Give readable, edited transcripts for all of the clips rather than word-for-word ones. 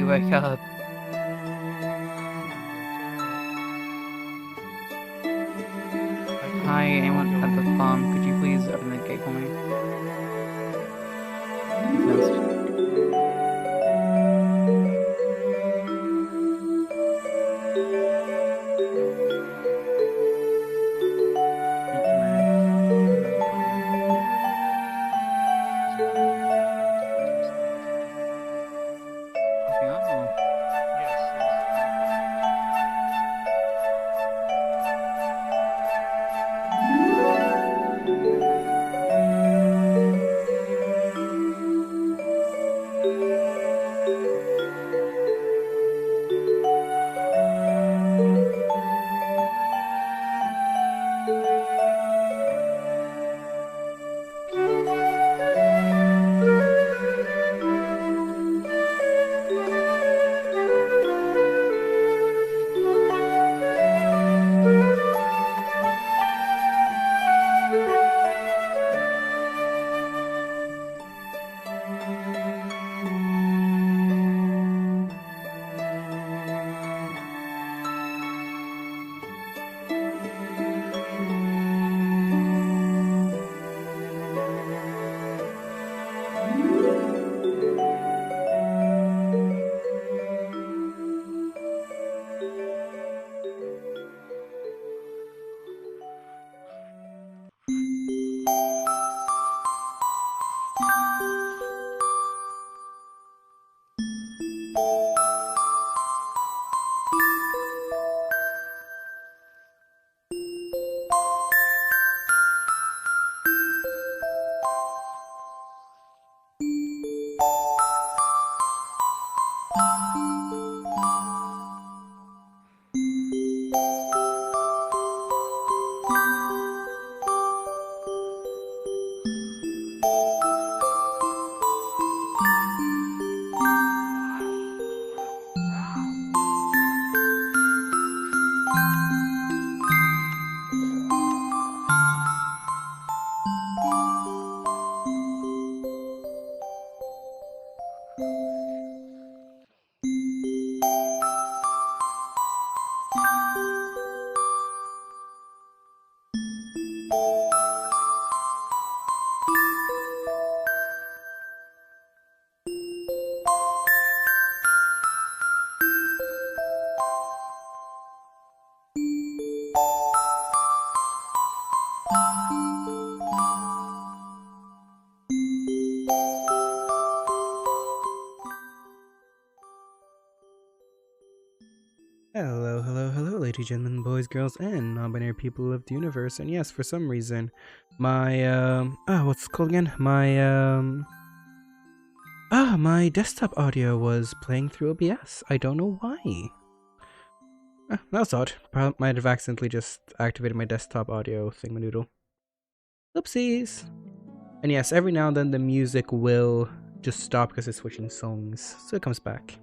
wake up. Hi, anyone at the farm, could you please open the gate for me? Yes. Thank you, Mary. Oh. Hello, ladies, gentlemen, boys, girls, and non-binary people of the universe. And yes, for some reason, my what's it called again? My desktop audio was playing through OBS. I don't know why. That was odd. Might have accidentally just activated my desktop audio thingamadoodle. Oopsies. And yes, every now and then the music will just stop because it's switching songs, so it comes back.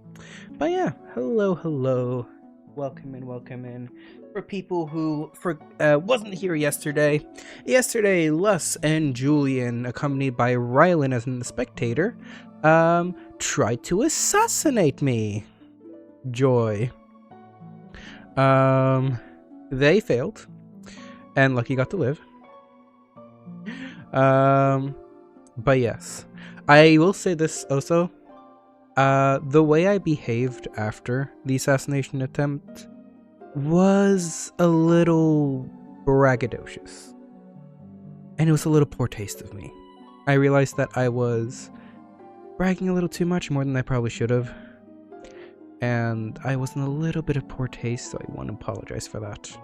But yeah, hello. Welcome in. For people who wasn't here yesterday, Lus and Julian, accompanied by Rylan as the spectator, tried to assassinate me. Joy. They failed, and Lucky got to live. But yes, I will say this also. The way I behaved after the assassination attempt was a little braggadocious. And it was a little poor taste of me. I realized that I was bragging a little too much, more than I probably should have. And I was in a little bit of poor taste, so I want to apologize for that.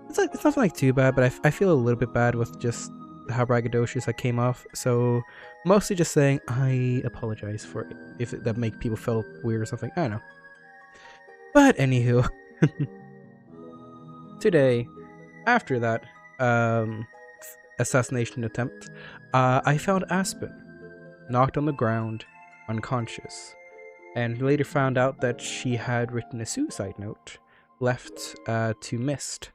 It's nothing like too bad, but I feel a little bit bad with just how braggadocious I came off, so mostly just saying I apologize for it if that make people feel weird or something. I don't know. But anywho, today, after that assassination attempt, I found Aspen knocked on the ground, unconscious, and later found out that she had written a suicide note left to Mist.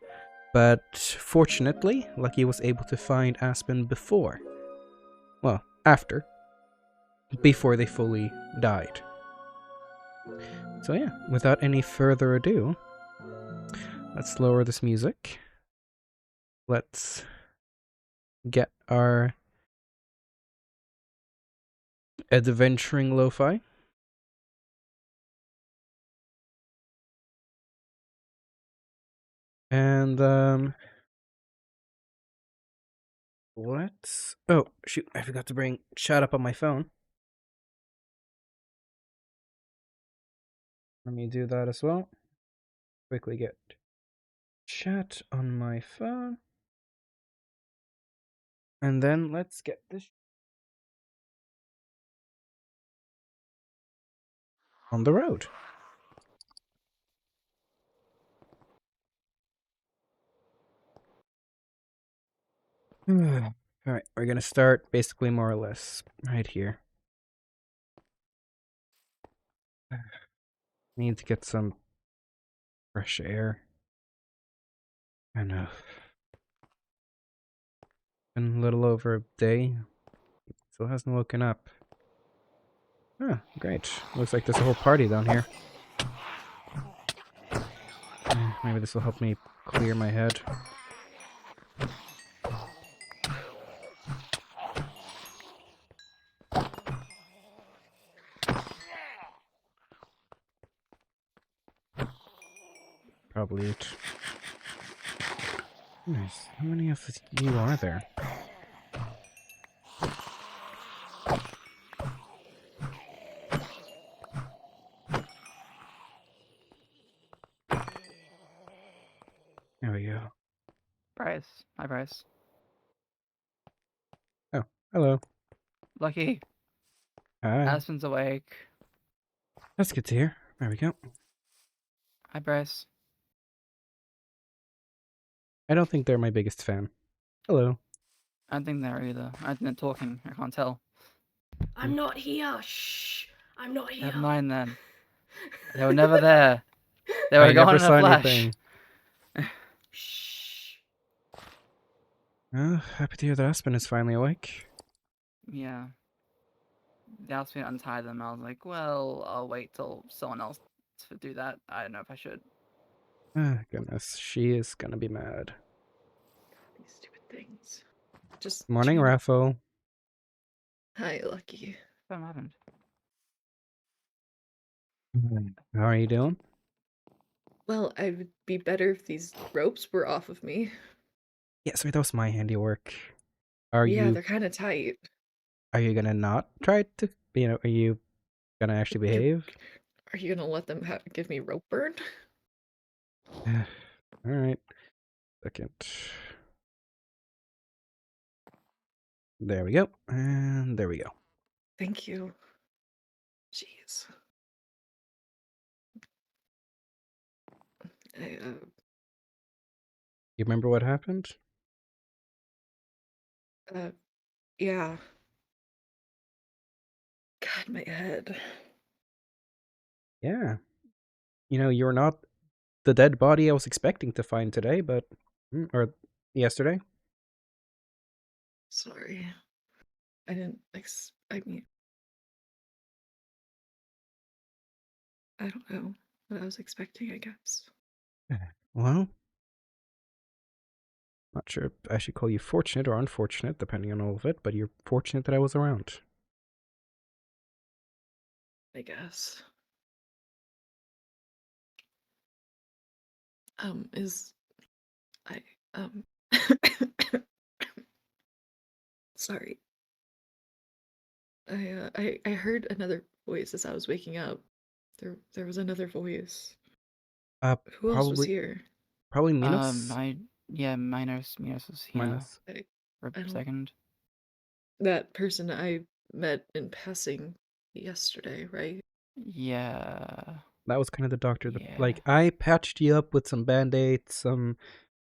But fortunately, Lucky was able to find Aspen before they fully died. So yeah, without any further ado, let's lower this music. Let's get our adventuring lo-fi. And let's oh shoot, I forgot to bring chat up on my phone. Let me do that as well. Quickly get chat on my phone. And then let's get this on the road. Alright, we're gonna start basically more or less right here. Need to get some fresh air. Kind of been a little over a day. Still hasn't woken up. Oh, great. Looks like there's a whole party down here. Maybe this will help me clear my head. Probably it. Nice. How many of you are there? There we go. Bryce. Hi, Bryce. Oh, hello. Lucky. Hi. Aspen's awake. That's good to hear. There we go. Hi, Bryce. I don't think they're my biggest fan. Hello. I don't think they're either. I think they're talking. I can't tell. I'm not here. Shh. I'm not here. Never mind then. They were never there. They were I gone never in a saw flash. anything. Shh. Oh, happy to hear that Aspen is finally awake. Yeah. They asked me to untie them. I was like, well, I'll wait till someone else to do that. I don't know if I should. Ah, goodness. She is gonna be mad. These stupid things. Just Morning, trying to- Raffle. Hi, Lucky. What happened? How are you doing? Well, I would be better if these ropes were off of me. Yeah, sorry, that was my handiwork. Are Yeah, you they're kind of tight. gonna not try to, are you gonna actually behave? Are you gonna let them give me rope burn? Alright. Second. There we go. And there we go. Thank you. Jeez. You remember what happened? Yeah. God, my head. Yeah. You're not the dead body I was expecting to find today, but or yesterday. Sorry. I didn't I mean, I don't know what I was expecting, I guess. Well, not sure if I should call you fortunate or unfortunate, depending on all of it, but you're fortunate that I was around. I guess. Is I sorry. I heard another voice as I was waking up. There was another voice. Who else was Probably here? Minos. Minos was here Minus. for I a don't- second. That person I met in passing yesterday, right? Yeah. That was kind of the doctor. Yeah. I patched you up with some band-aids, some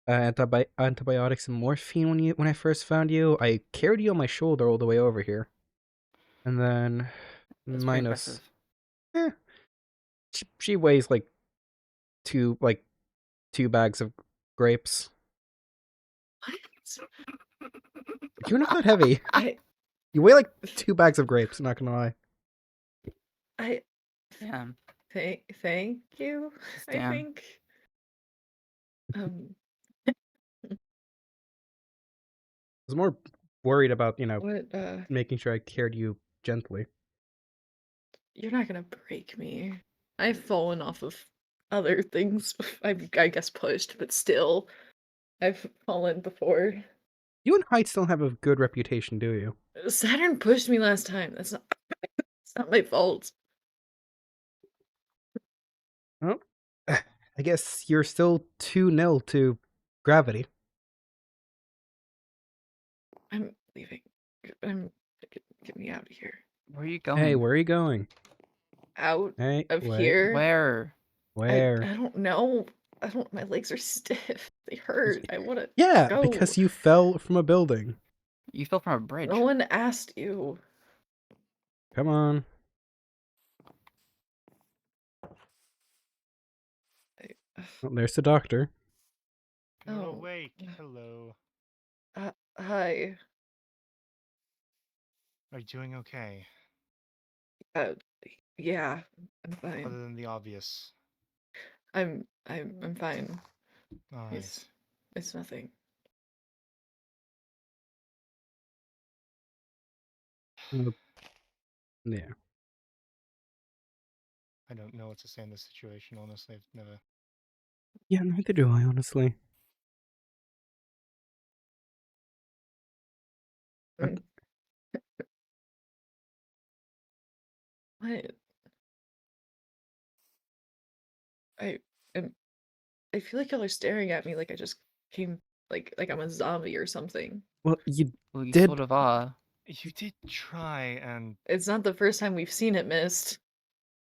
antibiotics, and morphine when I first found you. I carried you on my shoulder all the way over here, and then That's pretty Minos. impressive. She weighs like two bags of grapes. What? You're not that heavy. I You weigh like 2 bags of grapes. Not gonna lie. I Yeah. Thank you, I Damn. think. Um, I was more worried about, what, making sure I cared you gently. you're not gonna break me. I've fallen off of other things. I guess pushed, but still, I've fallen before. You and Heights don't have a good reputation, do you? Saturn pushed me last time. It's not my fault. Well, I guess you're still 2-0 to Gravity. I'm leaving. I'm get me out of here. Where are you going? Hey, where are you going? Out Hey, of wait. here. Where? Where? I don't know. I don't. My legs are stiff. They hurt. I want to Yeah, go. because you fell from a building. You fell from a bridge. No one asked you. Come on. Well, there's the doctor. You're Oh. awake. Hello. Hi. Are you doing okay? Yeah, I'm fine. Other than the obvious. I'm fine. Alright. It's nothing. Yeah. I don't know what to say in this situation, honestly. I've never... Yeah, neither do I, honestly. Mm. What? I feel like y'all are staring at me like I just came like I'm a zombie or something. Well, you Well, you did. sort of are. You did try and... It's not the first time we've seen it, Mist.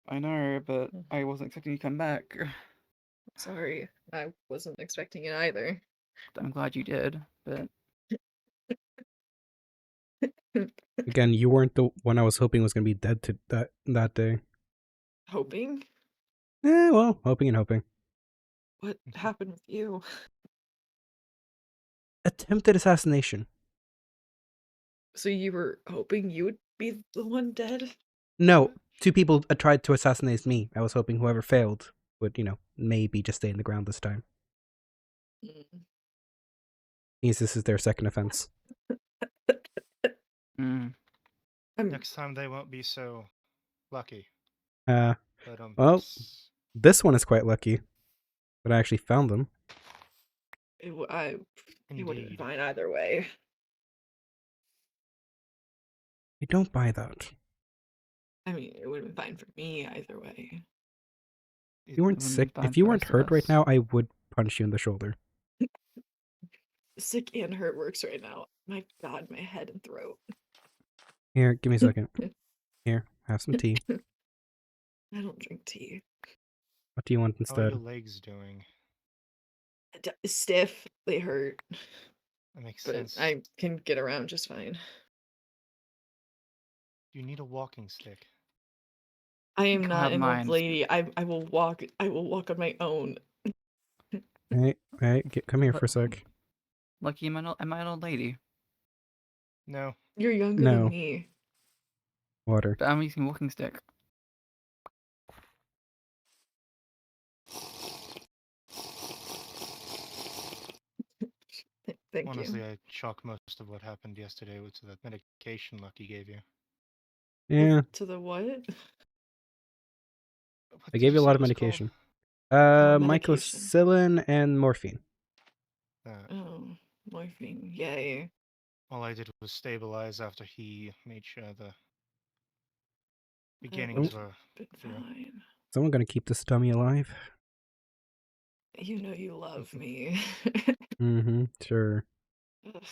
I know, but I wasn't expecting you to come back. Sorry, I wasn't expecting it either. I'm glad you did, but Again, you weren't the one I was hoping was going to be dead to that day. Hoping? Well, hoping and hoping. What happened with you? Attempted assassination. So you were hoping you would be the one dead? No, 2 people tried to assassinate me. I was hoping whoever failed would, maybe just stay in the ground this time. Mm. Means this is their second offense. Next time they won't be so lucky. Well, But, this one is quite lucky. But I actually found them. It would have been indeed. fine either way. I don't buy that. I mean, it would have been fine for me either way. If you weren't wouldn't be sick, fine if you for weren't us hurt right us. now, I would punch you in the shoulder. Sick and hurt works right now. My God, my head and throat. Here, give me a second. Here, have some tea. I don't drink tea. What do you want How are instead? your legs doing? Stiff. They hurt. That makes But sense. I can get around just fine. You need a walking stick. I am can not have an mine. old lady. I will walk. I will walk on my own. Hey, come here for a But- sec. Lucky am I an old lady? No. You're younger No. than me. Water. But I'm using a walking stick. Thank Honestly, you. I chalk most of what happened yesterday to the medication Lucky gave you. Yeah, To the what? What I did gave you a say lot it of was called? medication. Medication. Mycocillin and morphine. Oh, morphine. Yay. All I did was stabilize after he made sure the That beginnings would were been through. fine. Someone gonna keep this dummy alive? You know you love me. Mm-hmm, sure. Ugh.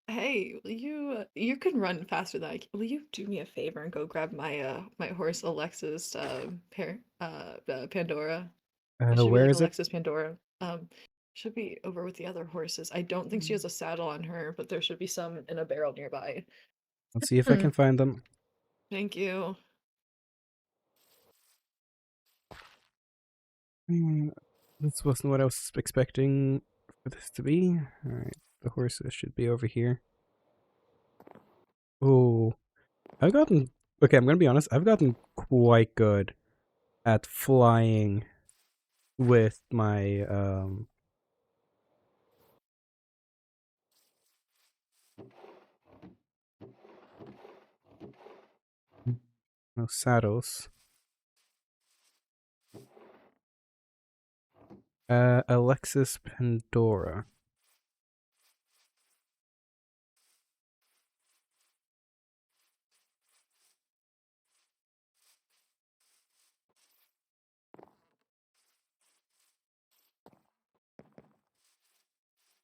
Hey, will you can run faster than I can. Will you do me a favor and go grab my my horse Alexis Pandora? It should be Where like is it? Alexis Pandora. Should be over with the other horses. I don't think she has a saddle on her, but there should be some in a barrel nearby. Let's see if I can find them. Thank you. This wasn't what I was expecting for this to be. Alright, the horses should be over here. Oh, okay, I'm gonna be honest, I've gotten quite good at flying with my no saddles. Alexis Pandora.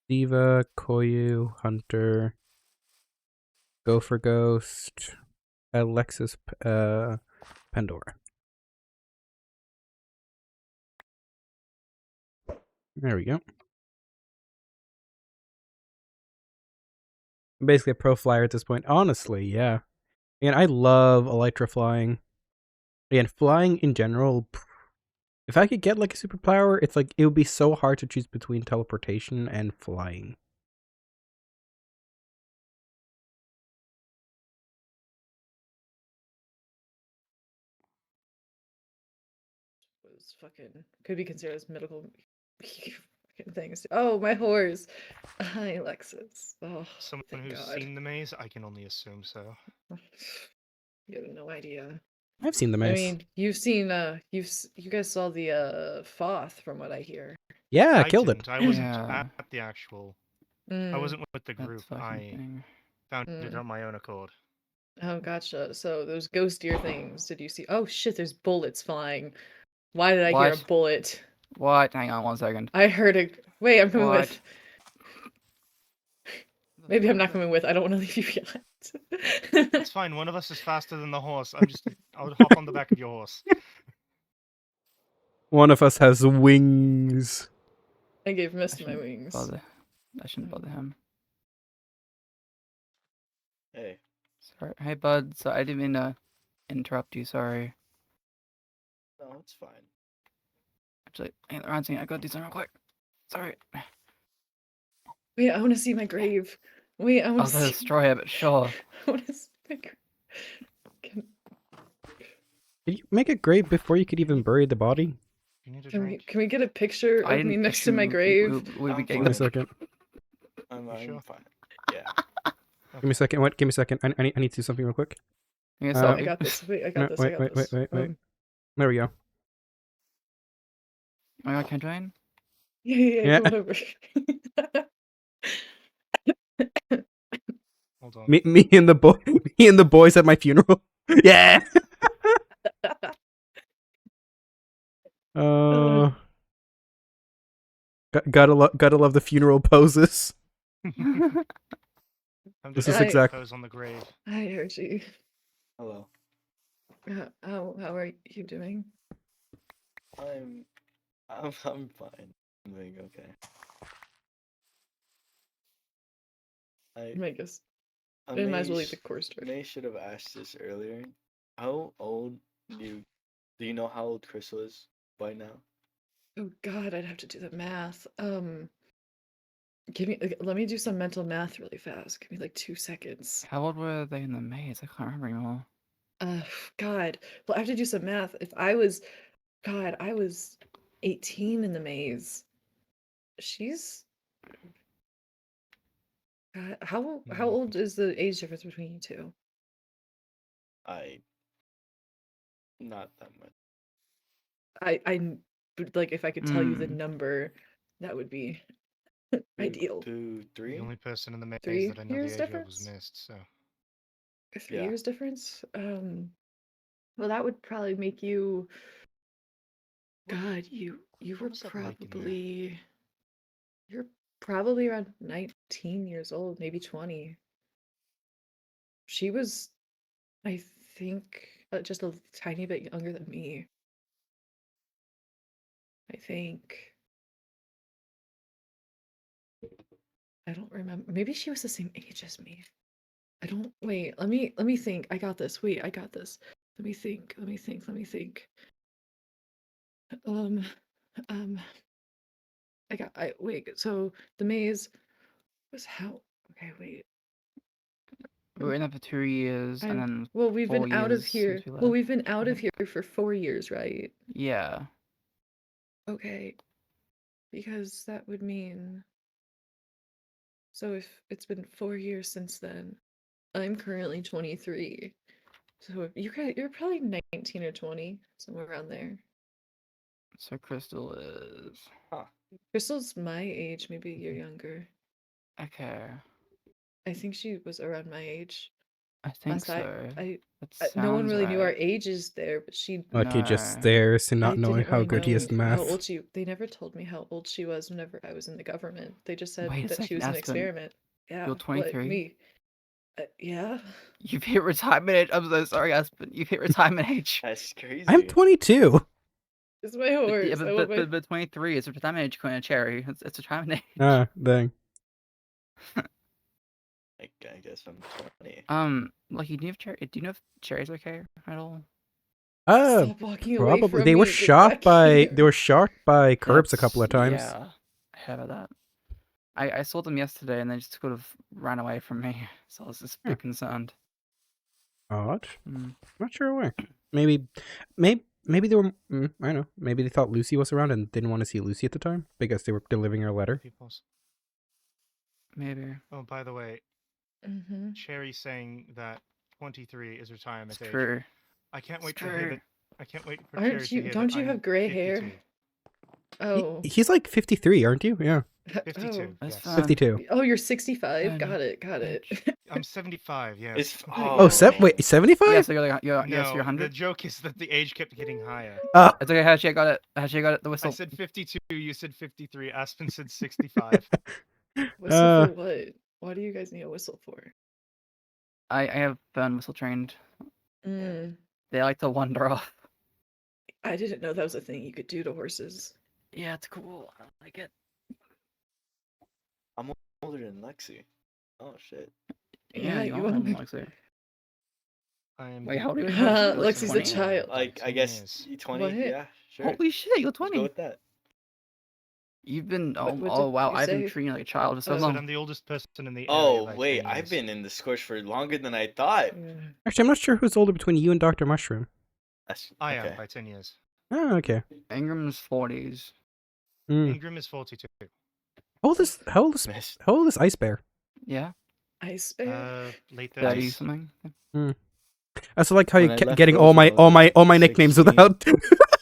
Diva, Koyu, Hunter, Gopher Ghost, Alexis Pandora. There we go. I'm basically a pro flyer at this point. Honestly, yeah. And I love Elytra flying. And flying in general, if I could get like a superpower, it's like it would be so hard to choose between teleportation and flying. Was fucking could be considered as medical fucking things. Oh, my horse. Hi, Alexis. Oh, Someone thank who's God. seen the maze, I can only assume so. You have no idea. I've seen the maze. I mean, you've seen you guys saw the Foth from what I hear. Yeah, I killed didn't. it. I wasn't Yeah. at the actual. I Mm, wasn't with the That group. fucking I thing. found it Mm. on my own accord. oh, gotcha. So those ghostier things. Did you see? Oh shit! There's bullets flying. Why did I hear a What? bullet? What? Hang on 1 second. I heard a. Wait, I'm coming with. The Maybe I'm fuck not is coming with. I don't want to leave you It's behind. fine. One of us is faster than the horse. I'll hop on the back of your horse. One of us has wings. I gave I Mist my shouldn't wings. bother. I shouldn't bother him. Hey, Sorry. Hey, bud. So I didn't mean to interrupt you. Sorry. no, it's fine. Actually, hey, Ranting, I gotta do something real quick. Sorry. Wait, I want to see my grave. Wait, I I want was to gonna see. destroy it, but sure. I want to see my grave. Did you make a grave before you could even bury the body? You need a Can we drink? can we get a picture I of me didn't next to my assume grave? we'd be I'm getting Give me a this. second. I'm sure? fine. Yeah. Give me a second. What? Give me a second. I need to do something real quick. You Uh, I got this. Wait, I got No, this. I got wait. this. There we go. Oh my god, can I join? Yeah, Yeah. come on over. Hold on. Me and the boy. Me and the boys at my funeral. Yeah. Gotta love the funeral poses. I'm This just is I- gonna exact. pose on the grave. Hi, Archie. Hello. How are you doing? I'm fine. I'm doing okay. I guess I we might as well may leave the course direct. May should have asked this earlier. How old do you know how old Crystal is by now? Oh God, I'd have to do the math. Let me do some mental math really fast. Give me like 2 seconds. How old were they in the maze? I can't remember anymore. God. Well, I have to do some math. If I was, God, I was 18 in the maze. She's. God, how Hmm. old is the age difference between you two? Not that much. But, like if I could tell you the Mm. number, that would be ideal. 2, 3. The only person in the maze 3 that I know the years age of difference? was Mist, so. 3 Yeah. years difference. Well, that would probably make you. God, you what were was that like in there? probably. You're probably around 19 years old, maybe 20. She was, I think, just a tiny bit younger than me. I think. I don't remember. Maybe she was the same age as me. I don't. Wait. Let me think. I got this. Wait. I got this. Let me think. Let me think. Let me think. Um. Wait. So the maze was how? Okay. Wait. We were in there for 2 years, and I'm- then Well, we've 4 been out of years here. since we Well, left. we've been out I of here for 4 years, right? Yeah. Okay. Because that would mean. So if it's been 4 years since then, I'm currently 23. So you're probably 19 or 20, somewhere around there. So Crystal is Crystal's my age, maybe a year younger. okay. I think she was around my age. I think Last so. That no one sounds really knew our right. ages there, but she. Lucky just No. stares and I not knowing didn't how really good he is know at how math. old she. They never told me how old she was whenever I was in the government. They just said Wait a that she second, was an Aspen. experiment. Yeah. You're what, 23? me. Yeah. You've hit retirement age. I'm so sorry, Aspen. You've hit retirement age. That's crazy. I'm 22. It's my horse. Yeah, I want my. but 23 is a retirement age, Queen of Cherry. It's retirement age. Ah, dang. I guess I'm 20. Lucky, do you know if Cherry's okay at all? Stop walking away Probably. from They me. were Get shot back by here. they were shot by curbs a couple of That's- times. Yeah, I heard about that. I saw them yesterday, and they just sort of ran away from me. So I was just a bit concerned. Odd. Mm. Not sure why. Maybe they were. I don't know. Maybe they thought Lucy was around and didn't want to see Lucy at the time because they were delivering her letter. Peoples. Maybe. Oh, by the way, Mhm. Cherry saying that 23 is retirement It's age. true. I can't wait It's to hear true. that. I can't wait for Aren't Cherry to you- hear don't that you I'm have gray hair? 52. Oh. He's like 53, aren't you? Yeah. 52. That's Yes. fine. 52. Oh, you're 65. Yeah, Got no. it. Got it. I'm 75. Yes. It's Oh, wait, 75? Yeah, so you're no, yes, you're the 100. joke is that the age kept getting higher. It's okay. Hachi, I got it. Hachi, I got it. The I whistle. said 52. You said 53. Aspen said 65. Whistle for what? Why do you guys need a whistle for? I have burn whistle trained. Mm, They like to wander off. I didn't know that was a thing you could do to horses. Yeah, it's cool. I like it. Older than Lexi. Oh shit. Yeah, you you are are. Lexi. I am. Wait, how old are you? Lexi's a 20? child. Like I guess Yes. 20. What? Yeah, sure. Holy shit, you're Let's go 20. with that. You've been What did wow, you I've been say? treating you like a child for so Oh, I said long. I'm the oldest person in the area. Oh by wait, 10 I've years. been in the Scorch for longer than I thought. Yeah. Actually, I'm not sure who's older between you and Dr. Mushroom. That's I okay. am by 10 years. Oh, okay. Ingram's 40s. Mm. Ingram is 42. How old is Ice Bear? Yeah, Ice bear. Late 30 30s. something. I also like how you When I kept left getting those all my when I was like nicknames 16. without.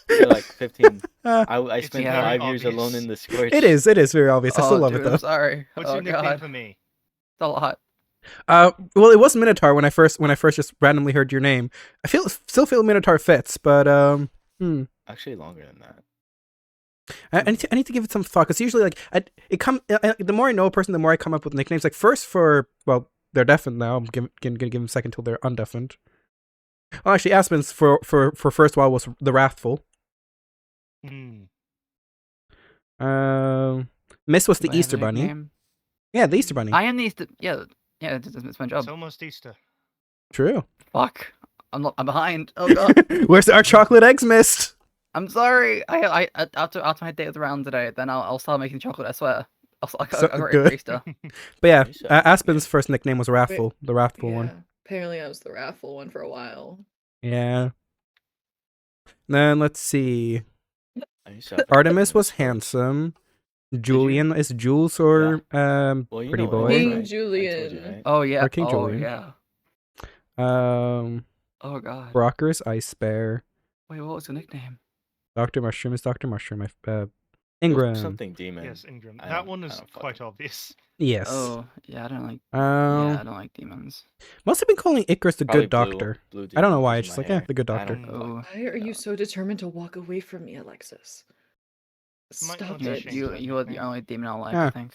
They're like 15. Uh, I It's spent very 5 years obvious. alone in the Scorch. it is very obvious. I still love dude, it I'm though. sorry. What's Oh your nickname god, for me? it's a lot. Well, it was Minotaur when I first just randomly heard your name. Still feel Minotaur fits, but Actually, longer than that. I need to give it some thought because usually like the more I know a person, the more I come up with nicknames. Like first they're deafened now. I'm gonna give them a second till they're undeafened. Well, actually, Aspen's for first while was the Wrathful. Hmm. Miss was the Do I have a Easter Bunny. nickname? Yeah, the Easter Bunny. I am the Easter. Yeah, it's my job. It's almost Easter. True. Fuck, I'm behind. Oh god, Where's our chocolate eggs, Mist? I'm sorry. I after my day with the round today, then I'll start making chocolate. I swear. I'll So get ready for good. Easter. But yeah, You said- Aspen's first nickname was Wrathful, the Wrathful Yeah. one. Apparently, I was the raffle one for a while. Yeah. Then let's see. I used to have Artemis in the was Scorch. handsome. Julian is Jules or Well, you pretty know boy. what it is, King right? I told Julian. you, right? Oh yeah. Or King oh Julian. yeah. Oh god. Brocker's Ice Bear. Wait, what was your nickname? Dr. Mushroom is Dr. Mushroom. It was Ingram. Something demon. Yes, Ingram. I That don't- one I is don't quite fucking- obvious. Yes. Oh yeah, I don't like. Um, Yeah, I don't like demons. must have been calling Icarus the Probably good doctor. blue I don't know demon why. was It's just my like, yeah, hair. the good I doctor. don't Oh. fuck- Why are you so determined to walk away from me, Alexis? Might Stop not Yeah, change it. that you are the nickname. only demon I like. Yeah. I think.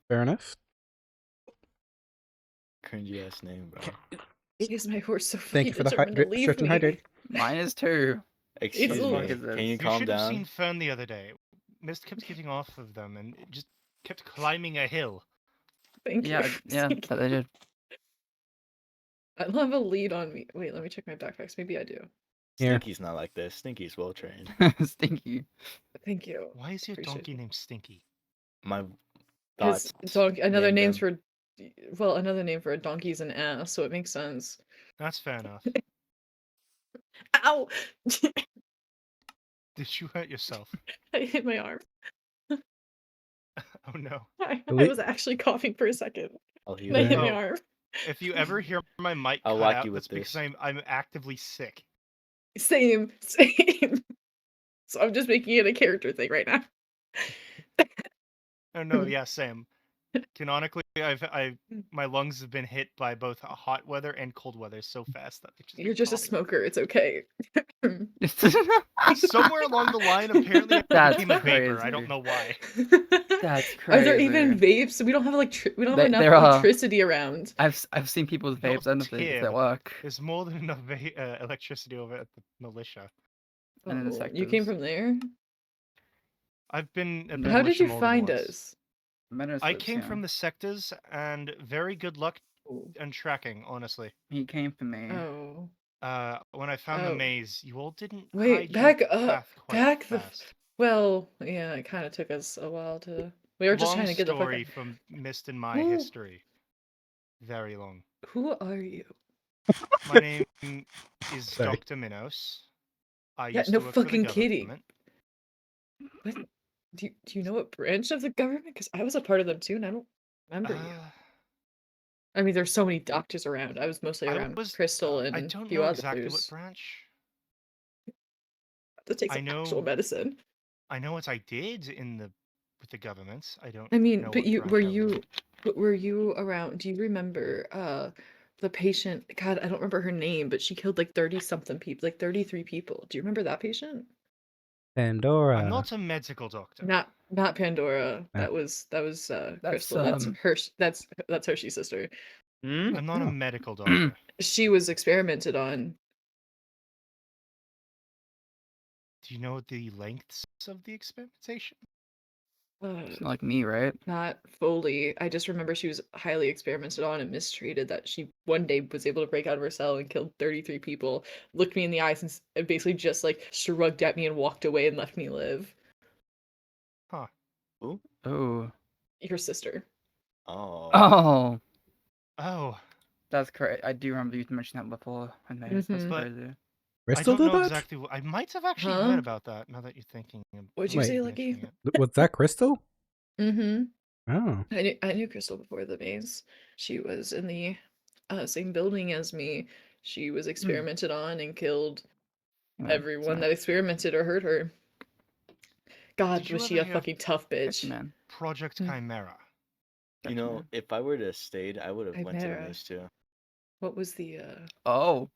Fair enough. Cringy ass name, bro. Why is my horse so Thank you for the determined to leave strict and me? hydrate. Mine is too. Excuse It's me. like- is this? Can you You calm should have down? seen Fern the other day. Mist kept getting off of them and it just kept climbing a hill. Thank Yeah, you. yeah, Thank that they did. I love a lead on me. Wait, let me check my backpacks. Maybe I do. Here. Stinky's not like this. Stinky's well trained. Stinky. Thank you. Why is your Appreciate donkey it. named Stinky? My His thoughts. dog. Another named names them. for well, another name for a donkey is an ass, so it makes sense. That's fair enough. Ow! Did you hurt yourself? I hit my arm. Oh no. I Wait. was actually coughing for a second. I'll And heal I you. hit my Oh. arm. If you ever hear my mic I'll cut whack out, you with that's because this. I'm actively sick. Same. So I'm just making it a character thing right now. Oh no, yeah, same. Canonically, my lungs have been hit by both hot weather and cold weather so fast that they've just You're been just a coughing. smoker. It's okay. Somewhere along the line, apparently I That's became a vapor. I crazy. don't know why. That's Are there even crazy. vapes? We don't have we don't have enough There are. electricity around. I've seen people with vapes. I don't know if they Here. work. There's more than enough electricity over at the militia. And in the Oh, you came sectors. from there? I've been at the How How did militia you more than find once. us? I came from the sectors, and very good luck Oh. and tracking, honestly. He came for me. Oh. When I found the Oh. maze, you all didn't Wait, hide back your up. path quite Back the. fast. Well, yeah, it kind of took us a while to. We were just Long trying to get the fuck story out. from Mist and my Who- history. Very long. Who are you? My name is Sorry. Dr. Minos. I Yeah, used no to work for the fucking kidding. government. What? Do you know what branch of the government? Because I was a part of them too, and I don't remember you. I mean, there's so many doctors around. I was mostly I around was- Crystal and I a don't few know others. exactly what branch. To take I some actual know- medicine. I know what I did with the government. I don't. I mean, know but what you branch were I was in. you but were you around? Do you remember the patient? God, I don't remember her name, but she killed like 30 something people, like 33 people. Do you remember that patient? Pandora. I'm not a medical doctor. Not Pandora. Ah. That was That's, Crystal. That's that's Hershey's sister. I'm not a Oh. medical doctor. She was experimented on. Do you know the lengths of the experimentation? It's not like me, right? Not fully. I just remember she was highly experimented on and mistreated. That she one day was able to break out of her cell and killed 33 people. Looked me in the eyes and basically just like shrugged at me and walked away and left me live. Huh. Oh. Your sister. Oh. Oh. Oh. That's crazy. I do remember you mentioned that before. I know. That's Mhm. But- crazy. I Crystal don't did know that? exactly what. I might have actually Huh? heard about that. Now that you're thinking. What'd you Wait. say, mentioning Lucky? it. Was that Crystal? Mm-hmm. Oh. I knew Crystal before the maze. She was in the same building as me. She was experimented on and killed Yeah, everyone so- that experimented or hurt her. God, Did you was she ever a hear of fucking tough Yes, bitch. man. Project Mm. Chimera. You know, if I were to have stayed, I would have went to the Chimera. maze too. What was the Oh.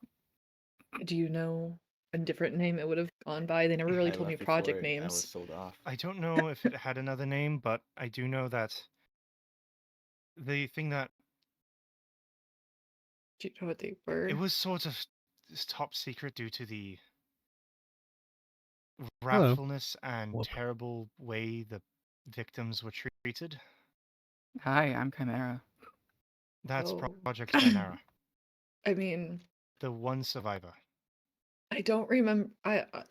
do you know a different name it would have gone by? They never really I told me left project before I was names. sold off. I don't know if it had another name, but I do know that the thing that Do you know what they were? it was sort of top secret due to the Hello. wrathfulness and Whoop. terrible way the victims were treated. Hi, I'm Chimera. That's Oh. Project Chimera. I mean, The one survivor. I don't remember.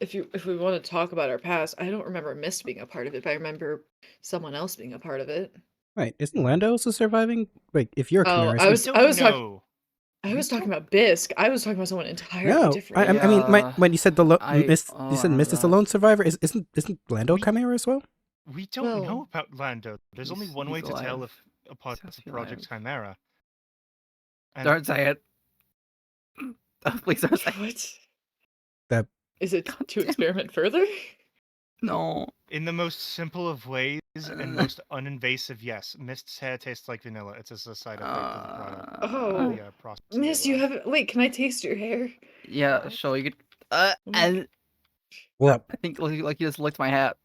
If we want to talk about our past, I don't remember Mist being a part of it, but I remember someone else being a part of it. Wait, isn't Lando also surviving? Wait, if you're a Oh, Chimera, I was Don't talking. know. I You was talking don't- about Bisque. I was talking about someone entirely no. different. I mean, Yeah, when you said Mist, oh, you said I Mist is the remember lone survivor. Isn't Lando We- Chimera as well? We don't know Well, about Lando. There's only he's- one way he's to tell alive. if a part He's of Project alive. Chimera. And Don't say it. Oh, please don't say it. what? That- Is it God to damn it. experiment further? No. in the most simple of ways and most uninvasive, yes, Mist's hair tastes like vanilla. It's just a side effect of the product. Oh. The process. Miss, you haven't. Wait, can I taste your hair? Yeah, sure. You could. Mm. And Well, I think like you just licked my hat.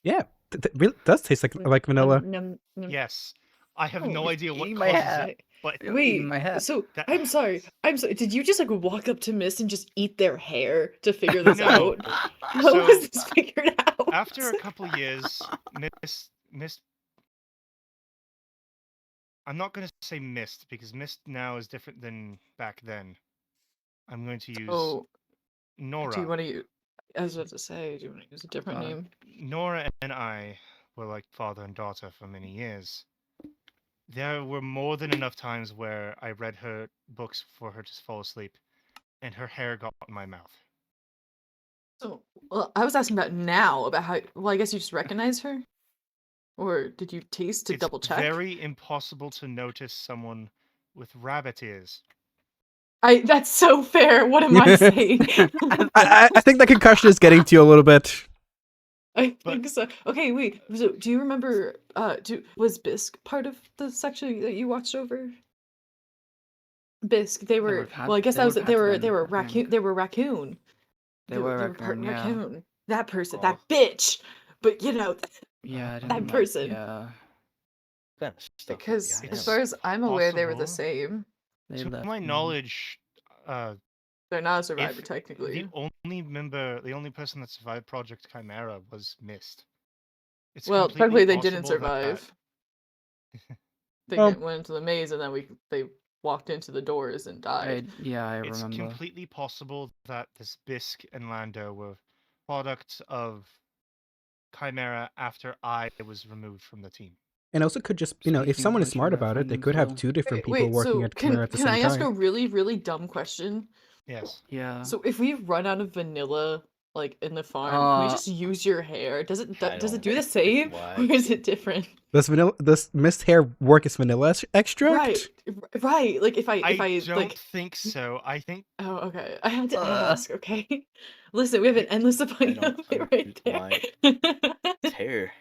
yeah, it really does taste like vanilla. Num, num. Yes. I have Oh, no it's idea what eating my causes hat. it, but You're Wait, eating my hat. so That- I'm sorry. Did you just like walk up to Mist and just eat their hair to figure this No. out? How So, was this figured out? after a couple years, Mist. I'm not going to say Mist because Mist now is different than back then. I'm going to use Oh, Nora. do you want to use? I was about to say, do you want to use a different God. name? Nora and I were like father and daughter for many years. there were more than enough times where I read her books for her to fall asleep, and her hair got in my mouth. So, well, I was asking about now, about how. Well, I guess you just recognize her, or did you taste to It's double check? very impossible to notice someone with rabbit ears. That's so fair. What am I saying? I think the concussion is getting to you a little bit. I But- think so. Okay, wait. So, do you remember? Was Bisque part of the section that you watched over? Bisque. They were. would've had- Well, I guess they that was. would've They had to were. been, They were I raccoon. think. They were raccoon. They were part raccoon, yeah. raccoon. That person. Oh. That bitch. But you know, Yeah, I that didn't know- person. Yeah, Kind of stuff because behind as him. far as I'm aware, they were the Possible. same. they To left my me. knowledge, They're not a survivor the technically. only person that survived Project Chimera was Mist. It's Well, completely technically they didn't possible that- survive. They Well- went into the maze and then they walked into the doors and died. I It's remember. completely possible that this Bisque and Lando were products of Chimera after I was removed from the team. And also could just, if Speaking of someone is which, smart you about it, they referenced could have Will. two different Wait, people working so at Chimera at the can same I ask a time. really, really dumb question? Yes. Yeah. So if we run out of vanilla like in the farm, can we Uh, just use your hair? Does it I does it don't- do the same? Why? Or is it different? Does Mist hair work as vanilla extract? Right. Right. Like if I I don't like think so. I think oh okay. I had to Uh. ask, okay? Listen, we have an endless supply don't of it right understand there. It's hair.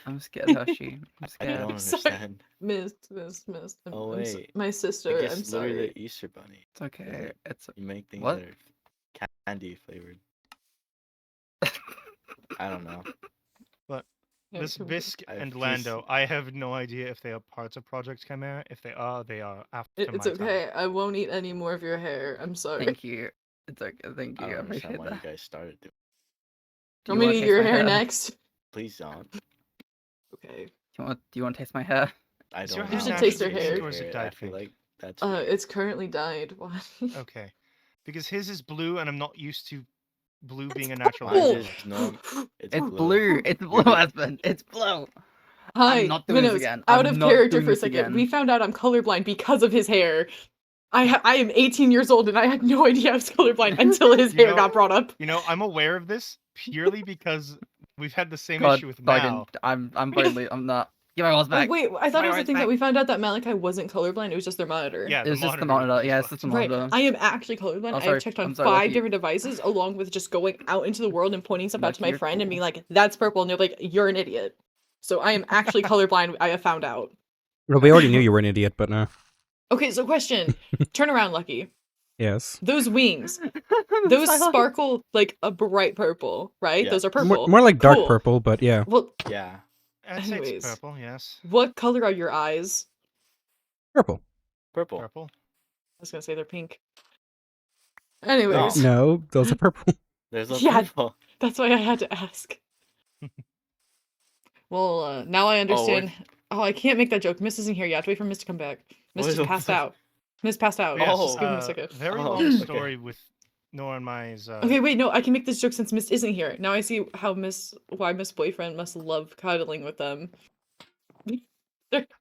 I'm scared, Hershey. I'm I scared. don't I'm sorry. understand. Missed. Oh, I'm so- wait. my I sister, guess I'm it's literally sorry. the Easter Bunny. It's okay. It's You make things What? that are candy flavored. I don't know. Yeah, this can we- Bisque I and just- Lando, I have no idea if they are parts of Project Chimera. If they are after It's my time. okay. I won't eat any more of your hair. I'm sorry. thank you. It's okay. Thank I you. I don't appreciate understand why that. you guys started doing. I'm you gonna wanna eat taste your my hair hair? next. Please don't. Okay. Do you want to taste my hair? I Is your don't hair know. You should taste her Taste hair. your or is it I dyed feel pink? like that's It's currently dyed. Why? Okay. Because his is blue, and I'm not used to blue It's being a natural Mine purple. color. is no. It's blue. blue. It's blue, the- husband. It's blue. Hi, not doing this Minos, again. out I'm of not character doing for a this second. again. We found out I'm colorblind because of his hair. I am 18 years old and I had no idea I was colorblind until his You hair know- got brought up. You know, I'm aware of this purely because we've had the same God, issue with Dagon, Mal. I'm totally. I'm not. Give my walls Oh, back. wait, I thought My it was the rights thing that back. we found out that Malachi wasn't colorblind. It was just their monitor. Yeah, It was just the monitor monitor. was Yeah, it's fucked. just the Right. monitor. I am actually colorblind. Oh, I've sorry. checked on I'm sorry, 5 Lucky. different devices, along with just going out into the world and pointing stuff out Lucky, to my you're friend and cool. being like, "That's purple," and they're like, "You're an idiot." So I am actually colorblind. I have found out. Well, we already knew you were an idiot, but no. Okay, so question: Turn around, Lucky. Yes. Those wings, those Silence. sparkle like a bright purple, right? Yeah. Those are purple. More like dark Cool. purple, but yeah. Well, Yeah. I'd say Anyways. it's purple, yes. what color are your eyes? Purple. Purple. Purple. I was gonna say they're pink. Anyways, No, those are purple. There's no Yeah. purple. that's why I had to ask. Well, now I understand. Oh, I can't make that joke. Miss isn't here. You have to wait for Miss to come back. Miss What just is- passed out. Miss passed out. Yes, Just give me a second. Very Oh, long okay. story with Nora and Mai's. Okay, wait, no, I can make this joke since Miss isn't here. Now I see why Miss boyfriend must love cuddling with them.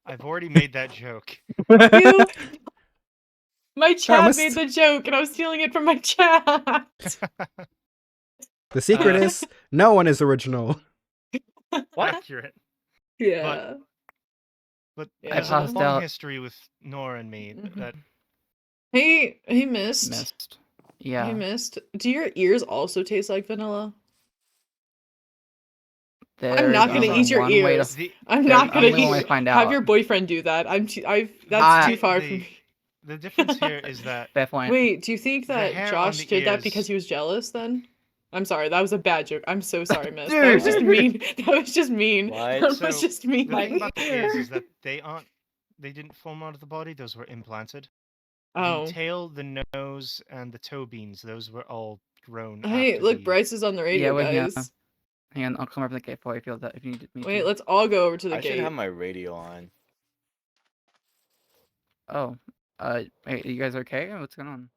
I've already made that joke. You- My chat Miss- made the joke, and I was stealing it from my chat. The secret is no one is original. Accurate. Yeah. But Yeah. there's a passed long out. history with Nora and me Mhm. that Hey, Mist. Missed. Yeah. Hey, Mist. Do your ears also taste like vanilla? There's not gonna only eat your one way to- ears. the I'm There's not gonna only one way eat. to find Have out. your boyfriend do that. That's I- too far from the- me. the difference here is that Fair point. Wait, do you think The that hair on Josh the did that because ears- he was jealous then? I'm sorry, that was a bad joke. I'm so sorry, Miss. That was just Dude. mean. That was just mean. Why? That was So, just mean. the thing about the ears is that they didn't form out of the body; those were implanted. Oh. The tail, the nose, and the toe beans; those were all grown. Hey, after look, the- Bryce is on the radio, we're here. guys. Hang on, I'll come over to the gate for you if you need me. Wait, to. let's all go over to the I should gate. have my radio on. Oh, wait, you guys okay? What's going on?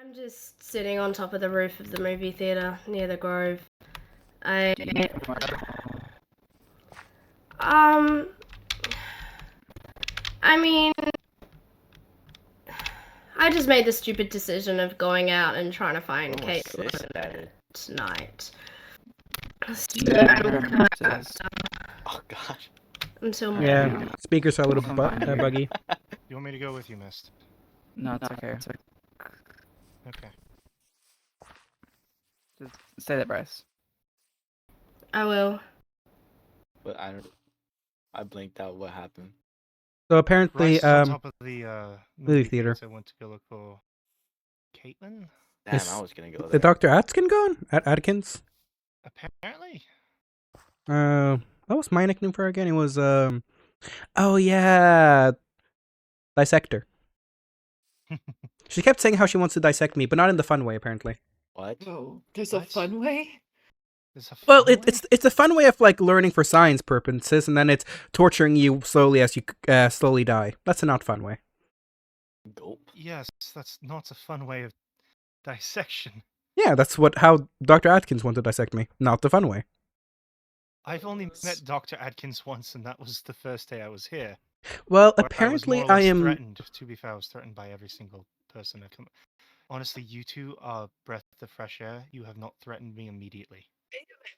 I'm just sitting on top of the roof of the movie theater near the Grove. I I mean, I just made the stupid decision of going out and trying to find Almost sis Caitlin added. tonight. Yeah, So, sis. Oh gosh. until Yeah, morning. speakers are a little Come on, dude. buggy. You want me to go with you, Mist? No, it's okay. Okay. Just say that, Bryce. I will. But I blinked out what happened. So apparently, Bryce is on top of the movie theater. I went to go look for Caitlin. Damn, Is I was gonna go the there. Dr. Atkin gone? Atkins? Apparently. What was my nickname for her again? It was, oh yeah, Dissector. She kept saying how she wants to dissect me, but not in the fun way, apparently. What? Oh, there's a What? fun way? There's a Well, fun way? it's a fun way of like learning for science purposes, and then it's torturing you slowly as you slowly die. That's a not fun way. Gulp. Yes, that's not a fun way of dissection. Yeah, that's how Dr. Atkins wanted to dissect me, not the fun way. I've only met Dr. Adkins once, and that was the first day I was here. Well, where apparently I was more or I less am. threatened. To be fair, I was threatened by every single person I come. Honestly, you two are breath of fresh air. You have not threatened me immediately.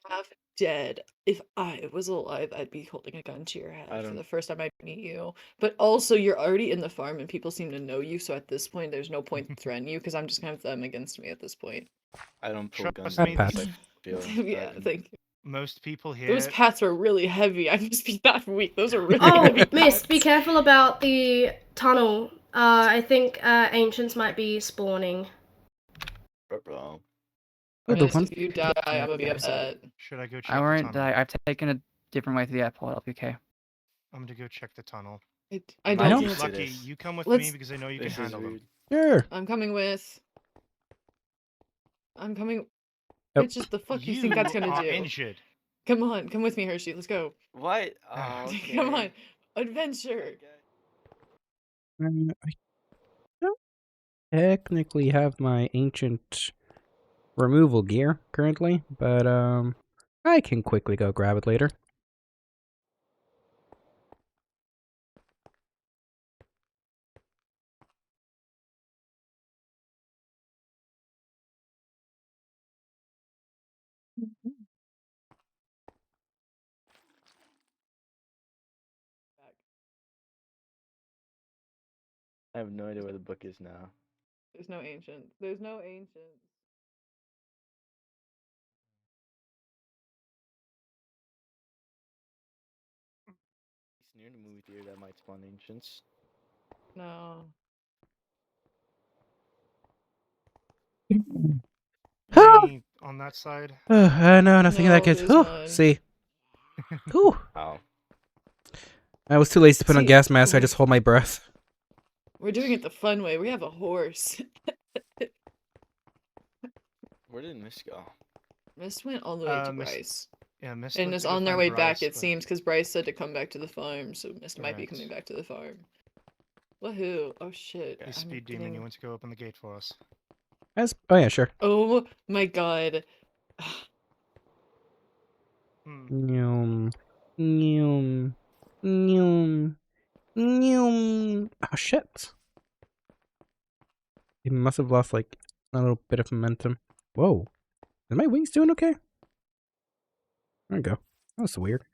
Half dead. If I was alive, I'd be holding a gun to your head I for don't- the first time I meet you. But also, you're already in the farm and people seem to know you, so at this point, there's no point to threaten you because I'm just kind of them against me at this point. I don't pull Trust guns. me, unless Pat. I feel Yeah, threatened. thank you. Most people here. Those pats are really heavy. I must be that weak. Those are really Oh, heavy Miss, be pats. careful about the tunnel. I think ancients might be spawning. Bro. Oh, the Miss, one. if you die, I'm gonna be upset. Should I go check I the weren't. tunnel? I've taken a different way to the airport. I'll be okay. I'm gonna go check the tunnel. I Mine don't know. used think to Lucky, this. you come with me Let's- because I know you This can is handle them. rude. Sure. I'm coming with. I'm coming. Nope. It's just the fuck you You think that's gonna are do? injured. Come on, come with me, Hershey. Let's go. What? Ah. Oh, okay. Come on, adventure. I don't technically have my ancient removal gear currently, but I can quickly go grab it later. I have no idea where the book is now. There's no ancient. There's no ancient. It's near the movie theater that might spawn ancients. No. Any on that side? No, nothing in that No, case. there's Whew, none. see. Whew. Wow. I was too lazy to put on See, gas mask, I we- just hold my breath. We're doing it the fun way. We have a horse. Where did Miss go? Mist went all the way to Miss- Bryce. Yeah, Mist And went is to go on their find way back, Bryce, it but- seems, because Bryce said to come back to the farm, so Mist might be Correct. coming back to the farm. Wahoo. Oh shit. Yeah. The I'm speed demon, getting- you want to go open the gate for us? Oh yeah, sure. Oh my god. Hmm. Nyum. Nyum. Nyum. Nyum. Oh shit. He must have lost like a little bit of momentum. Whoa. Is my wings doing okay? There we go. That was weird.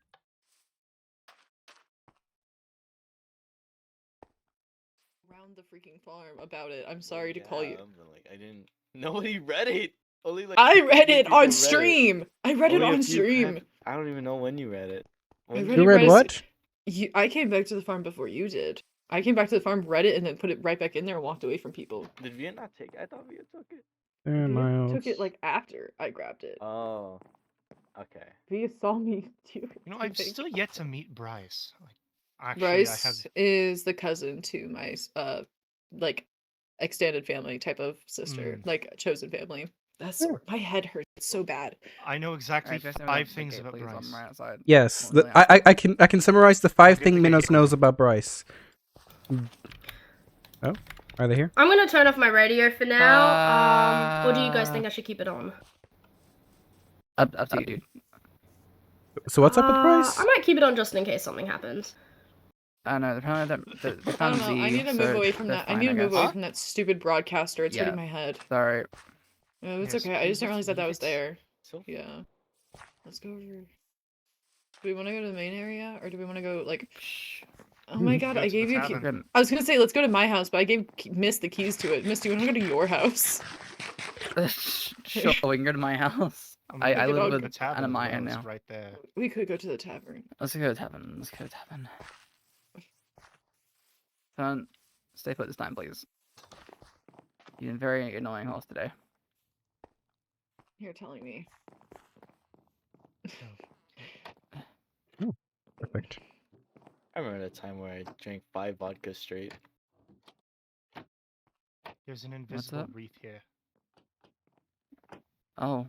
Around the freaking farm about it. I'm sorry to call you. But, like, I didn't. Nobody read it. Only like. I 50 read it people on read stream. I read it Only a on few stream. I don't even know when you read it. I When read did You it read right as- what? I came back to the farm before you did. I came back to the farm, read it, and then put it right back in there and walked away from people. Did Via not take? I thought Via took it. There, Via Miles. took it like after I grabbed it. Oh. Okay. Via saw me do You know, do I've things. still yet to meet Bryce. Like, actually, Bryce I have. is the cousin to my like extended family type of sister, like chosen family. That's Sure. my head hurts so bad. I know exactly Alright, guys, 5 things about please. Bryce. I'm right outside. Yes, Well, I can summarize the 5 Get things the Minos gate. knows about Bryce. Oh, are they here? I'm gonna turn off my radio for now. Or do you guys think I should keep it on? Up to you, dude. So what's up with Bryce? I might keep it on just in case something happens. I don't know. They're I from don't know. I Z, need to so move away from they're that. I fine, need to move away guess. from that stupid broadcaster. It's hurting Yeah. my head. Sorry. No, it's Yes, okay. I just didn't please realize that leave was it. there. So Yeah. Let's go over. Do we want to go to the main area, or do we want to go like? Shh. Oh my Hmm. god! Go I to the gave you. tavern. We're good. I was gonna say let's go to my house, but I gave Miss the keys to it. Miss, do you want to go to your house? Sure, we can go to my house. I'm I gonna could live all go with to the tavern. Anamaya Well, it's now. right there. We could go to the tavern. Let's go to tavern. Let's go to tavern. Son, stay put this time, please. You've been very annoying host today. You're telling me. Perfect. I remember that time where I drank 5 vodka straight. There's an invisible up? wreath here Oh,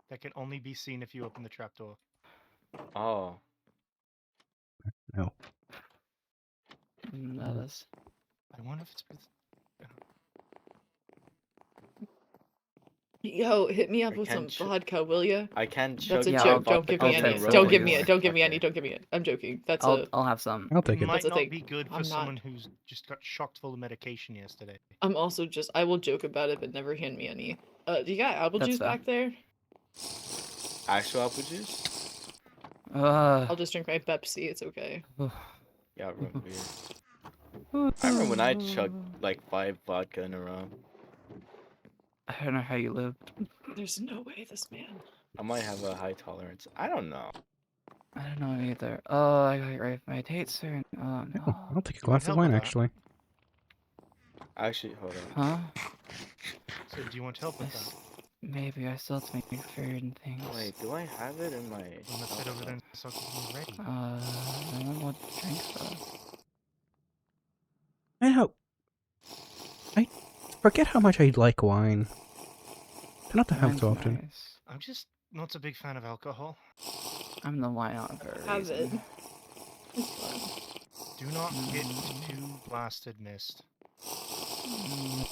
that can only be seen if you open the trapdoor. Oh, No. no, that's I wonder if it's with. Yo, hit me up I with some can't sh- vodka, will ya? I can't That's chug a Yeah, five joke. Don't vodka give me I'll in a any. take row Don't give some. me it. anymore. Don't give me Okay. any. Don't give me it. I'm joking. That's I'll have some. I'll take It it. might That's a not thing. be good for I'm not- someone who's just got shocked full of medication yesterday. I'm also just. I will joke about it, but never hand me any. Do you got apple That's juice fair. back there? Actual apple juice? I'll just drink my Pepsi. It's okay. Yeah, root beer. I remember when I chugged like 5 vodka in a row. I don't know how you lived. There's no way this man. I might have a high tolerance. I don't know. I don't know either. Oh, I gotta get ready for my date soon. Oh no. I'll take a You want glass of help wine, with that? actually. Actually, hold on. Huh? So do you want help with that? Maybe I still have to make food and things. Wait, do I have it in my? Well, let's head over there and start getting ready. I don't know what drinks though. I know. I forget how much I like wine. Try not to have Mine's too often. nice. I'm just not a big fan of alcohol. I'm the wine out for a Have it. reason. It's fine. Do not get too blasted, Mist.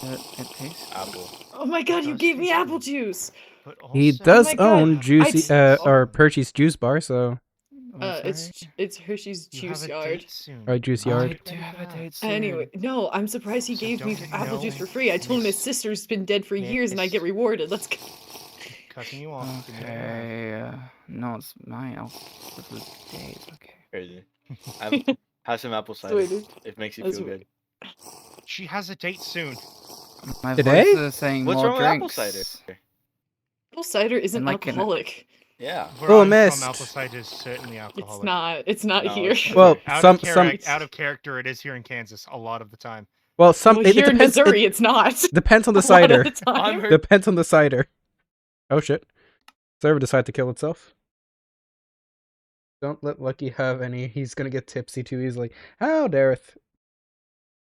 It tastes. Apple. Oh my god, you Does gave me taste apple good. juice. But also, He does my God, own Juicy, I- or Hershey's Juice Bar, so It's Hershey's you have Juice a Yard. date soon. or Juice I Yard. do have a date soon. Anyway, no, I'm surprised he So gave me don't get apple juice no for free. I told him his miss- sister's been dead for years and I get miss. rewarded. Let's go. Cutting you off. give me that knife. Okay. No, it's mine. This is dates. Okay. Crazy. Have some apple cider. Sweetie. It makes you That's feel what- good. She has a date soon. My Today? voice is saying What's more wrong with apple drinks. cider? Apple cider isn't like an- alcoholic. Yeah. Where Oh, I'm Mist. from, apple cider is certainly alcoholic. It's not. It's not No, here. it's- Well, Out some of character, it is here in Kansas a lot of the time. well, some Well, it here in depends. Missouri, It it's not. depends on the A lot of cider. the time. I'm hurt. Depends on the cider. Oh shit! Server decided to kill itself. Don't let Lucky have any. He's gonna get tipsy too easily. How dareth?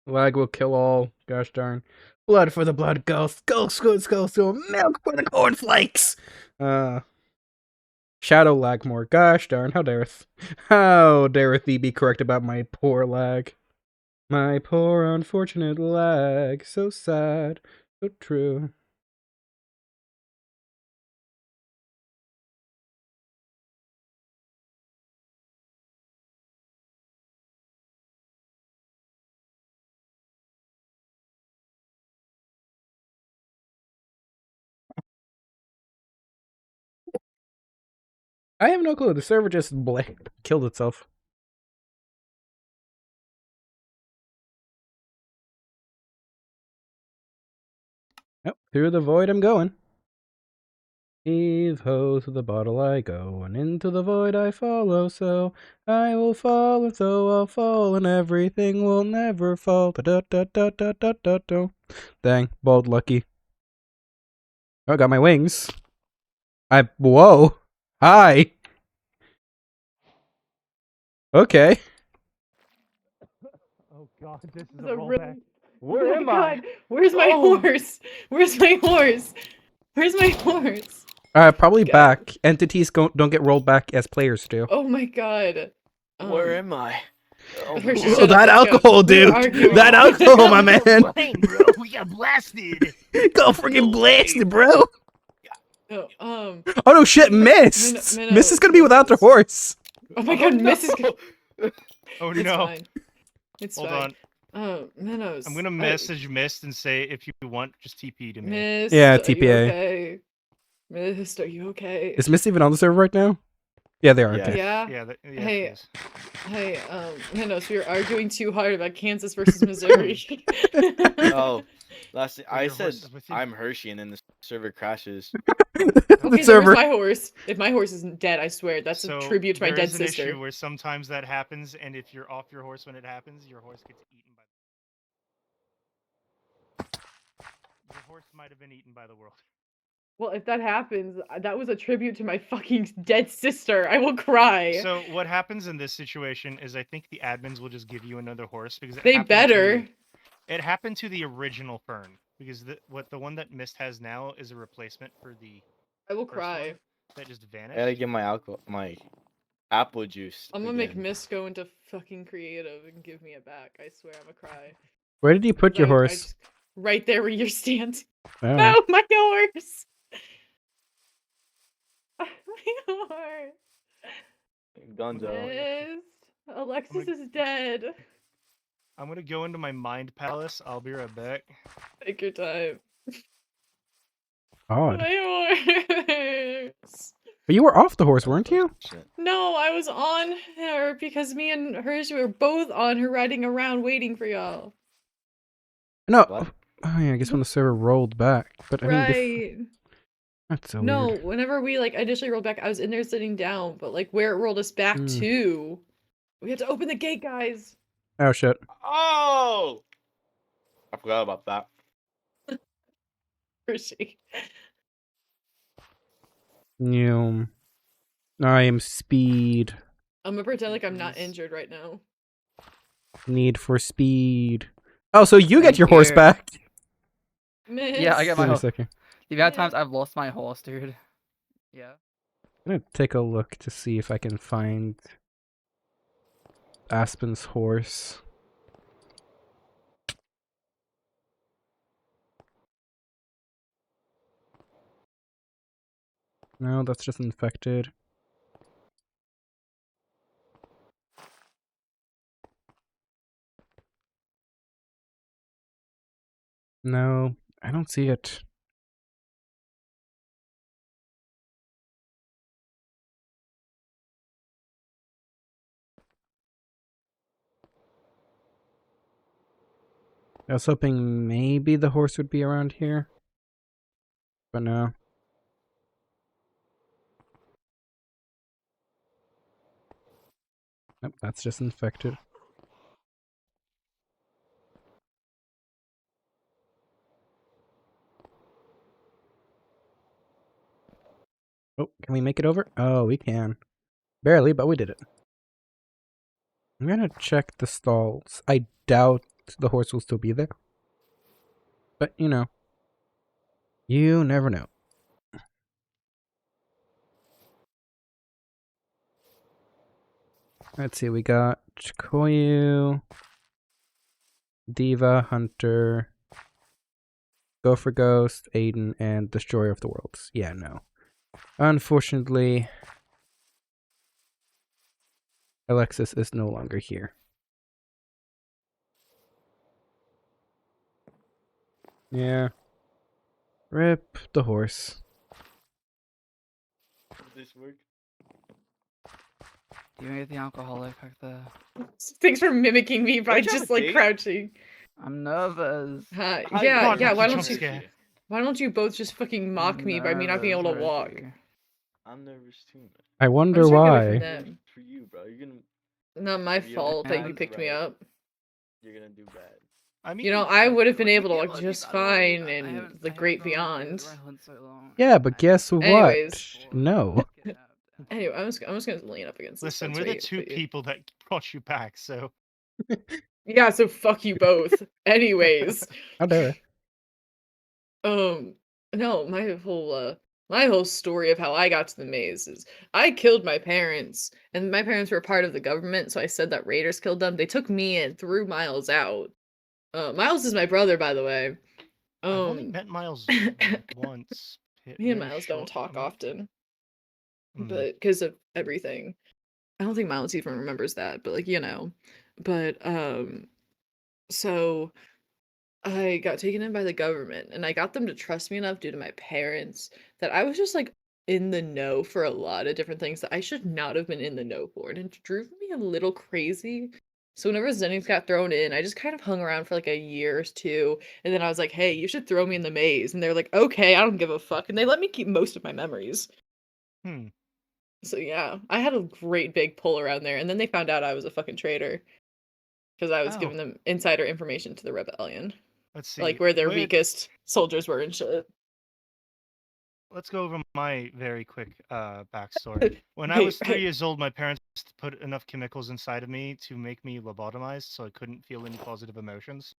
Lag will kill all. Gosh darn. Blood for the blood ghost. Ghost, ghost, ghost. Milk for the cornflakes. Shadow Lagmore. Gosh darn. How dareth? How dareth thee be correct about my poor lag? My poor unfortunate lag. So sad. So true. I have no clue. The server just killed itself. Yep, through the void I'm going. Heave ho, to the bottle I go, and into the void I follow, so I will fall, and so I'll fall, and everything will never fall. Da-da-da-da-da-da-da-da. Dang, bald Lucky. Oh, I got my wings. Whoa. Hi. Okay. Oh god, this is It's a a rollback. really- Where Oh am my I? God, where's my Oh. horse? Where's my horse? Where's my horse? Probably God. back. Entities don't get rolled back as players do. Oh my God. Where am I? Oh, Hershey, my shut Oh, up, that let's go. alcohol, We're dude. arguing. That alcohol, my man. Bro, we got blasted. Go freaking blasted, bro. Oh, Oh no, shit, Mist. Minnow. Mist is gonna be without their horse. oh my God, no. Mrs. Oh It's no. fine. It's Hold fine. on. Oh, Minos. I'm gonna message Mist and say if you want, just TP to me. Mist, Yeah, are you TPA. okay? Mist, are you okay? Is Mist even on the server right now? Yeah, they are. Yeah. Okay. Yeah. Yeah, yeah, she Hey, is. hey, Minos, we were arguing too hard about Kansas versus Missouri. Oh, last thing, Well, I your said horse is with you. I'm Hershey, and then the server crashes. The Okay, so server. where's my horse? If my horse isn't dead, I swear that's a So tribute to my there dead is an sister. issue where sometimes that happens, and if you're off your horse when it happens, your horse gets eaten by. Your horse might have been eaten by the world. Well, if that happens, that was a tribute to my fucking dead sister. I will cry. So what happens in this situation is I think the admins will just give you another horse because They better. It happened to the original Fern because the one that Mist has now is a replacement for the I will first cry. one that just I gotta vanished. get my apple juice. I'm gonna make again. Mist go into fucking creative and give me it back. I swear I'm gonna cry. Where did you put your horse? Right there where you're standing. Oh. No, my horse! My horse! Gonzo. Mist. Alexis is dead. I'm gonna go into my mind palace. I'll be right back. Take your time. Odd. My horse. But you were off the horse, weren't you? Shit. No, I was on her because me and hers were both on her riding around waiting for y'all. No. What? Oh yeah, I guess when the server rolled back. But I mean, Right. that's so No, weird. whenever we initially rolled back, I was in there sitting down, but where it rolled us back Mm. to, we had to open the gate, guys. Oh shit. Oh! I forgot about that. Appreciate. I am speed. I'm gonna pretend like I'm not Yes. injured right now. Need for speed. Oh, so you get Thank your horse you. back. Yeah, I Miss. got Give my me a horse. second. The amount of times I've lost my horse, dude. Yeah. I'm gonna take a look to see if I can find Aspen's horse. No, that's just infected. No, I don't see it. I was hoping maybe the horse would be around here. But no. Nope, that's just infected. Oh, can we make it over? Oh, we can. Barely, but we did it. I'm gonna check the stalls. I doubt the horse will still be there. But, you know. You never know. Let's see, we got Koyu, Diva, Hunter, Gopher Ghost, Aiden, and Destroyer of the Worlds. Yeah, no. Unfortunately, Alexis is no longer here. Yeah. Rip the horse. Does this work? Do you make the alcoholic back there? Thanks for mimicking me by Don't you have just a date? crouching. I'm nervous. Yeah, Hi, yeah. God, Why lucky don't jump you? scare. Why don't you both just fucking mock me by me not being able to walk? I'm nervous too, man. I I'm wonder just trying to get away why. from Nervous them. for you, bro. You're gonna Not my Yeah, fault that you that's picked me right. up. do bad. I mean, You know, I would have been Like, able to yeah, walk look, just I don't wanna- fine I in haven't- the I great haven't gone to beyond. the Island so long. Yeah, but guess what? Anyways. No. Anyway, I'm just gonna lean up against. this listen, fence we're the right- two right here. people that brought you back, so Yeah, so fuck you both. Anyways, How dare no, my whole story of how I got to the maze is I killed my parents, and my parents were part of the government, so I said that raiders killed them. They took me and threw Miles out. Miles is my brother, by the way. I've only met Miles once. Me and very Miles don't short talk amount. often, Mm. but because of everything. I don't think Miles even remembers that, but you know. But so I got taken in by the government, and I got them to trust me enough due to my parents that I was just like in the know for a lot of different things that I should not have been in the know for, and it drove me a little crazy. So whenever Zennies got thrown in, I just kind of hung around for like a year or two, and then I was like, "Hey, you should throw me in the maze," and they're like, "Okay, I don't give a fuck," and they let me keep most of my memories. Hmm. So yeah, I had a great big pull around there, and then they found out I was a fucking traitor because I was Oh. giving them insider information to the rebellion, Let's see. like where their Where- weakest soldiers were and shit. Let's go over my very quick backstory. When I was 3 years old, my parents put enough chemicals inside of me to make me lobotomized, so I couldn't feel any positive emotions,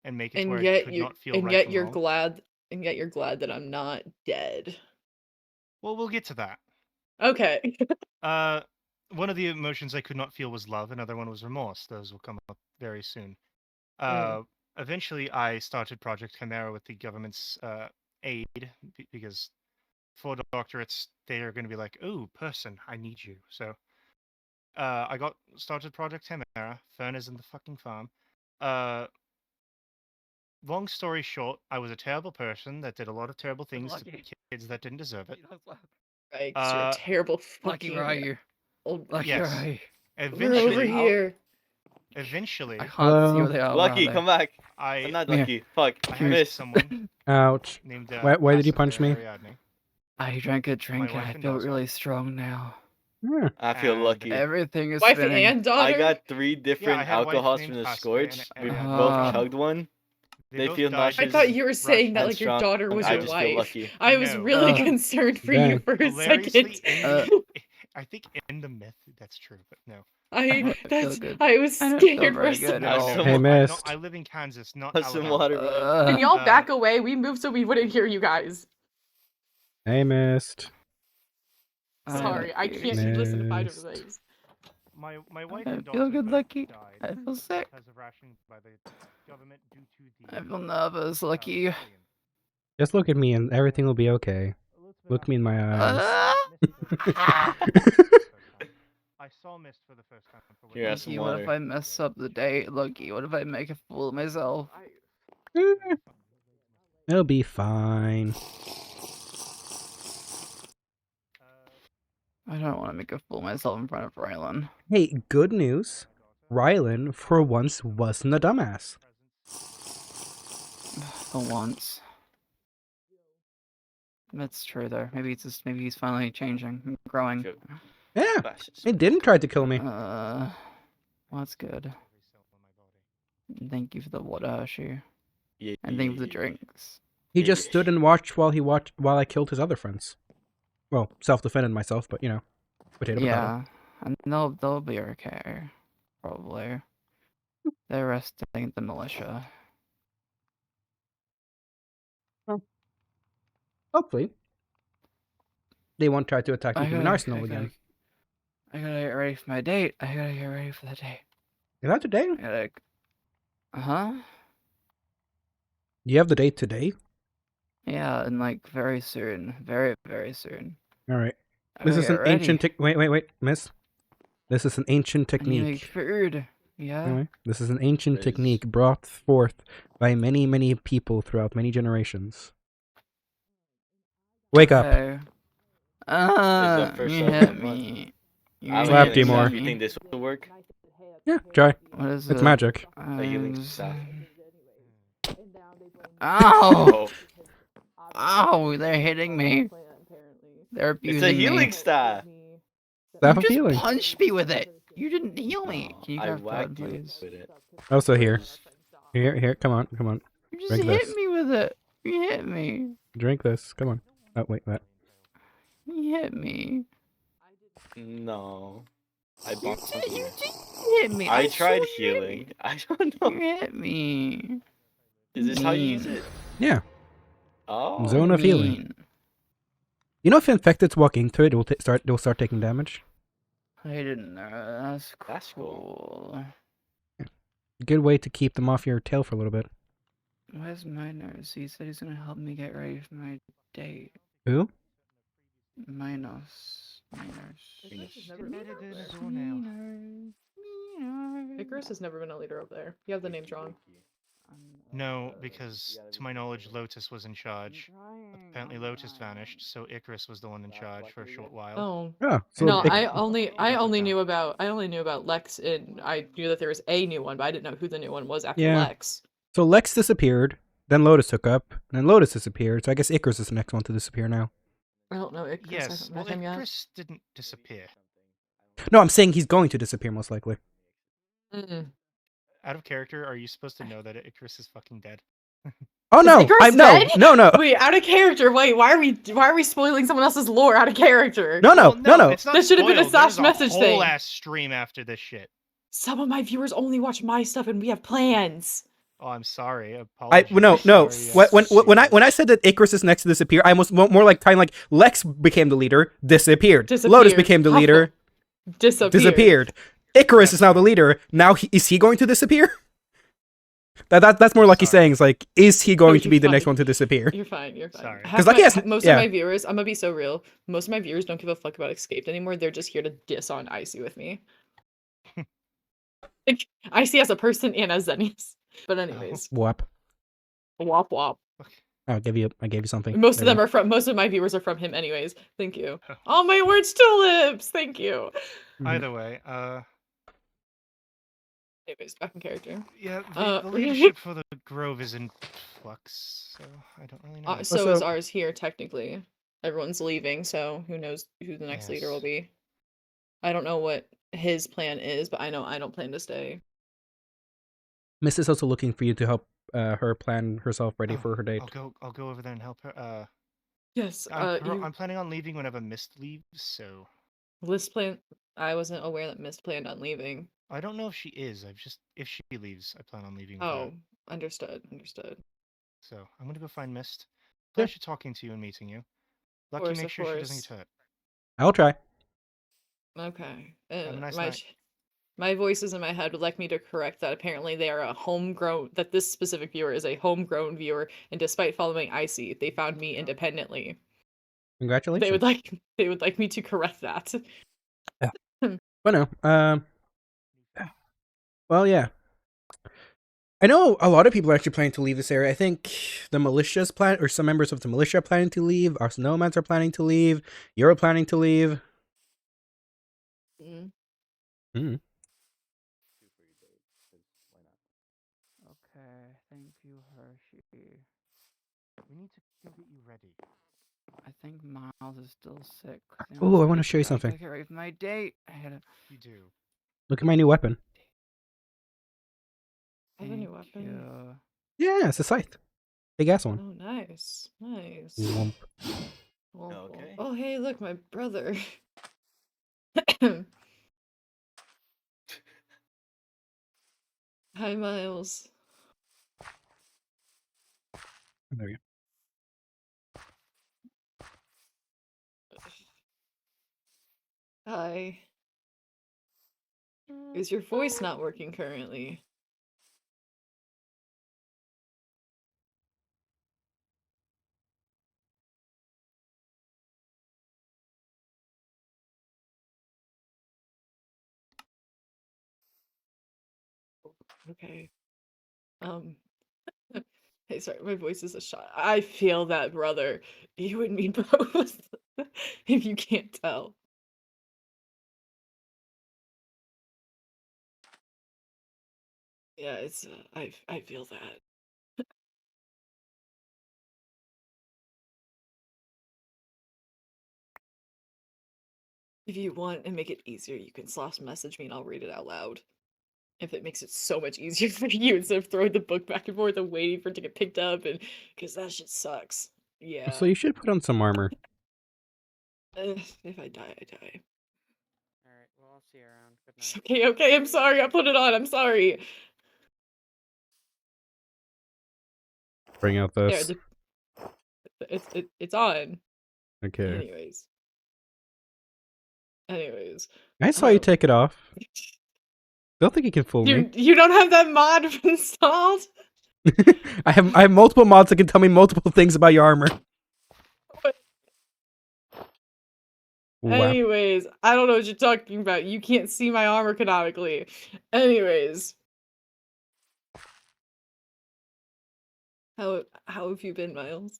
and make it to And where I yet could you not feel and right yet from you're wrong. glad and yet you're glad that I'm not dead. Well, we'll get to that. Okay. One of the emotions I could not feel was love. Another one was remorse. Those will come up very soon. Mm. Eventually, I started Project Chimera with the government's aid because for doctorates, they are going to be like, "Oh, person, I need you." So, I got started Project Chimera. Fern is in the fucking farm. Long story short, I was a terrible person that did a lot of terrible things to Lucky. kids that didn't deserve it. Right, 'cause you're a terrible Lucky, fucking where are you? old Lucky, Yes. where are you? We're over Eventually, here. eventually, I can't see Hello? where they are. Where Lucky, are come back. I I'm not Come here. lucky. Fuck. I I had missed. someone Ouch. named Why did you Pacifier punch me? Ariadne. I drank a drink and wife I and feel daughter. really strong now. Yeah. I feel And lucky. Everything is Wife spinning. and daughter. I got 3 Yeah, I different had a wife alcohols named from the Pacifier and Scorch. a We man both named chugged one. They both feel died nauseous. I because thought of you were saying that and like your strong. daughter was I your just feel wife. lucky. I was No. really Ugh. concerned for Dang. you for a Hilariously, second. I think in the myth that's true, but no. I don't feel that's good. I was I don't feel scared for very a good second. at Have all. some Hey, wa- Mist. I live in Kansas, not Have some Alabama. water, man. Can y'all Uh, back away? We moved so we wouldn't hear you guys. Hey, Mist. Sorry, I Lucky. can't listen to five Mist. different things. My wife I and feel daughter good, both Lucky. died I feel sick. because of rationing by the government due to the I feel nervous, Lucky. rebellion. Just look at me and everything will be okay. Look me in my eyes. I saw Mist for the first time. For Here, have some Lucky, what if water. I mess up the date? Lucky, what if I make a fool of myself? It'll be fine. I don't want to make a fool of myself in front of Rylan. Hey, good news. Rylan, for once, wasn't a dumbass. For once. That's true, though. Maybe it's just maybe he's finally changing, and growing. Sure. Yeah, Glasses. he didn't try to kill me. Well, that's good. Thank you for the water, Hershey, Yeah, and thank you for the yeah. drinks. He Yeah, just yeah. stood and watched while I killed his other friends. Well, self-defended myself, but you know, potato potato. Yeah, and they'll be okay, probably. They're arresting the militia. Hopefully, they won't try to attack the human arsenal again. I gotta get ready for my date. I gotta get ready for the date. Is that today? I gotta. Huh? You have the date today? Yeah, and like very soon, very very soon. All right. I This gotta is an get ready. ancient. Wait, miss. This is an ancient I need to make technique. food. Yeah. Anyway, this is an ancient Riz. technique brought forth by many, many people throughout many generations. Wake up. Okay. first You up hit in the me. You I Slap like hit Timor. staff. me. You think this will work? Yeah, try. What is It's it? magic. A healing staff. Ow! Oh, Ow! They're hitting me. They're it's abusing a healing me. staff. Staff You of just healing. punched me with it. You didn't heal me. Can you I grab whacked blood, you please? with it. Also here. Just- Here, come on. You just Drink hit this. me with it. You hit me. Drink this. Come on. Oh, wait, that. You hit me. No. I You bumped did, into you you. did hit me. I tried swear you hit me. healing. I don't know. You hit me. Is this how you use Mean. it? Yeah. Oh. Zone of healing. Mean. You know, if infecteds walk into it, they'll start taking damage. I didn't know. That's cool. That's cool. Good way to keep them off your tail for a little bit. Where's my nurse? He said he's gonna help me get ready for my date. Who? My nurse. My nurse. Venus. My nurse. Icarus has never been a leader over there. You have the names wrong. No, because to my knowledge, Lotus was in charge. Apparently, Lotus vanished, so Icarus was the one in charge for a short while. Oh. Oh, so No, Ic- I only down. knew about Lex, and I knew that there was a new one, but I didn't know who the new one was after Yeah. Lex. so Lex disappeared, then Lotus took up, and then Lotus disappeared. So I guess Icarus is the next one to disappear now. I don't know Icarus. I Yes, haven't well, met him yet. Icarus didn't disappear. No, I'm saying he's going to disappear most likely. Mm. Out of character, are you supposed to know that Icarus is fucking dead? Oh Is no! Icarus No, dead? no. Wait, out of character. Wait, why are we spoiling someone else's lore out of character? No, Well, no. It's not This should have been a spoiled. There's slash message whole thing. ass stream after this shit. Some of my viewers only watch my stuff, and we have plans. Oh, I'm sorry. No. Apologies. When I said that Icarus is next to disappear, I was more like tying like Lex became the leader, disappeared. Lotus Disappeared. became the leader, disappeared. Icarus is now the leader. Now is he going to disappear? That's more like he's Sorry. saying is like, is he going to you're be the next fine. one to disappear? You're fine. You're fine. Sorry. 'Cause, like, yes, Most yeah. of my viewers, I'm gonna be so real. Most of my viewers don't give a fuck about Escaped anymore. They're just here to diss on Icy with me. Like, Icy as a person and as Xenius. But anyways, Whap. wop wop. I gave you something. Most of There them you are from. Most of my viewers are from him, anyways. Thank you. All my orange tulips. Thank you. go. Either way, Anyways, back in character. yeah, Uh, the leadership for the Grove is in flux, so I don't really know. So is Also- ours here technically. Everyone's leaving, so who knows who the next leader will Yes. be. I don't know what his plan is, but I know I don't plan to stay. Miss is also looking for you to help her plan herself ready Oh, for her date. I'll go over there and help her. Yes. I'm planning on leaving whenever Mist leaves, so List plan. I wasn't aware that Mist planned on leaving. I don't know if she is. If she leaves, I plan on leaving. with her. Oh, understood. So I'm gonna go find Mist. Yeah. Pleasure talking to you and meeting you. Lucky, course, make of sure she doesn't course. get hurt. I'll try. Okay. Have a nice my night. my voices in my head would like me to correct that apparently they are a homegrown. That this specific viewer is a homegrown viewer, and despite following Icy, they found me independently. Congratulations. They would like me to correct that. But no. Well, yeah. I know a lot of people are actually planning to leave this area. I think the militia's plan, or some members of the militia are planning to leave. Our snowmans are planning to leave. You're planning to leave. Mm. Okay, thank you, Hershey. We need to go get you ready. I think Miles is still sick. Ooh, I wanna show you something. Get ready for my date. I gotta. You do. Look at my new weapon. I have a new Thank weapon. you. Yeah, it's a scythe. Big ass one. Oh, nice. Womp. Womp Okay. womp. Oh, hey, look, my brother. Hi, Miles. There we go. Hi. Is your voice not working currently? Okay. Hey, sorry, my voice is a shot. I feel that, brother. You and me both. If you can't tell. Yeah, it's I feel that. If you want and make it easier, you can slash message me and I'll read it out loud. If it makes it so much easier for you instead of throwing the book back and forth and waiting for it to get picked up, and because that shit sucks. Yeah. So you should put on some armor. If I die, I die. Alright, well, I'll see you around. Good night. Okay, I'm sorry. I put it on. I'm sorry. Bring out There, this. it's on. Okay. Anyways. I saw you Oh. take it off. Don't think you can fool me. You don't have that mod installed? I have multiple mods that can tell me multiple things about your armor. Wow. Anyways, I don't know what you're talking about. You can't see my armor canonically. Anyways. How have you been, Miles?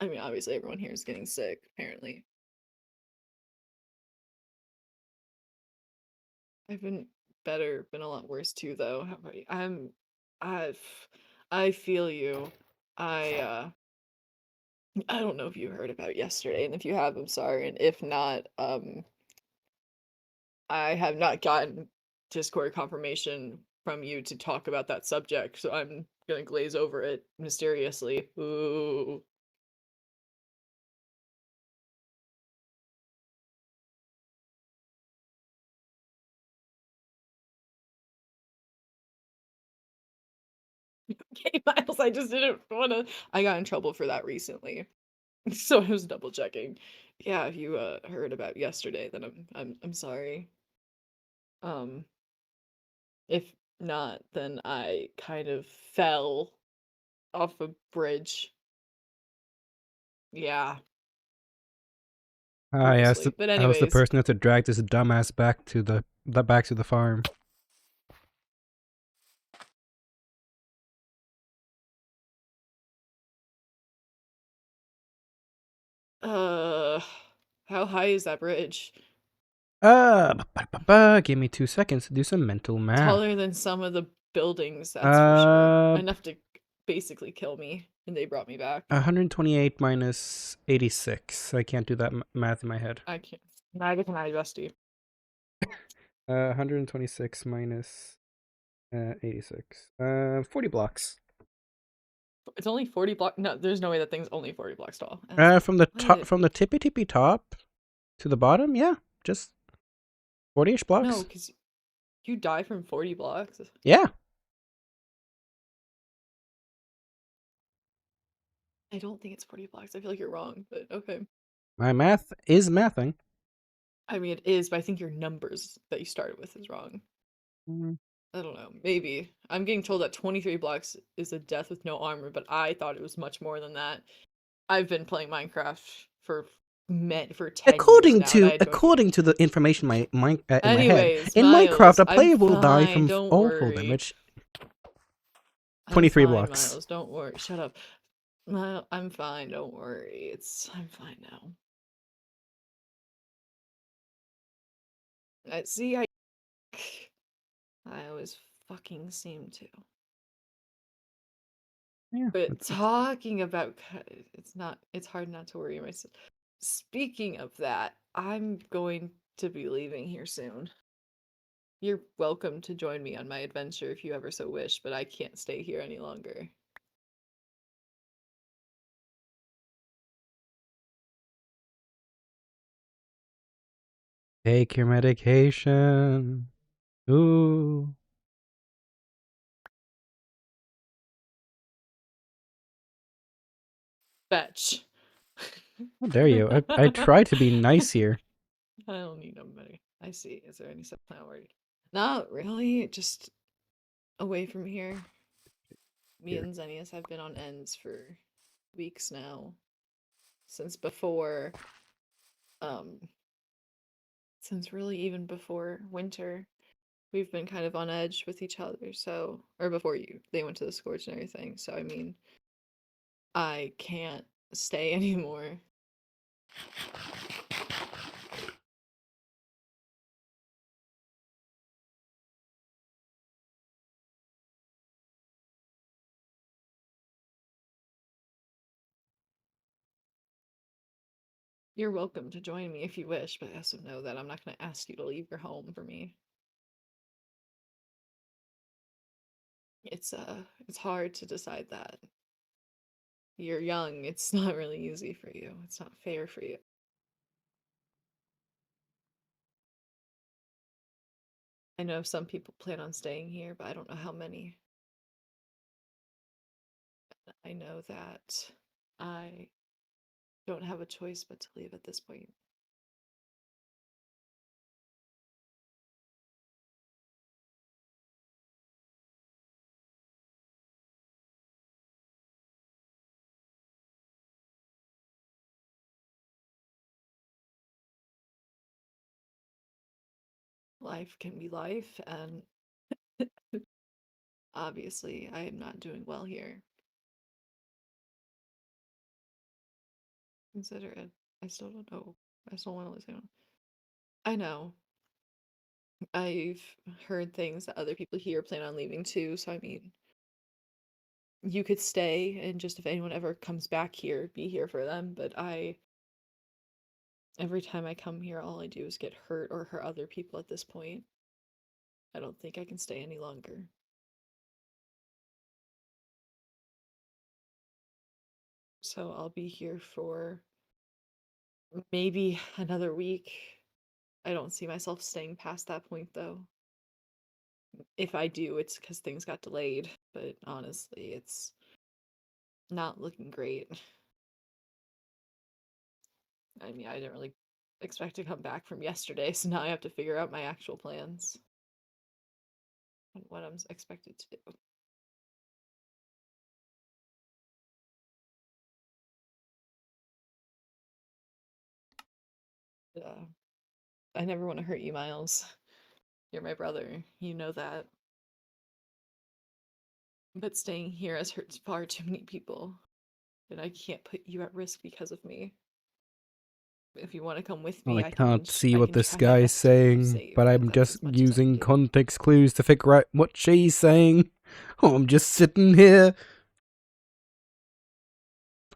I mean, obviously everyone here is getting sick, apparently. I've been better, been a lot worse too, though. How about you? I've, I feel you. I don't know if you heard about yesterday, and if you have, I'm sorry, and if not, I have not gotten Discord confirmation from you to talk about that subject, so I'm gonna glaze over it mysteriously. Ooh. Okay, Miles, I just didn't wanna. I got in trouble for that recently, so I was double checking. Yeah, if you heard about yesterday, then I'm sorry. Um, if not, then I kind of fell off a bridge. Yeah, Yes, purposely. But I was the anyways, person who had to drag this dumbass back to the farm. uh, how high is that bridge? Give me 2 seconds to do some mental math. Taller than some of the buildings, that's for sure. Uh, Enough to basically kill me, and they brought me back. 128 minus 86. I can't do that math in my head. I can't. Neither can I, Rusty. 126 minus 86. 40 blocks. It's only 40 blocks. No, there's no way that thing's only 40 blocks tall. From the top, What? from the tippy top to the bottom, yeah, just 40ish blocks. No, because you die from 40 blocks. Yeah. I don't think it's 40 blocks. I feel like you're wrong, but okay. My math is mathing. I mean, it is, but I think your numbers that you started with is wrong. I don't know. Maybe. I'm getting told that 23 blocks is a death with no armor, but I thought it was much more than that. I've been playing Minecraft for 10 years now. According to the information in my head, Anyways, in Miles, Minecraft, a I'm player will die fine, from don't fall worry. damage. I'm 23 fine, blocks. Miles, don't worry. Shut up. Miles, I'm fine, don't worry. I'm fine now. See, I always fucking seem to. Yeah, But talking about it's hard not to worry myself. Speaking of that, I'm going to be leaving here soon. You're welcome to join me on my adventure if you ever so wish, but I can't stay here any longer. take your medication. Ooh. Fetch. How dare you? I try to be nice here. I don't need no money. I see. Is there any stuff now already? Not really. Just away from here. Me Here. and Xenius have been on ends for weeks now. Since before, since really even before winter, we've been kind of on edge with each other. So, or before they went to the Scorch and everything. So, I mean, I can't stay anymore. You're welcome to join me if you wish, but also know that I'm not going to ask you to leave your home for me. It's hard to decide that. You're young, it's not really easy for you. It's not fair for you. I know some people plan on staying here, but I don't know how many. I know that I don't have a choice but to leave at this point. life can be life, and obviously I am not doing well here. Consider it. I still don't know. I still want to lose him. I know. I've heard things that other people here plan on leaving too, so I mean, you could stay and just if anyone ever comes back here, be here for them, but every time I come here, all I do is get hurt or hurt other people at this point. I don't think I can stay any longer. So I'll be here for maybe another week. I don't see myself staying past that point though. If I do, it's because things got delayed, but honestly, it's not looking great. I mean, I didn't really expect to come back from yesterday, so now I have to figure out my actual plans and what I'm expected to do. I never want to hurt you, Miles. You're my brother. You know that. But staying here has hurt far too many people. And I can't put you at risk because of me. If you want to come with Well, me, I can't see I what can this try my guy's best to keep you saying, safe, but I'm that's just as much as I can using do. context clues to figure out what she's saying. Oh, I'm just sitting here.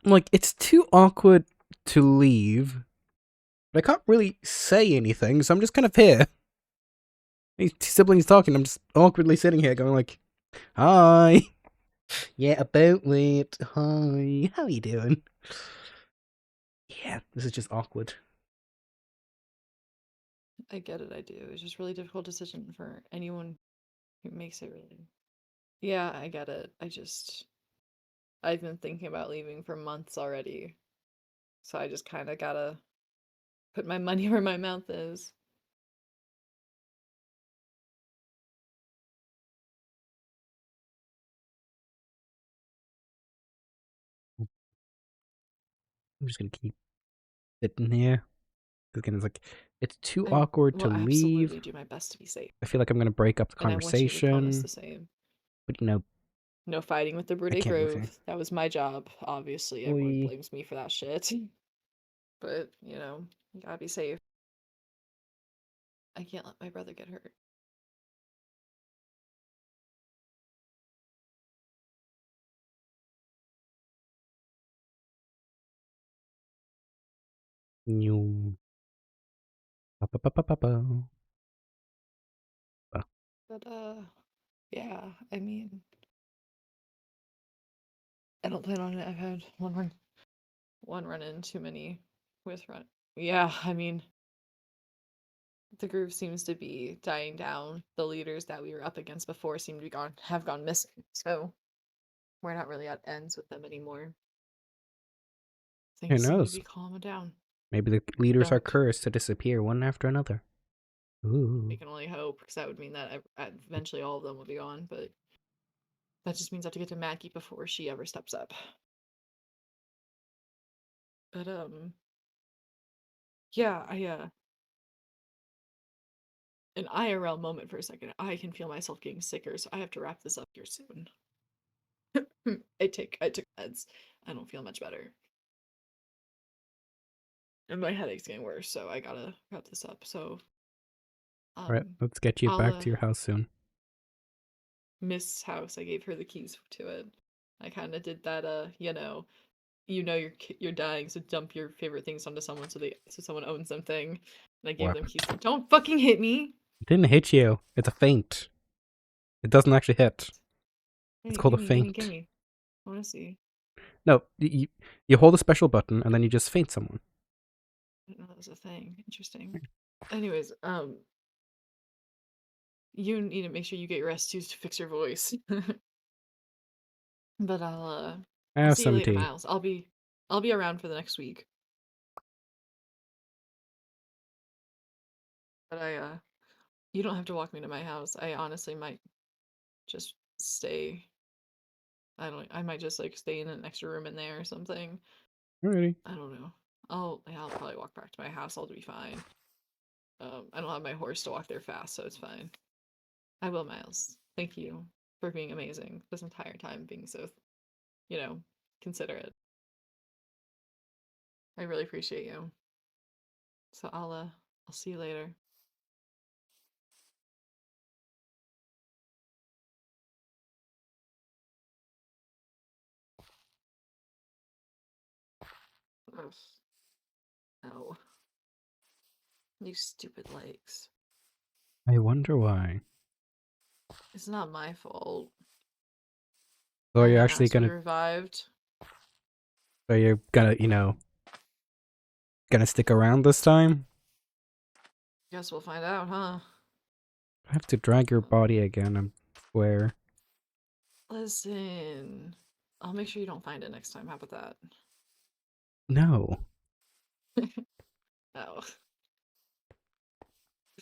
Like, it's too awkward to leave. But I can't really say anything, so I'm just kind of here. These siblings talking, I'm just awkwardly sitting here going like, hi. Yeah, about it. Hi. How you doing? Yeah, this is just awkward. I get it, I do. It's just really difficult decision for anyone who makes it really. Yeah, I get it. I've been thinking about leaving for months already. So I just kind of gotta put my money where my mouth is. I'm just gonna keep sitting here. Again, it's like, it's too I awkward to will leave. absolutely do my best to be safe. I feel like I'm gonna break up the And I want you to promise conversation. the same. But you know, No fighting with the I Brute can't move here. Grove. That was my job. Obviously, everyone Oi. blames me for that shit. But, you gotta be safe. I can't let my brother get hurt. New. Ba-ba-ba-ba-ba. But, yeah, I mean, I don't plan on it. I've had one run in too many with run. Yeah, I mean, the group seems to be dying down. The leaders that we were up against before seem to be have gone missing. So we're not really at ends with them anymore. Who Things seem to knows? be calming down. Maybe the leaders are Don't. cursed to disappear one after another. Ooh. We can only hope, because that would mean that eventually all of them will be gone, but that just means I have to get to Mackie before she ever steps up. But, yeah, an IRL moment for a second. I can feel myself getting sicker, so I have to wrap this up here soon. I took meds. I don't feel much better. And my headache's getting worse, so I gotta wrap this up. So, Alright, let's get you I'll, back to your house soon. Miss house, I gave her the keys to it. I kind of did that, you're dying, so dump your favorite things onto someone so someone owns them thing. And I gave them keys. Don't fucking hit me. It didn't hit you. It's a feint. It doesn't actually hit. It's Hey, called a gimme. feint. I want to see. No, you hold a special button and then you just feint someone. I didn't know that was a thing. Interesting. Anyways, you need to make sure you get your S2s to fix your voice. But I'll Have see you some later, tea. Miles. I'll be around for the next week. But you don't have to walk me to my house. I honestly might just stay. I might just like stay in an extra room in there or something. Alrighty. I don't know. I'll probably walk back to my house. I'll be fine. I don't have my horse to walk there fast, so it's fine. I will, Miles. Thank you for being amazing this entire time, being so, considerate. I really appreciate you. So I'll see you later. Ugh. No. You stupid legs. I wonder why. It's not my fault. So are you I actually asked to be gonna? revived. So you're gonna, gonna stick around this time? Guess we'll find out, huh? I have to drag your body again. I swear. Listen, I'll make sure you don't find it next time. How about that? No, Oh,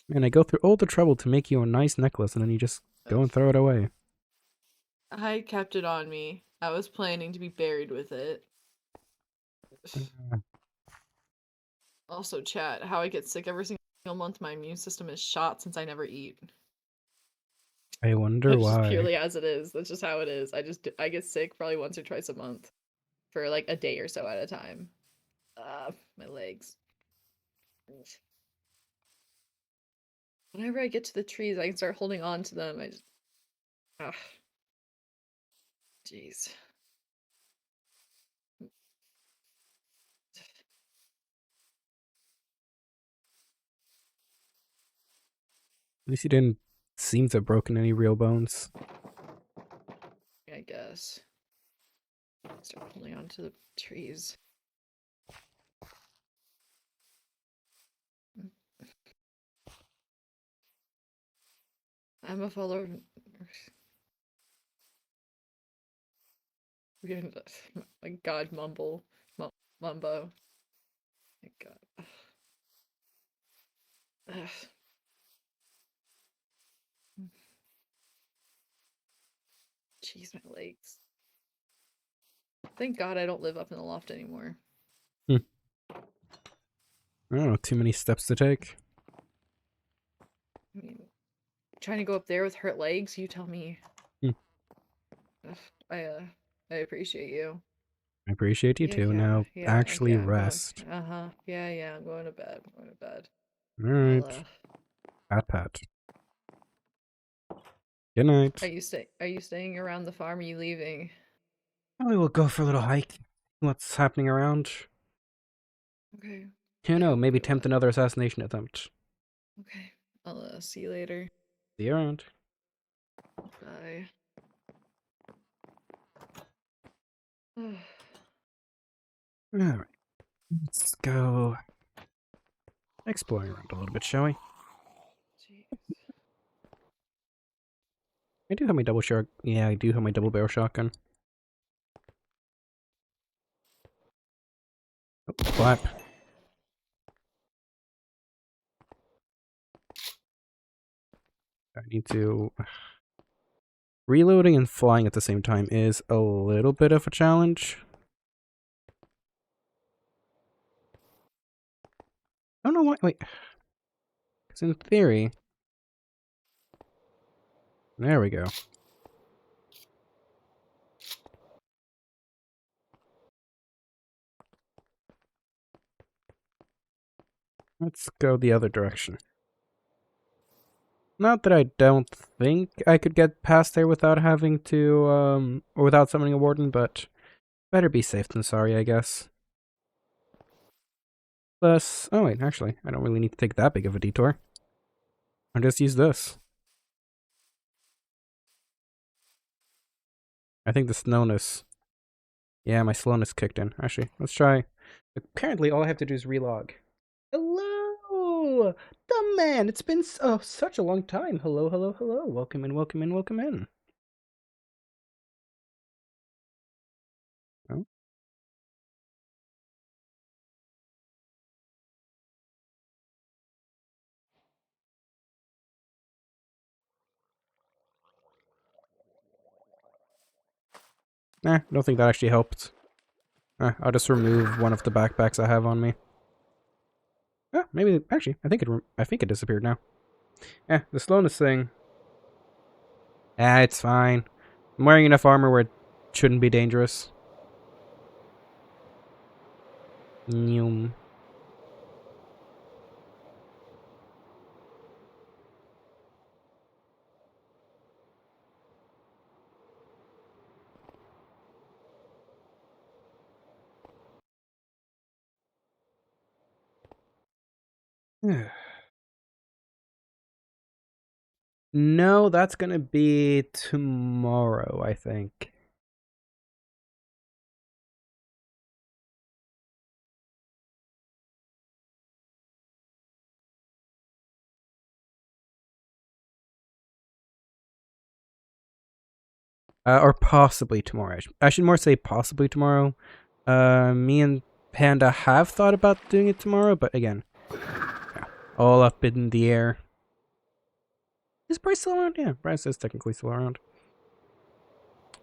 man. I go through all the trouble to make you a nice necklace, and then you just go and throw it away. I kept it on me. I was planning to be buried with it. Also, chat, how I get sick every single month, my immune system is shot since I never eat. I wonder That's just why. purely as it is. That's just how it is. I get sick probably once or twice a month for like a day or so at a time. My legs. Whenever I get to the trees, I can start holding on to them. I just, jeez. At least you didn't seem to have broken any real bones. I guess. Start holding on to the trees. I'm a follower. My God, Mumbo. My God. Ugh. Jeez, my legs. Thank God I don't live up in the loft anymore. I don't know, too many steps to take. I mean, trying to go up there with hurt legs, you tell me. Ugh, I appreciate you. I appreciate you too. Now, actually I'm rest. going, yeah, I'm going to bed. I'm going to bed. Alright. Pat. Good night. Are you staying around the farm? Are you leaving? Probably will go for a little hike. What's happening around? Okay. Who I knows? hope Maybe you, tempt another assassination attempt. Okay. I'll see you later. See you around. Bye. Alright. Let's go exploring around a little bit, shall we? Jeez. I do have my double shot. Yeah, I do have my double barrel shotgun. Oh, flap. I need to... Reloading and flying at the same time is a little bit of a challenge. I don't know why. Wait. Because in theory... There we go. Let's go the other direction. Not that I don't think I could get past there without having to, or without summoning a warden, but better be safe than sorry, I guess. Plus, oh wait, actually, I don't really need to take that big of a detour. I'll just use this. I think the slowness... Yeah, my slowness kicked in. Actually, let's try... Apparently, all I have to do is relog. Hello! The man! It's been such a long time. Hello. Welcome in. Oh. I don't think that actually helped. I'll just remove one of the backpacks I have on me. Oh, maybe actually, I think it disappeared now. The slowness thing. It's fine. I'm wearing enough armor where it shouldn't be dangerous. Nyum. No, that's gonna be tomorrow, I think. Or possibly tomorrow. I should more say possibly tomorrow. Me and Panda have thought about doing it tomorrow, but again, yeah, all up in the air. Is Bryce still around? Yeah, Bryce is technically still around.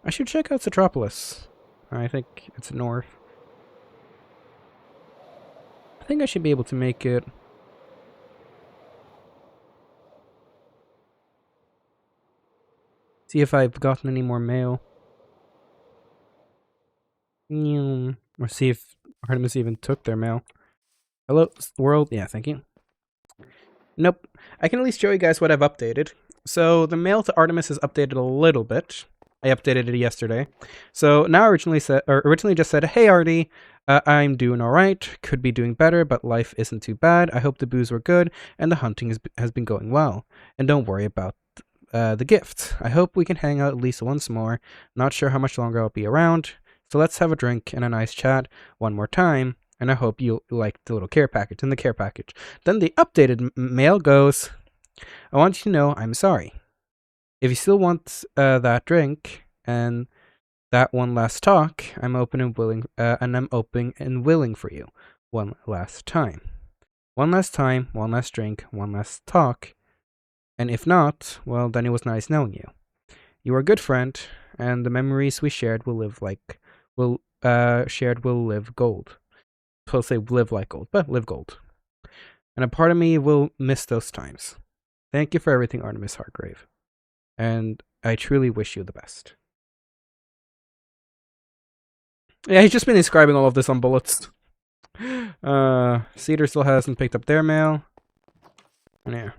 I should check out Citropolis. I think it's north. I think I should be able to make it. See if I've gotten any more mail. Or see if Artemis even took their mail. Hello, world? Yeah, thank you. Nope. I can at least show you guys what I've updated. So the mail to Artemis is updated a little bit. I updated it yesterday. So now originally just said, "Hey Artie, I'm doing all right. Could be doing better, but life isn't too bad. I hope the booze were good and the hunting has been going well. And don't worry about the gift. I hope we can hang out at least once more. Not sure how much longer I'll be around. So let's have a drink and a nice chat one more time. And I hope you like the little care package and the care package." Then the updated mail goes, "I want you to know I'm sorry. If you still want that drink and that one last talk, I'm open and willing, and I'm open and willing for you. One last time. One last time, one last drink, one last talk. And if not, well, then it was nice knowing you. You are a good friend, and the memories we shared will live gold. I'll say live like gold, but live gold. And a part of me will miss those times. Thank you for everything, Artemis Hargrave. And I truly wish you the best." Yeah, he's just been inscribing all of this on bullets. Cedar still hasn't picked up their mail. Yeah.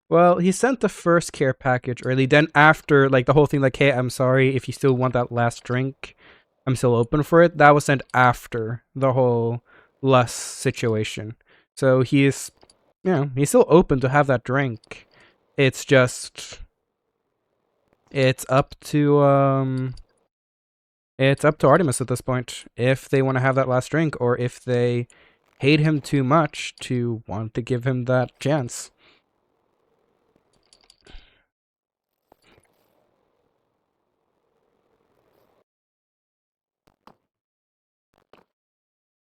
Well, he sent the first care package early. Then after, like, the whole thing, like, "Hey, I'm sorry if you still want that last drink. I'm still open for it." That was sent after the whole Lus situation. So he's, he's still open to have that drink. It's just, it's up to Artemis at this point if they want to have that last drink or if they hate him too much to want to give him that chance.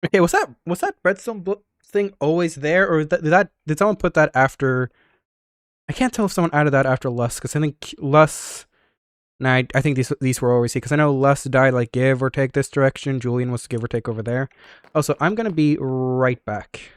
Okay, was that redstone thing always there, or did someone put that after? I can't tell if someone added that after Lust, because I think Lust. Nah, I think these were always here, because I know Lust died like give or take this direction. Julian was give or take over there. Also, I'm gonna be right back.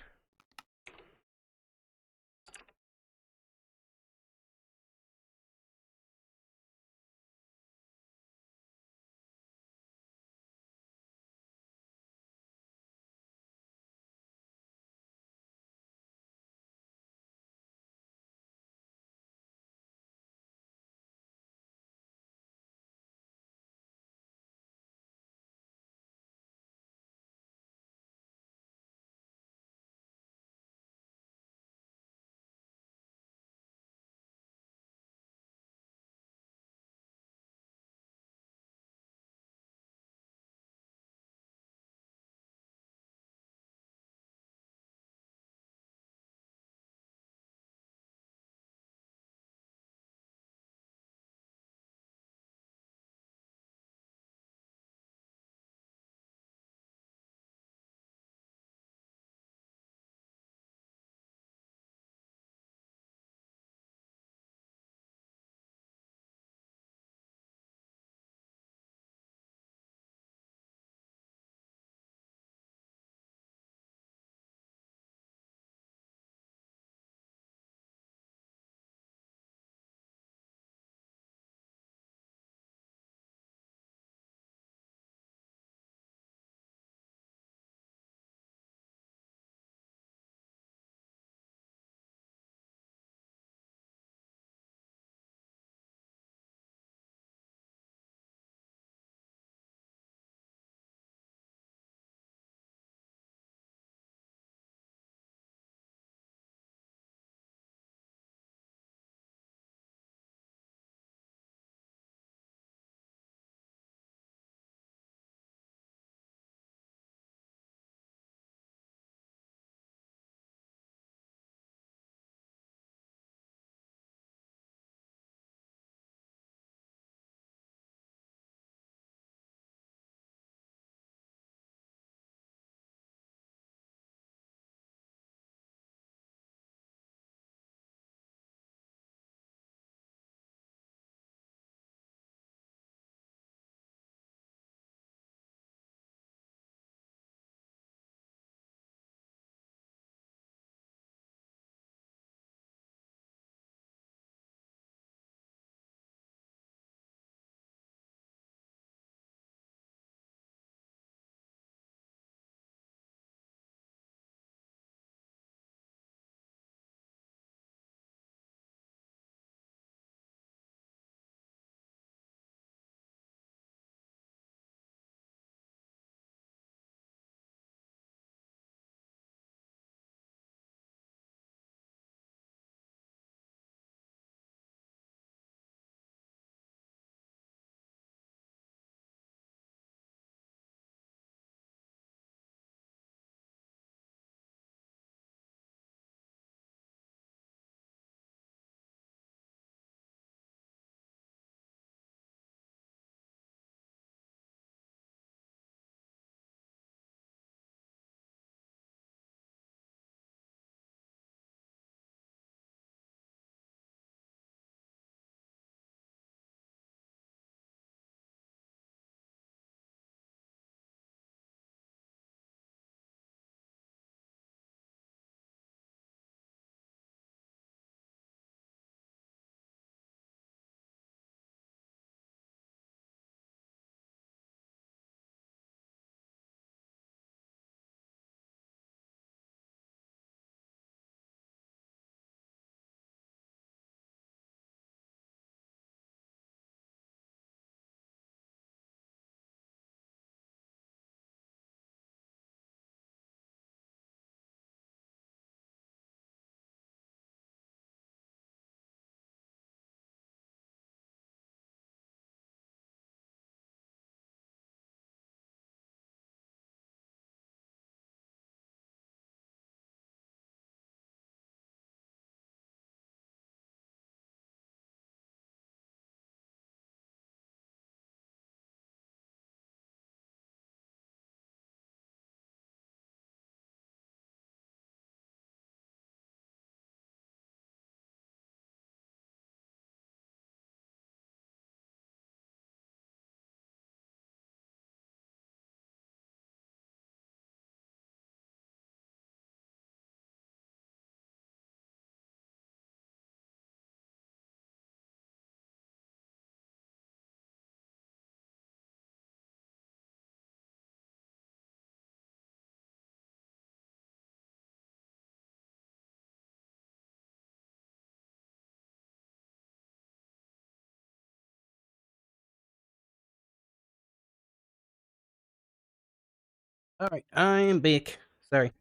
Alright, I'm back. Sorry.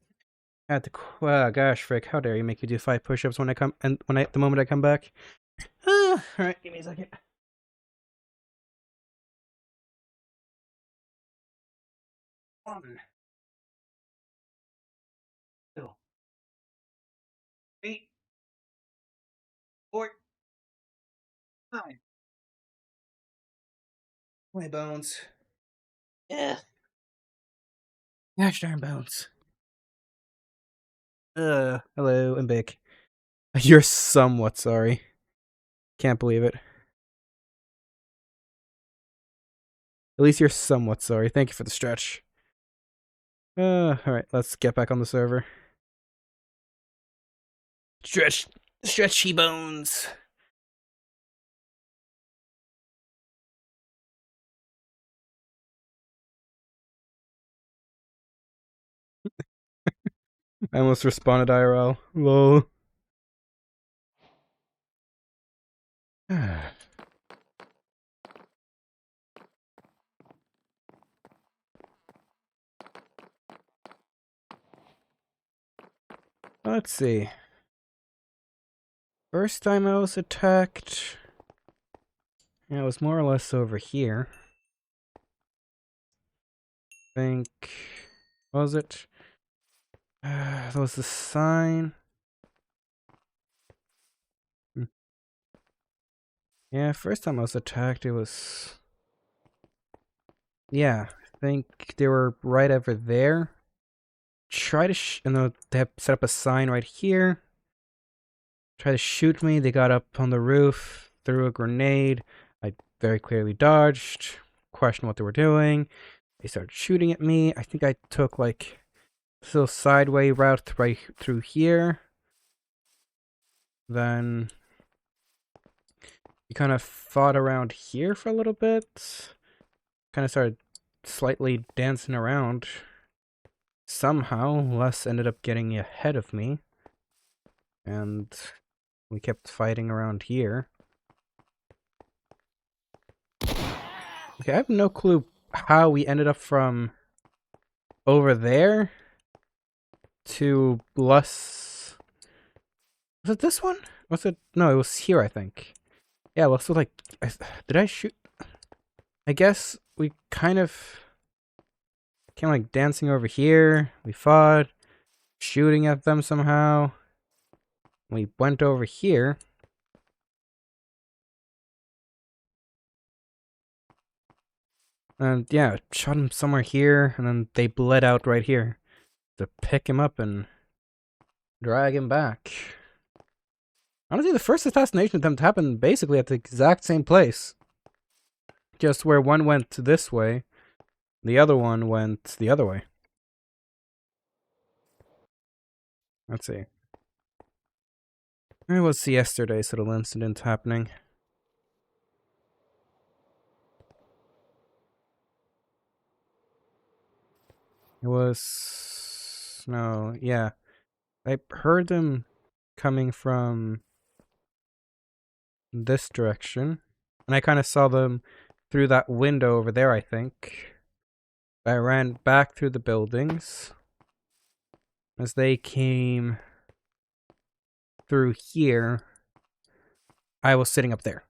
I had to. Gosh, Frick, how dare you make me do 5 push-ups when I come and the moment I come back? Alright, give me a second. 1, 2, 3, 4, 5. My bones. Yeah. Gosh darn bones. Hello, I'm back. You're somewhat sorry. Can't believe it. At least you're somewhat sorry. Thank you for the stretch. Alright, let's get back on the server. Stretchy bones. I almost responded IRL. Lol. Let's see. First time I was attacked, yeah, it was more or less over here. I think, what was it? There was the sign. Yeah, first time I was attacked, it was. Yeah, I think they were right over there. Try to and they have set up a sign right here. Try to shoot me. They got up on the roof, threw a grenade. I very clearly dodged. Questioned what they were doing. They started shooting at me. I think I took like this little sideway route right through here. Then we kind of fought around here for a little bit. Kind of started slightly dancing around. Somehow, Les ended up getting ahead of me. And we kept fighting around here. Okay, I have no clue how we ended up from over there to Les. Was it this one? Was it? No, it was here, I think. Yeah, Les was like. Did I shoot? I guess we kind of came like dancing over here. We fought, shooting at them somehow. We went over here. And yeah, shot him somewhere here, and then they bled out right here to pick him up and drag him back. Honestly, the first assassination attempt happened basically at the exact same place. Just where one went this way, the other one went the other way. Let's see. It was yesterday's little incident happening. It was... No, yeah. I heard them coming from this direction. And I kind of saw them through that window over there, I think. I ran back through the buildings. As they came through here, I was sitting up there.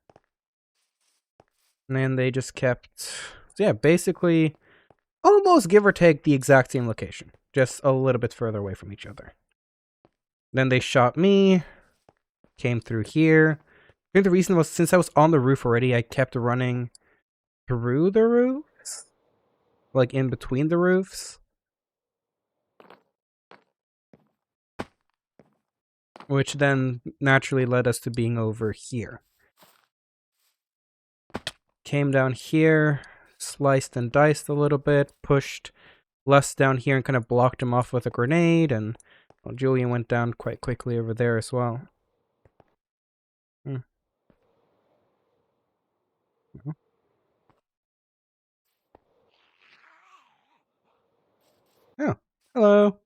And then they just kept... So yeah, basically, almost give or take the exact same location. Just a little bit further away from each other. Then they shot me. Came through here. I think the reason was since I was on the roof already, I kept running through the roofs. Like in between the roofs. Which then naturally led us to being over here. Came down here, sliced and diced a little bit, pushed Les down here and kind of blocked him off with a grenade, and well, Julian went down quite quickly over there as well. Oh, hello.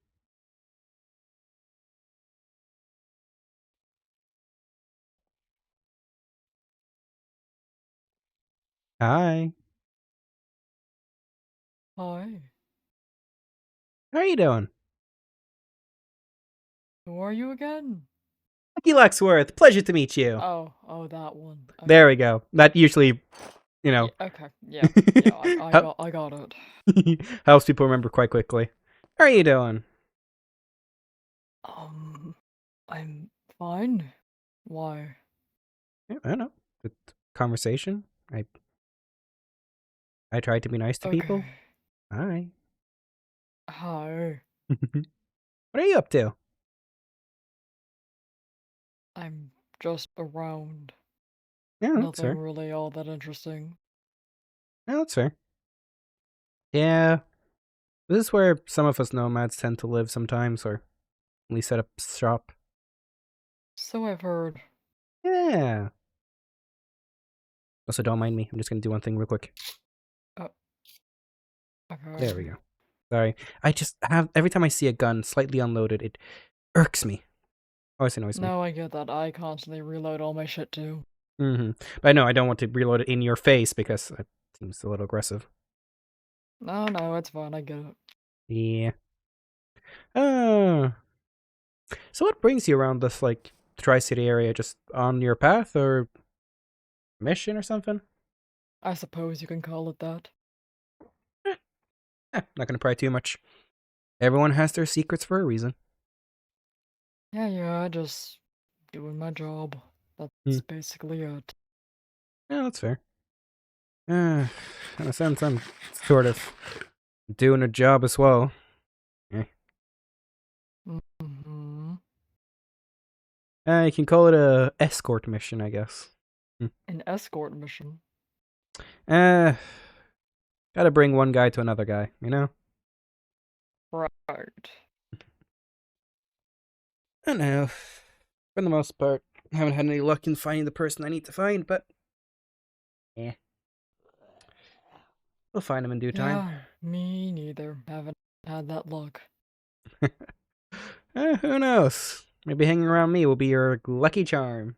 Hi. Hi. How are you doing? Who are you again? Lucky Luxworth, pleasure to meet you. Oh, that one. There we go. That usually, Okay, yeah, I got it. helps people remember quite quickly. How are you doing? I'm fine. Why? Yeah, I don't know. The conversation. I tried to be nice to people. Okay. Hi. Hi. What are you up to? I'm just around. Yeah, that's Nothing fair. really all that interesting. Yeah, that's fair. Yeah. This is where some of us nomads tend to live sometimes, or at least set up shop. So I've heard. Yeah. Also, don't mind me. I'm just gonna do one thing real quick. Okay. There we go. Sorry. I just have, every time I see a gun slightly unloaded, it irks me. Always annoys me. No, I get that. I constantly reload all my shit too. But I know I don't want to reload it in your face because it seems a little aggressive. No, it's fine. I get it. Yeah. So what brings you around this, like, Tri-City area? Just on your path or mission or something? I suppose you can call it that. Not gonna pry too much. Everyone has their secrets for a reason. Yeah, just doing my job. That's basically it. Yeah, that's fair. In a sense, I'm sort of doing a job as well. Mm-hmm. You can call it a escort mission, I guess. An escort mission. Gotta bring one guy to another guy, you know? Right. I don't know. For the most part, I haven't had any luck in finding the person I need to find, but yeah. We'll find him in due time. Yeah, me neither. Haven't had that luck. Who knows? Maybe hanging around me will be your lucky charm.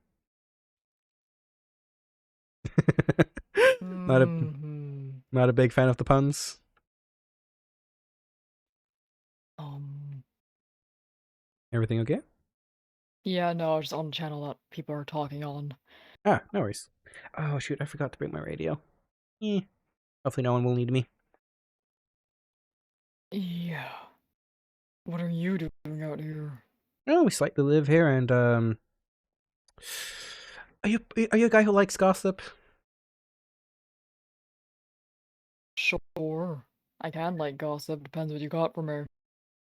Not a big fan of the puns. Everything okay? Yeah, no, just on the channel that people are talking on. Ah, no worries. Oh shoot, I forgot to bring my radio. Hopefully no one will need me. Yeah. What are you doing out here? Oh, we slightly live here, and are you a guy who likes gossip? Sure. I can like gossip, depends what you got from her.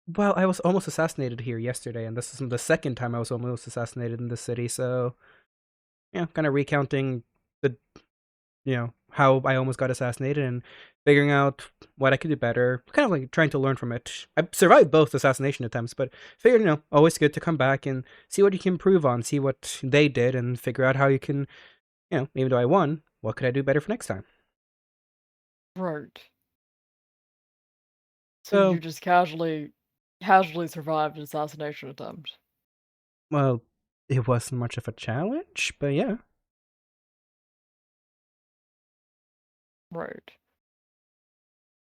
Well, I was almost assassinated here yesterday, and this is the second time I was almost assassinated in this city, so yeah, kind of recounting the, how I almost got assassinated and figuring out what I could do better, kind of like trying to learn from it. I survived both assassination attempts, but figured, always good to come back and see what you can improve on, see what they did, and figure out how you can, even though I won, what could I do better for next time? Right. So you just casually survived an assassination attempt. Well, it wasn't much of a challenge, but yeah. Right.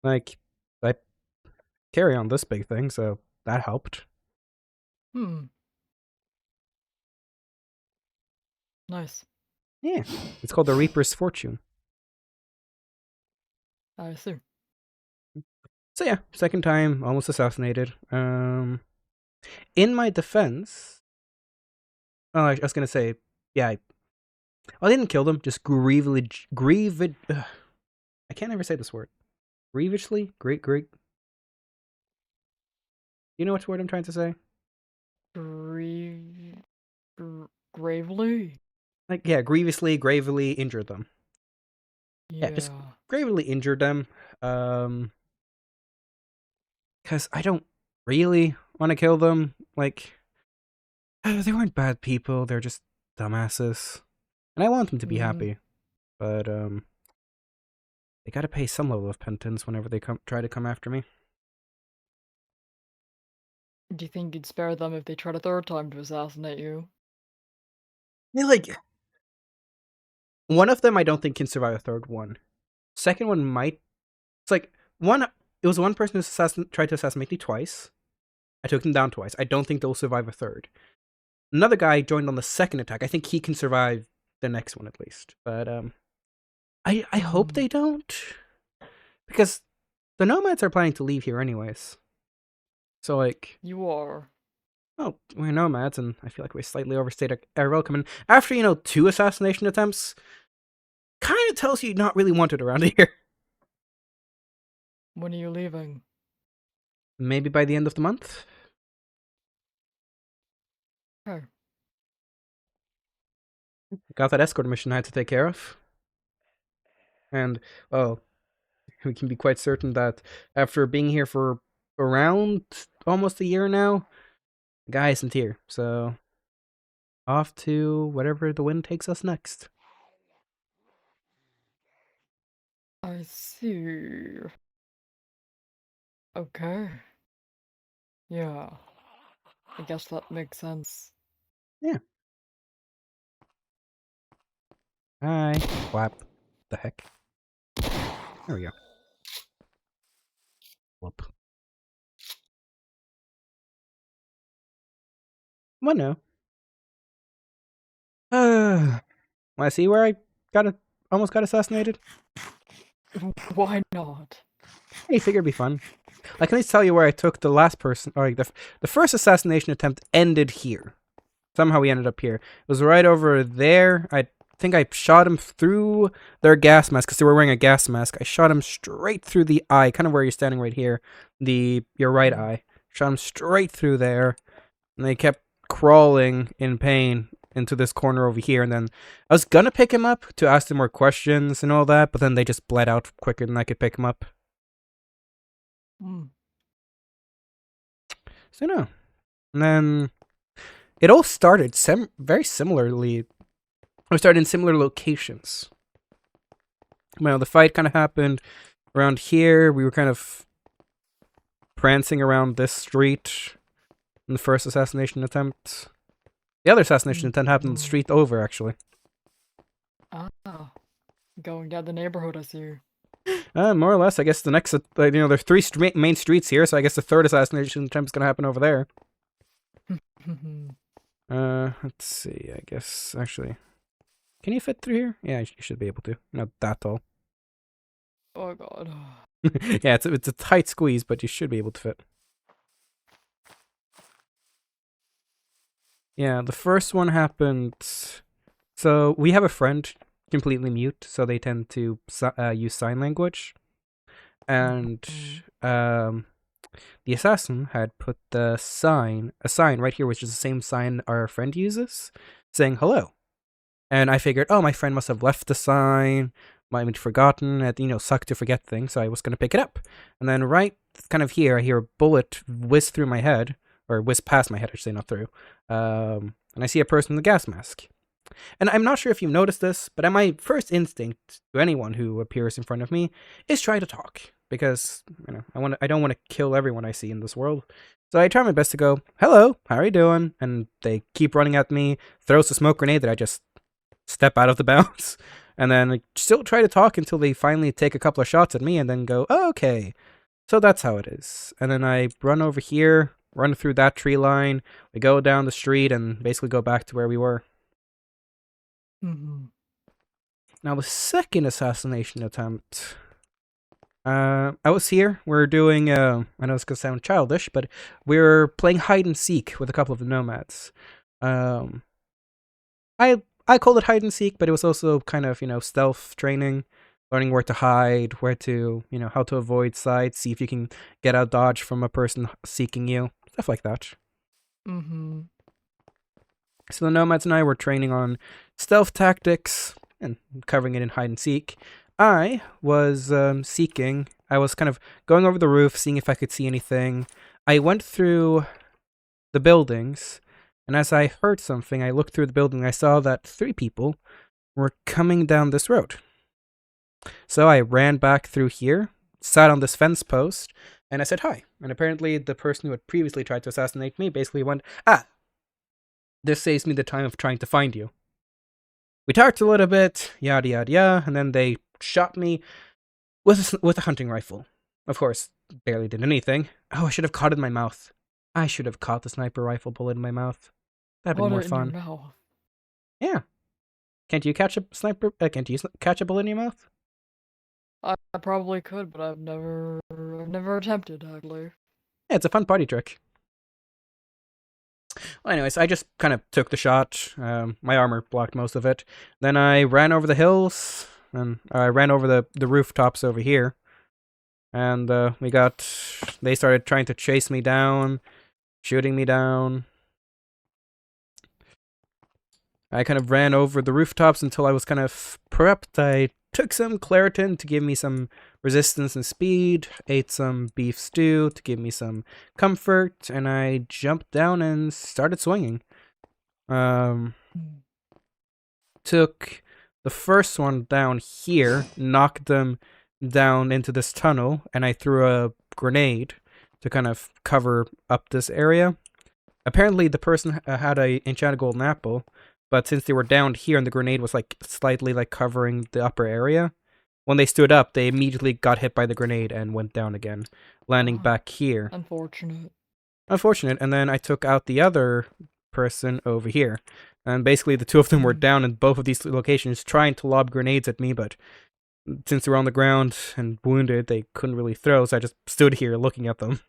Like, I carry on this big thing, so that helped. Nice. Yeah, it's called the Reaper's Fortune. I see. So yeah, second time, almost assassinated. In my defense, I was gonna say, yeah, I didn't kill them, just I can't ever say this word. Grievously? Great. You know which word I'm trying to say? Gravely? Like, yeah, grievously, gravely injured them. Yeah. Just gravely injured them. Because I don't really want to kill them. Like, they weren't bad people. They're just dumbasses. And I want them to be happy. But, they gotta pay some level of penance whenever they try to come after me. Do you think you'd spare them if they tried a third time to assassinate you? Yeah, like, one of them I don't think can survive a third one. Second one might. It's like, one, it was one person who tried to assassinate me twice. I took them down twice. I don't think they'll survive a third. Another guy joined on the second attack. I think he can survive the next one at least. But I hope they don't, because the nomads are planning to leave here anyways. So like, You are. well, we're nomads, and I feel like we slightly overstayed our welcome. And after 2 assassination attempts, kind of tells you you're not really wanted around here. When are you leaving? Maybe by the end of the month. Okay. Got that escort mission I had to take care of. And, well, we can be quite certain that after being here for around almost a year now, the guy isn't here. So, off to whatever the wind takes us next. I see. Okay. Yeah. I guess that makes sense. Hi. Whap. The heck? There we go. Whoop. What now? Want to see where I almost got assassinated? Why not? I figured it'd be fun. I can at least tell you where I took the last person, or like the first assassination attempt ended here. Somehow we ended up here. It was right over there. I think I shot him through their gas mask, because they were wearing a gas mask. I shot him straight through the eye, kind of where you're standing right here. Your right eye. Shot him straight through there. And they kept crawling in pain into this corner over here. And then I was gonna pick him up to ask them more questions and all that, but then they just bled out quicker than I could pick him up. Hmm. So no. And then it all started very similarly. We started in similar locations. Well, the fight kind of happened around here. We were kind of prancing around this street in the first assassination attempt. The other assassination attempt happened in the street over, actually. Ah. Going down the neighborhood, I see. More or less. I guess the next, there's 3 main streets here, so I guess the third assassination attempt is going to happen over there. Let's see. I guess, actually. Can you fit through here? Yeah, you should be able to. Not that tall. Oh god. Yeah, it's a tight squeeze, but you should be able to fit. Yeah, the first one happened. So we have a friend completely mute, so they tend to use sign language, and the assassin had put a sign right here, which is the same sign our friend uses, saying hello. And I figured, oh, my friend must have left the sign, might have forgotten, it, suck to forget things, so I was going to pick it up. And then right kind of here, I hear a bullet whiz through my head, or whiz past my head, I should say, not through. And I see a person with a gas mask. And I'm not sure if you've noticed this, but my first instinct to anyone who appears in front of me is try to talk. Because, I don't want to kill everyone I see in this world. So I try my best to go, hello, how are you doing? And they keep running at me, throws a smoke grenade that I just step out of the bounds. And then I still try to talk until they finally take a couple of shots at me and then go, oh, okay. So that's how it is. And then I run over here, run through that tree line, we go down the street and basically go back to where we were. Now the second assassination attempt, I was here. We're doing, I know it's gonna sound childish, but we're playing hide and seek with a couple of the nomads. I called it hide and seek, but it was also kind of, stealth training, learning where to hide, where to, how to avoid sight, see if you can get out dodge from a person seeking you, stuff like that. So the nomads and I were training on stealth tactics and covering it in hide and seek. I was seeking. I was kind of going over the roof, seeing if I could see anything. I went through the buildings, and as I heard something, I looked through the building. I saw that 3 people were coming down this road. So I ran back through here, sat on this fence post, and I said hi. And apparently the person who had previously tried to assassinate me basically went, this saves me the time of trying to find you. We talked a little bit, yada yada yada, and then they shot me with a hunting rifle. of course, barely did anything. Oh, I should have caught it in my mouth. I should have caught the sniper rifle bullet in my mouth. That'd been Put more it in your fun. mouth. Yeah. Can't you catch a sniper? Can't you catch a bullet in your mouth? I probably could, but I've never attempted actually. Yeah, it's a fun party trick. Well, anyways, I just kind of took the shot. My armor blocked most of it. Then I ran over the hills, and I ran over the rooftops over here. And they started trying to chase me down, shooting me down. I kind of ran over the rooftops until I was kind of prepped. I took some Claritin to give me some resistance and speed, ate some beef stew to give me some comfort, and I jumped down and started swinging. Took the first one down here, knocked them down into this tunnel, and I threw a grenade to kind of cover up this area. Apparently the person had a enchanted golden apple, but since they were down here and the grenade was like slightly like covering the upper area, when they stood up, they immediately got hit by the grenade and went down again, landing Oh. back here. Unfortunate. Unfortunate. And then I took out the other person over here. And basically the two of them were down in both of these locations trying to lob grenades at me, but since they were on the ground and wounded, they couldn't really throw, so I just stood here looking at them.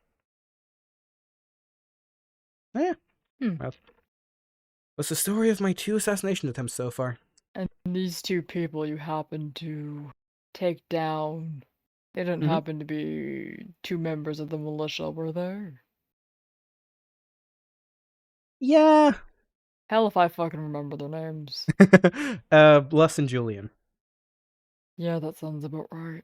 Yeah. Well, that's the story of my 2 assassination attempts so far. And these 2 people you happened to take down, they didn't Mhm. happen to be 2 members of the militia, were they? Yeah. Hell if I fucking remember their names. Bless and Julian. Yeah, that sounds about right.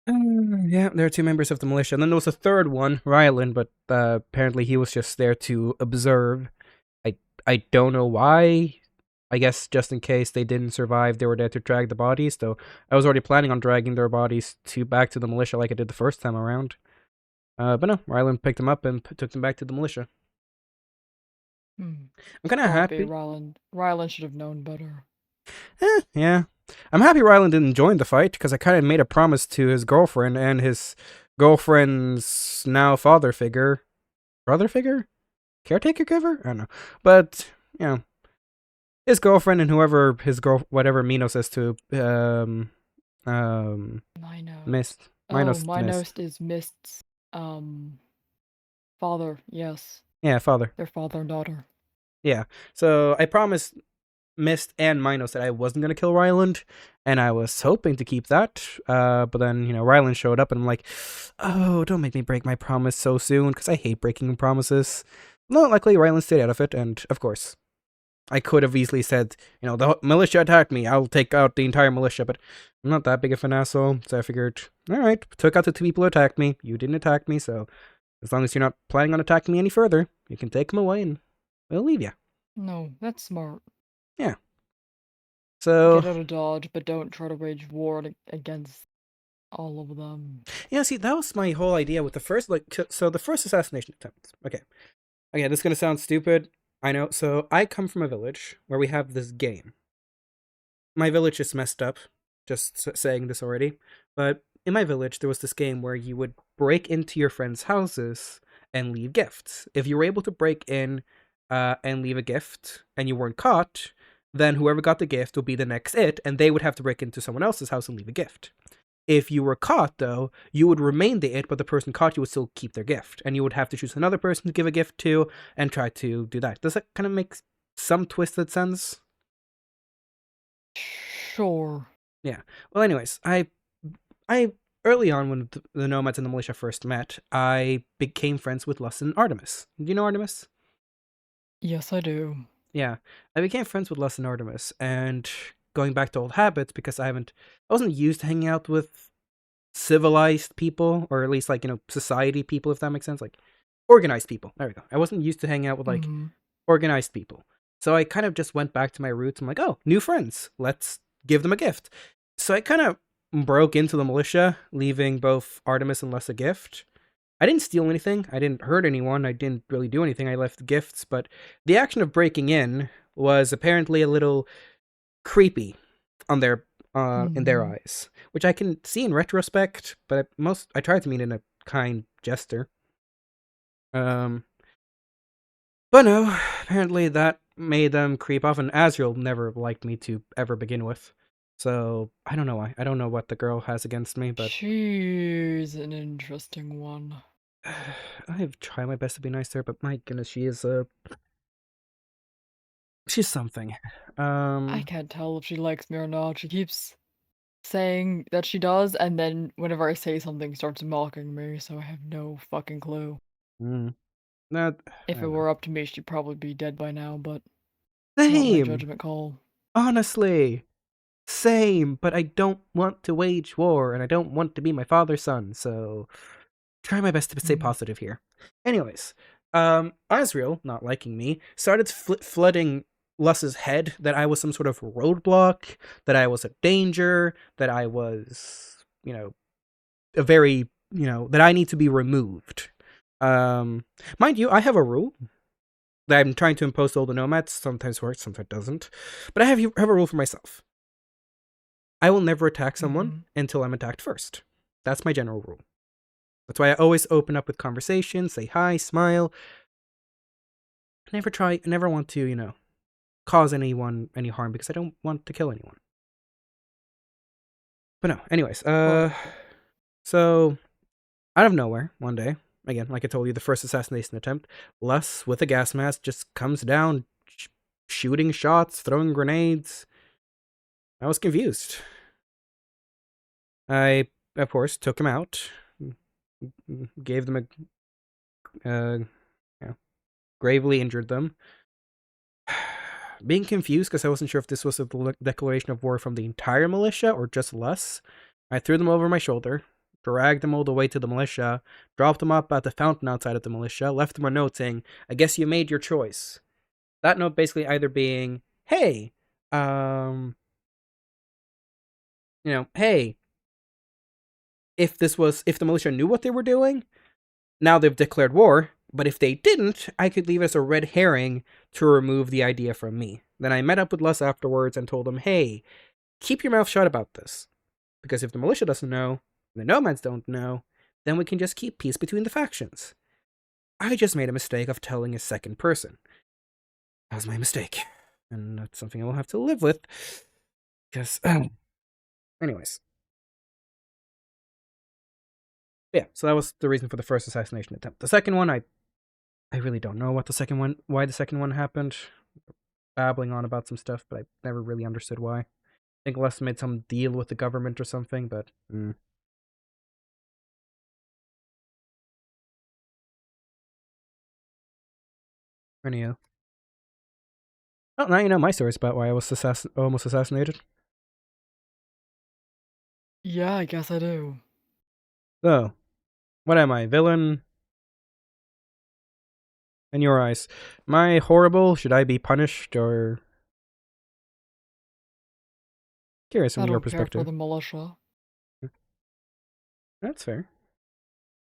Yeah, there are 2 members of the militia. And then there was a third one, Rylan, but apparently he was just there to observe. I don't know why. I guess just in case they didn't survive, they were there to drag the bodies. So I was already planning on dragging their bodies back to the militia like I did the first time around. But no, Rylan picked them up and took them back to the militia. I'm kind of happy. Rylan should have known better. Yeah. I'm happy Rylan didn't join the fight, because I kind of made a promise to his girlfriend and his girlfriend's now father figure. Brother figure? Caretaker giver? I don't know. But, you know, his girlfriend and whoever whatever Minos is to, Minos. Mist. Minos Mist. is Mist's, father, yes. Yeah, father. Their father and daughter. Yeah. So I promised Mist and Minos that I wasn't going to kill Ryland, and I was hoping to keep that. But then, you know, Ryland showed up, and I'm like, oh, don't make me break my promise so soon, because I hate breaking promises. No, luckily, Ryland stayed out of it, and of course, I could have easily said, you know, the militia attacked me, I'll take out the entire militia, but I'm not that big of an asshole, so I figured, alright, took out the 2 people who attacked me, you didn't attack me, so as long as you're not planning on attacking me any further, you can take them away, and we'll leave you. No, that's smart. Yeah. So... Get out of Dodge, but don't try to wage war against all of them. Yeah, see, that was my whole idea with the first, so the first assassination attempt. Okay, this is gonna sound stupid, I know. So I come from a village where we have this game. My village is messed up, just saying this already, but in my village there was this game where you would break into your friends' houses and leave gifts. If you were able to break in and leave a gift and you weren't caught, then whoever got the gift would be the next it, and they would have to break into someone else's house and leave a gift. If you were caught, though, you would remain the it, but the person caught you would still keep their gift. And you would have to choose another person to give a gift to and try to do that. Does that kind of make some twisted sense? Sure. Yeah. Well, anyways, I early on when the nomads and the militia first met, I became friends with Lust and Artemis. Do you know Artemis? Yes, I do. Yeah. I became friends with Lust and Artemis, and going back to old habits, because I wasn't used to hanging out with civilized people, or at least like, you know, society people, if that makes sense, like organized people. There we go. I wasn't used to hanging out with like organized people. So I kind of just went back to my roots. I'm like, oh, new friends. Let's give them a gift. So I kind of broke into the militia, leaving both Artemis and Lust a gift. I didn't steal anything. I didn't hurt anyone. I didn't really do anything. I left gifts, but the action of breaking in was apparently a little creepy on their in their Mhm. eyes, which I can see in retrospect, but I tried to mean in a kind gesture. But no, apparently that made them creep off, and Azriel never liked me to ever begin with. So I don't know why. I don't know what the girl has against me, but She's an interesting one. I've tried my best to be nice to her, but my goodness, she's something. I can't tell if she likes me or not. She keeps saying that she does, and then whenever I say something, starts mocking me, so I have no fucking clue. mm, not, I If it don't know. were up to me, she'd probably be dead by now, but not my Same, judgment call. honestly, same. But I don't want to wage war, and I don't want to be my father's son. So try my best to stay Mm. positive here. Anyways, Azriel, not liking me, started flooding Luss's head that I was some sort of roadblock, that I was a danger, that I was, that I need to be removed. Mind you, I have a rule that I'm trying to impose to all the nomads. Sometimes works, sometimes doesn't. But I have a rule for myself. I will never attack someone until I'm attacked first. That's my general rule. That's why I always open up with conversation, say hi, smile. I never want to, cause anyone any harm because I don't want to kill anyone. But no, anyways, Right. so out of nowhere, one day, again, like I told you, the first assassination attempt, Luss with a gas mask just comes down, shooting shots, throwing grenades. I was confused. I, of course, took him out, gave them gravely injured them. Being confused because I wasn't sure if this was a declaration of war from the entire militia or just Luss, I threw them over my shoulder, dragged them all the way to the militia, dropped them up at the fountain outside of the militia, left them a note saying, "I guess you made your choice." That note basically either being, hey, hey, if the militia knew what they were doing, now they've declared war, but if they didn't, I could leave it as a red herring to remove the idea from me. Then I met up with Luss afterwards and told him, hey, keep your mouth shut about this. Because if the militia doesn't know, and the nomads don't know, then we can just keep peace between the factions. I just made a mistake of telling a second person. That was my mistake. And that's something I will have to live with. Because, anyways. Yeah, so that was the reason for the first assassination attempt. The second one, I really don't know why the second one happened. Babbling on about some stuff, but I never really understood why. I think Luss made some deal with the government or something, but Anyhow. Oh, now you know my stories about why I was almost assassinated. Yeah, I guess I do. So, what am I, villain? In your eyes, am I horrible? Should I be punished, or curious I from your don't care for perspective? the militia. That's fair.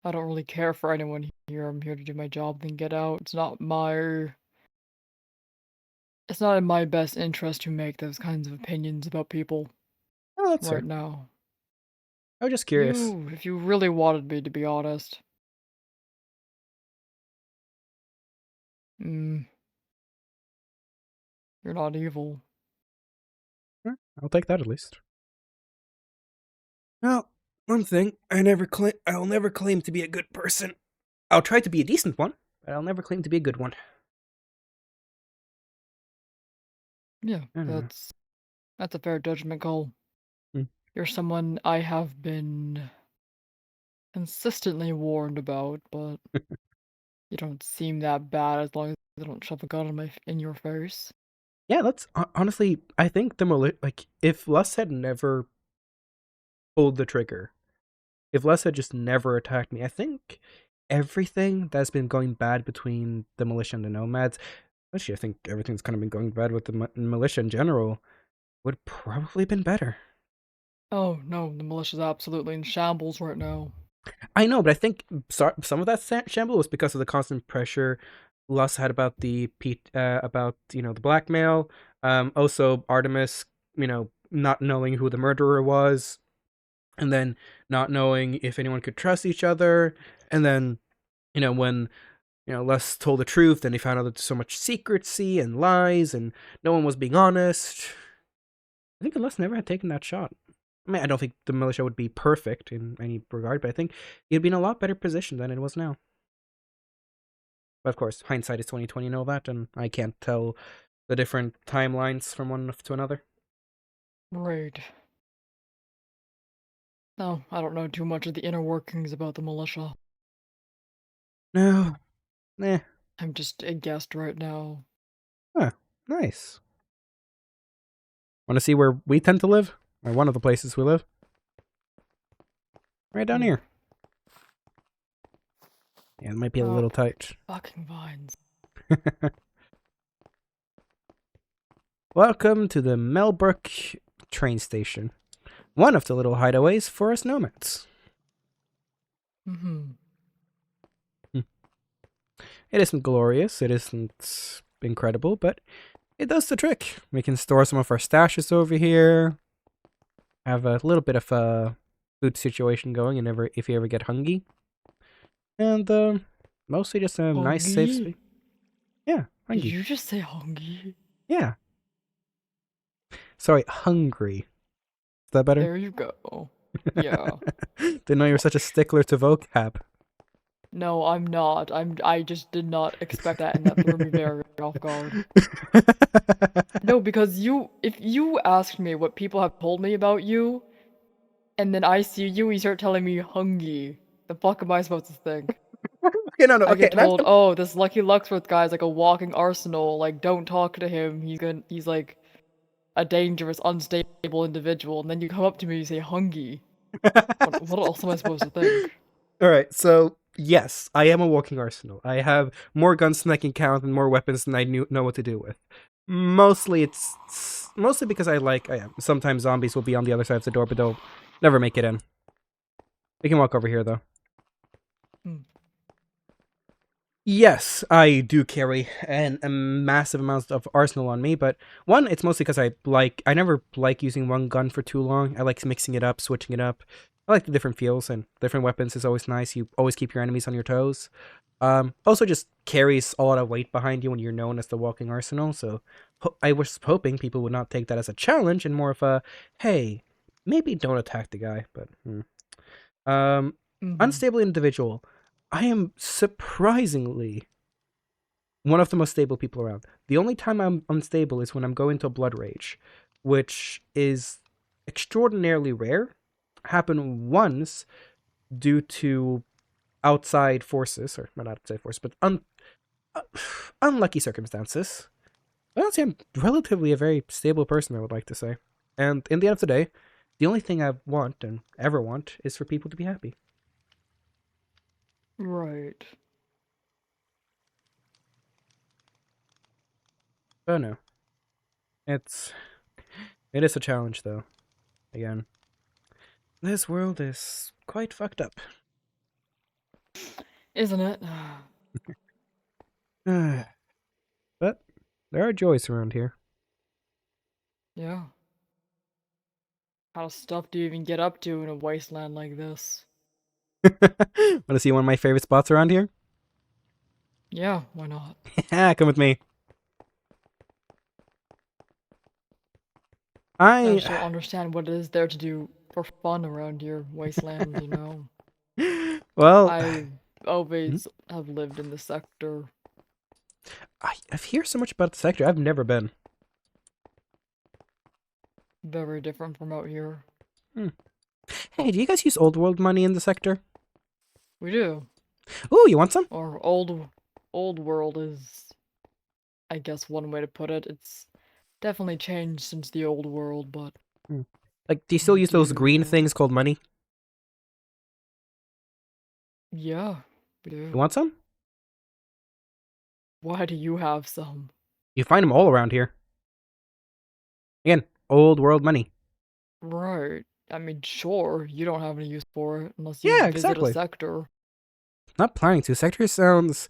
I don't really care for anyone here. I'm here to do my job, then get out. It's not in my best interest to make those kinds of opinions about people Oh, that's right fair. now. I was just curious. If you really wanted me to be honest. You're not evil. I'll take that at least. Well, one thing, I'll never claim to be a good person. I'll try to be a decent one, but I'll never claim to be a good one. Yeah, I don't know. that's a fair judgment call. Hmm. You're someone I have been consistently warned about, but you don't seem that bad as long as they don't shove a gun in your face. Yeah, that's honestly, I think if Luss had never pulled the trigger, if Luss had just never attacked me, I think everything that's been going bad between the militia and the nomads, actually, I think everything's kind of been going bad with the militia in general, would probably been better. Oh no, the militia's absolutely in shambles right now. I know, but I think some of that shamble was because of the constant pressure Luss had about the blackmail. Also, Artemis, not knowing who the murderer was, and then not knowing if anyone could trust each other, and then, when Les told the truth, then they found out that there's so much secrecy and lies, and no one was being honest. I think Les never had taken that shot. I mean, I don't think the militia would be perfect in any regard, but I think it'd be in a lot better position than it was now. But of course, hindsight is 20/20 and all that, and I can't tell the different timelines from one to another. Right. No, I don't know too much of the inner workings about the militia. No. I'm just a guest right now. Huh, nice. Want to see where we tend to live? Or one of the places we live? Right down Yeah. here. Yeah, it might be a Oh. little tight. Fucking vines. Welcome to the Melbrook train station. One of the little hideaways for us nomads. Mm-hmm. It isn't glorious, it isn't incredible, but it does the trick. We can store some of our stashes over here. Have a little bit of a food situation going if you ever get hungry. And mostly just a nice safe Hungry? space. Yeah, Did hungry. you just say hungry? Yeah. Sorry, hungry. Is that better? There you go. Yeah. Didn't know you were such a stickler to vocab. No, I'm not. I just did not expect that, and that threw me very off guard. No, because if you asked me what people have told me about you, and then I see you, you start telling me hungry, the fuck am I supposed to think? Okay, no, I get and I'm told, oh, this Lucky Luxworth guy's like a walking arsenal, like, don't talk to him, he's like a dangerous, unstable individual, and then you come up to me and you say hungry. What else am I supposed to think? Alright, so yes, I am a walking arsenal. I have more guns than I can count and more weapons than I know what to do with. Mostly because sometimes zombies will be on the other side of the door, but they'll never make it in. We can walk over here though. Hmm. Yes, I do carry a massive amount of arsenal on me, but one, it's mostly because I never like using one gun for too long. I like mixing it up, switching it up. I like the different feels, and different weapons is always nice. You always keep your enemies on your toes. Also just carries a lot of weight behind you when you're known as the walking arsenal, so I was hoping people would not take that as a challenge and more of a, hey, maybe don't attack the guy, but Mhm. unstable individual. I am surprisingly one of the most stable people around. The only time I'm unstable is when I'm going to blood rage, which is extraordinarily rare. Happened once due to outside forces, or not outside forces, but unlucky circumstances. But honestly, I'm relatively a very stable person, I would like to say. And in the end of the day, the only thing I want and ever want is for people to be happy. Right. Oh no. It is a challenge though. Again. This world is quite fucked up. Isn't it? But there are joys around here. Yeah. How stuff do you even get up to in a wasteland like this? Want to see one of my favorite spots around here? Yeah, why not? Come with me. I just don't understand what it is there to do for fun around your wasteland, you know? Well, I always have lived in the sector. I've heard so much about the sector. I've never been. Very different from out here. Hey, do you guys use old world money in the sector? We do. Ooh, you want some? Or old world is, I guess, one way to put it. It's definitely changed since the old world, but Like, do you still use those Do green you- things called money? yeah, we do. You want some? Why do you have some? You find them all around here. Again, old world money. Right. I mean, sure, you don't have any use for it unless you Yeah, visit exactly. a sector. Not planning to. Sector sounds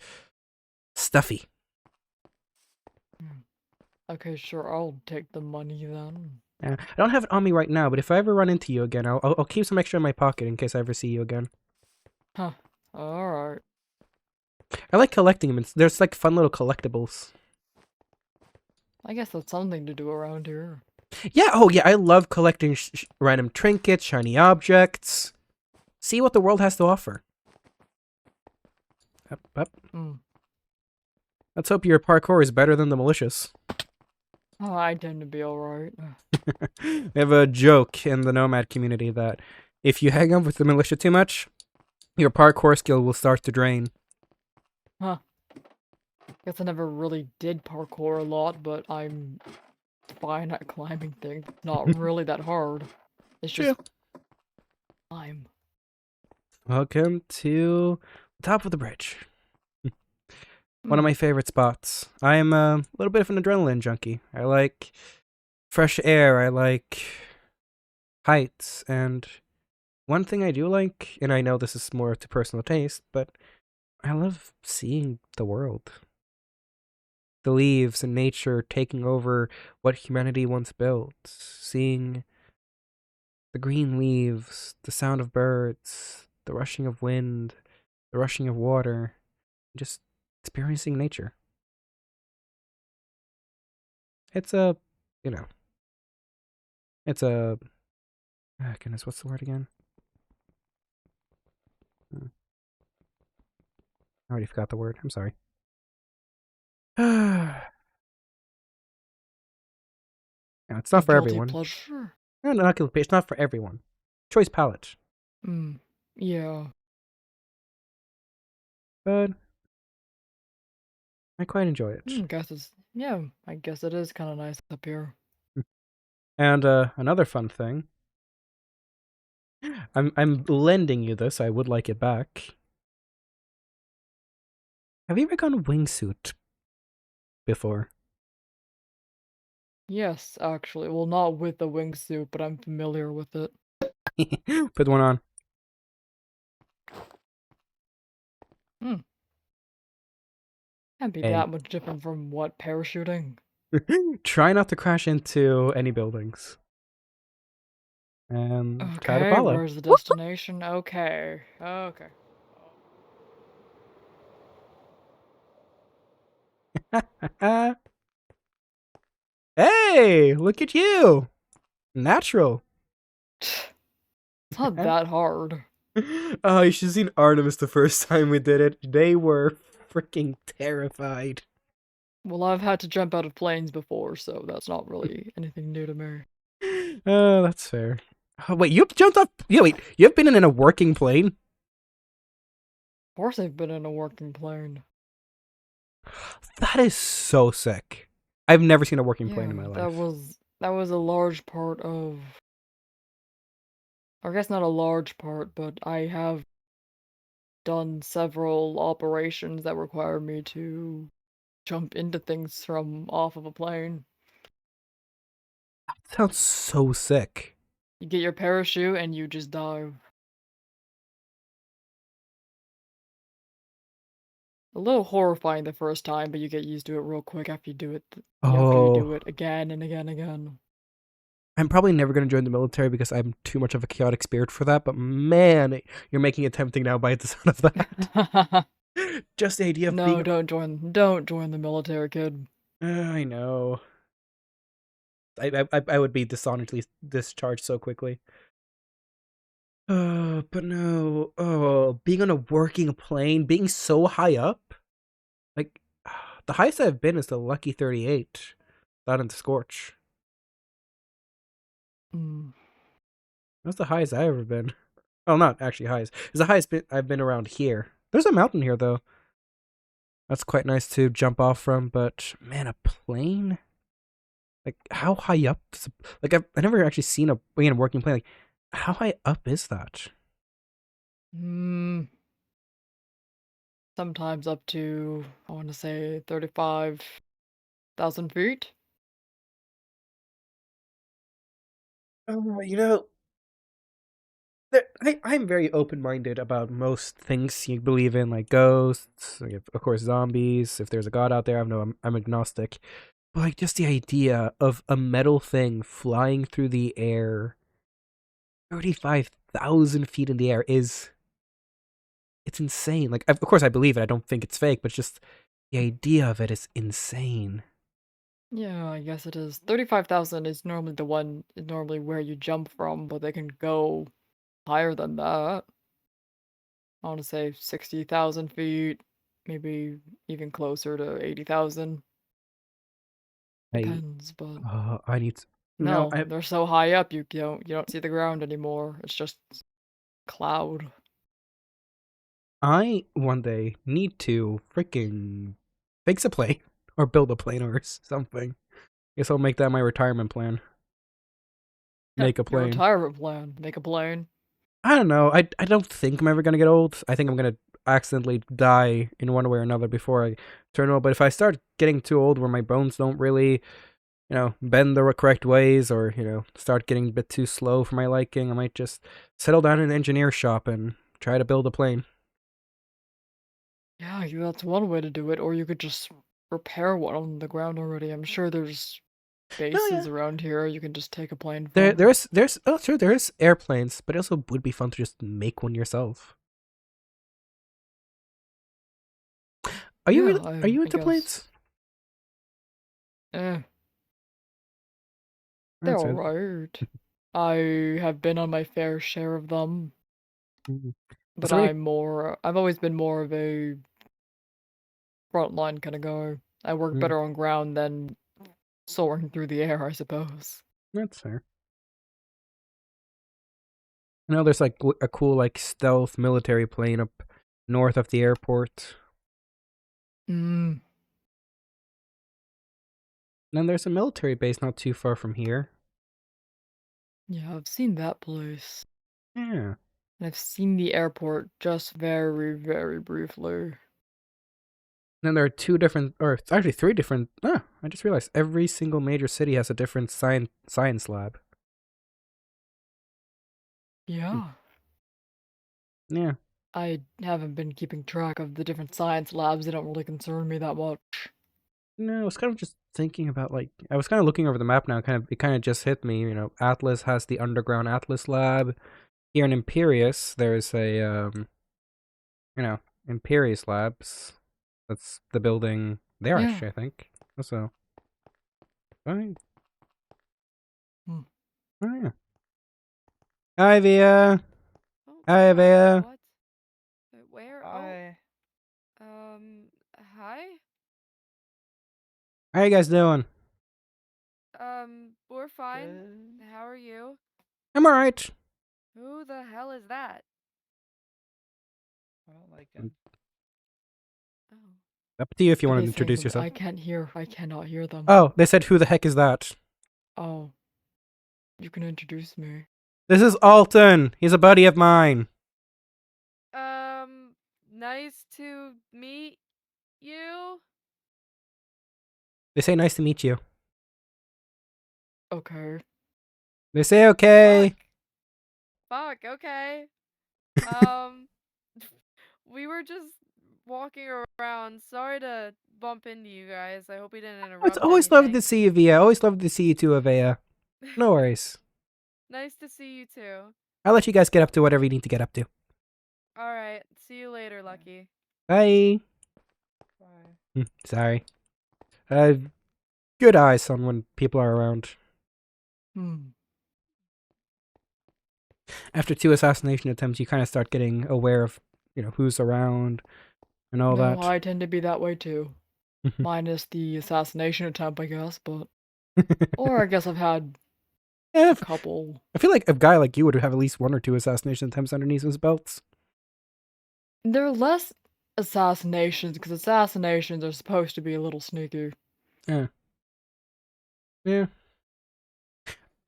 stuffy. Okay, sure, I'll take the money then. I don't have it on me right now, but if I ever run into you again, I'll keep some extra in my pocket in case I ever see you again. Huh. Alright. I like collecting them. There's like fun little collectibles. I guess that's something to do around here. Yeah, oh yeah, I love collecting random trinkets, shiny objects. See what the world has to offer. Up, up. Mm. Let's hope your parkour is better than the malicious. Oh, I tend to be alright. We have a joke in the Nomad community that if you hang up with the militia too much, your parkour skill will start to drain. Guess I never really did parkour a lot, but I'm fine at climbing things. Not really that hard. It's just climb. Welcome to the top of the bridge. One of my favorite spots. I'm a little bit of an adrenaline junkie. I like fresh air. I like heights. And one thing I do like, and I know this is more to personal taste, but I love seeing the world. The leaves and nature taking over what humanity once built. Seeing the green leaves, the sound of birds, the rushing of wind, the rushing of water. Just experiencing nature. It's a, it's a, goodness, what's the word again? I already forgot the word. I'm sorry. No, it's not for Guilty everyone. pleasure? No, not guilty pleasure. It's not for everyone. Choice palette. Yeah. But I quite enjoy it. I guess it is kind of nice up here. And another fun thing. I'm lending you this. I would like it back. Have you ever gone wingsuit before? Yes, actually. Well, not with the wingsuit, but I'm familiar with it. Put one on. Can't be Hey. that much different from what, parachuting? Try not to crash into any buildings. And try to Okay, follow. where's the destination? Okay. Okay. Hey, look at you. Natural. It's not that hard. Oh, you should have seen Artemis the first time we did it. They were freaking terrified. Well, I've had to jump out of planes before, so that's not really anything new to me. Oh, that's fair. Oh, wait, you've jumped off. Yeah, wait, you've been in a working plane? Of course I've been in a working plane. That is so sick. I've never seen a working plane in my life. That was a large part of, I guess not a large part, but I have done several operations that require me to jump into things from off of a plane. That sounds so sick. You get your parachute and you just dive. A little horrifying the first time, but you get used to it real quick after you do it. After you do it again and again and again. I'm probably never going to join the military because I'm too much of a chaotic spirit for that, but man, you're making it tempting now by the sound of that. Just the idea of being... No, don't join the military, kid. I know. I would be dishonestly discharged so quickly. But no. Oh, being on a working plane, being so high up. Like, the highest I've been is the Lucky 38. Down in the Scorch. That's the highest I've ever been. Oh, not actually highest. It's the highest I've been around here. There's a mountain here, though. That's quite nice to jump off from, but man, a plane? Like, how high up? Like, I've never actually seen a working plane. Like, how high up is that? Sometimes up to, I want to say, 35,000 feet. Oh, I'm very open-minded about most things you believe in, like ghosts, like, of course, zombies. If there's a god out there, I'm agnostic. But like just the idea of a metal thing flying through the air 35,000 feet in the air it's insane. Like, of course I believe it. I don't think it's fake, but just the idea of it is insane. Yeah, I guess it is. 35,000 is normally where you jump from, but they can go higher than that. I want to say 60,000 feet, maybe even closer to 80,000. Depends, but I need to, no, I they're so high up you don't see the ground anymore. It's just cloud. I one day need to freaking fix a plane or build a plane or something. Guess I'll make that my retirement plan. Make a Your plane. retirement plan. Make a plane. I don't know. I don't think I'm ever gonna get old. I think I'm gonna accidentally die in one way or another before I turn old. But if I start getting too old where my bones don't really, bend the correct ways, or, start getting a bit too slow for my liking, I might just settle down in an engineer shop and try to build a plane. Yeah, that's one way to do it, or you could just repair one on the ground already. I'm sure there's bases around here you can just take a plane from. There's airplanes, but it also would be fun to just make one yourself. Are you Yeah, are you I into guess. planes? They're That's it. alright. I have been on my fair share of them, Mhm. but Sorry. I've always been more of a frontline kind of guy. I work Mm. better on ground than soaring through the air, I suppose. That's fair. I know there's like a cool like stealth military plane up north of the airport. Mm, And then there's a military base not too far from here. yeah, I've seen that place. Yeah. And I've seen the airport just very, very briefly. Then there are two different, or it's actually three different. I just realized every single major city has a different science lab. Yeah. Yeah. I haven't been keeping track of the different science labs. They don't really concern me that much. No, I was kind of just thinking about like I was kind of looking over the map now. It kind of just hit me. Atlas has the underground Atlas lab. Here in Imperius, there's a Imperius Labs. That's the building there, Yeah. actually, I think. So, oh yeah. Hi, Via. Oh, Hi, Via. what? Where? Hi. Oh, hi? How you guys doing? We're fine. Good. How are you? I'm alright. Who the hell is that? I don't like him. Oh. Up to you if you What want are to they saying? introduce yourself. I cannot hear them. Oh, they said, who the heck is that? Oh. You can introduce me. This is Alton. He's a buddy of mine. Nice to meet you. They say nice to meet you. Okay. They say okay. Fuck, okay. We were just walking around. Sorry to bump into you guys. I hope we didn't interrupt. It's always lovely to anything. see you, Via. Always lovely to see you too, Avea. No worries. Nice to see you too. I'll let you guys get up to whatever you need to get up to. All right. See you later, Lucky. Bye. Bye. Sorry. Good eyes on when people are around. After 2 assassination attempts, you kind of start getting aware of, who's around and all No, that. I tend to be that way too. Minus the assassination attempt, I guess, but... Or I guess I've had Yeah, a couple. I feel like a guy like you would have at least 1 or 2 assassination attempts underneath his belts. They're less assassinations, because assassinations are supposed to be a little sneaky. Yeah.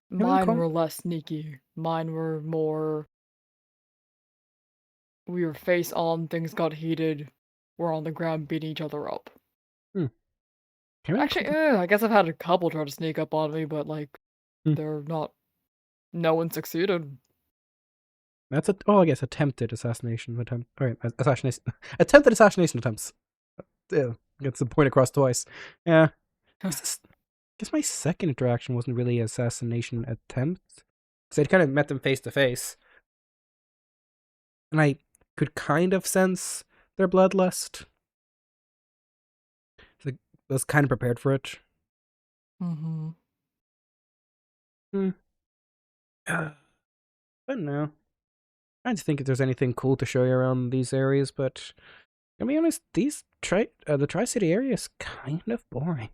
Mine were less sneaky. Mine were more... We were face on, things got heated, we're on the ground beating each other up. Actually, I guess I've had a couple try to sneak up on me, but they're not... No one succeeded. That's I guess attempted assassination attempt. Alright, assassination. Attempted assassination attempts. Yeah, gets the point across twice. Yeah. guess my second interaction wasn't really an assassination attempt. Because I'd kind of met them face to face. And I could kind of sense their bloodlust. So I was kind of prepared for it. Mm-hmm. But no. Trying to think if there's anything cool to show you around these areas, but to be honest, the Tri-City area is kind of boring.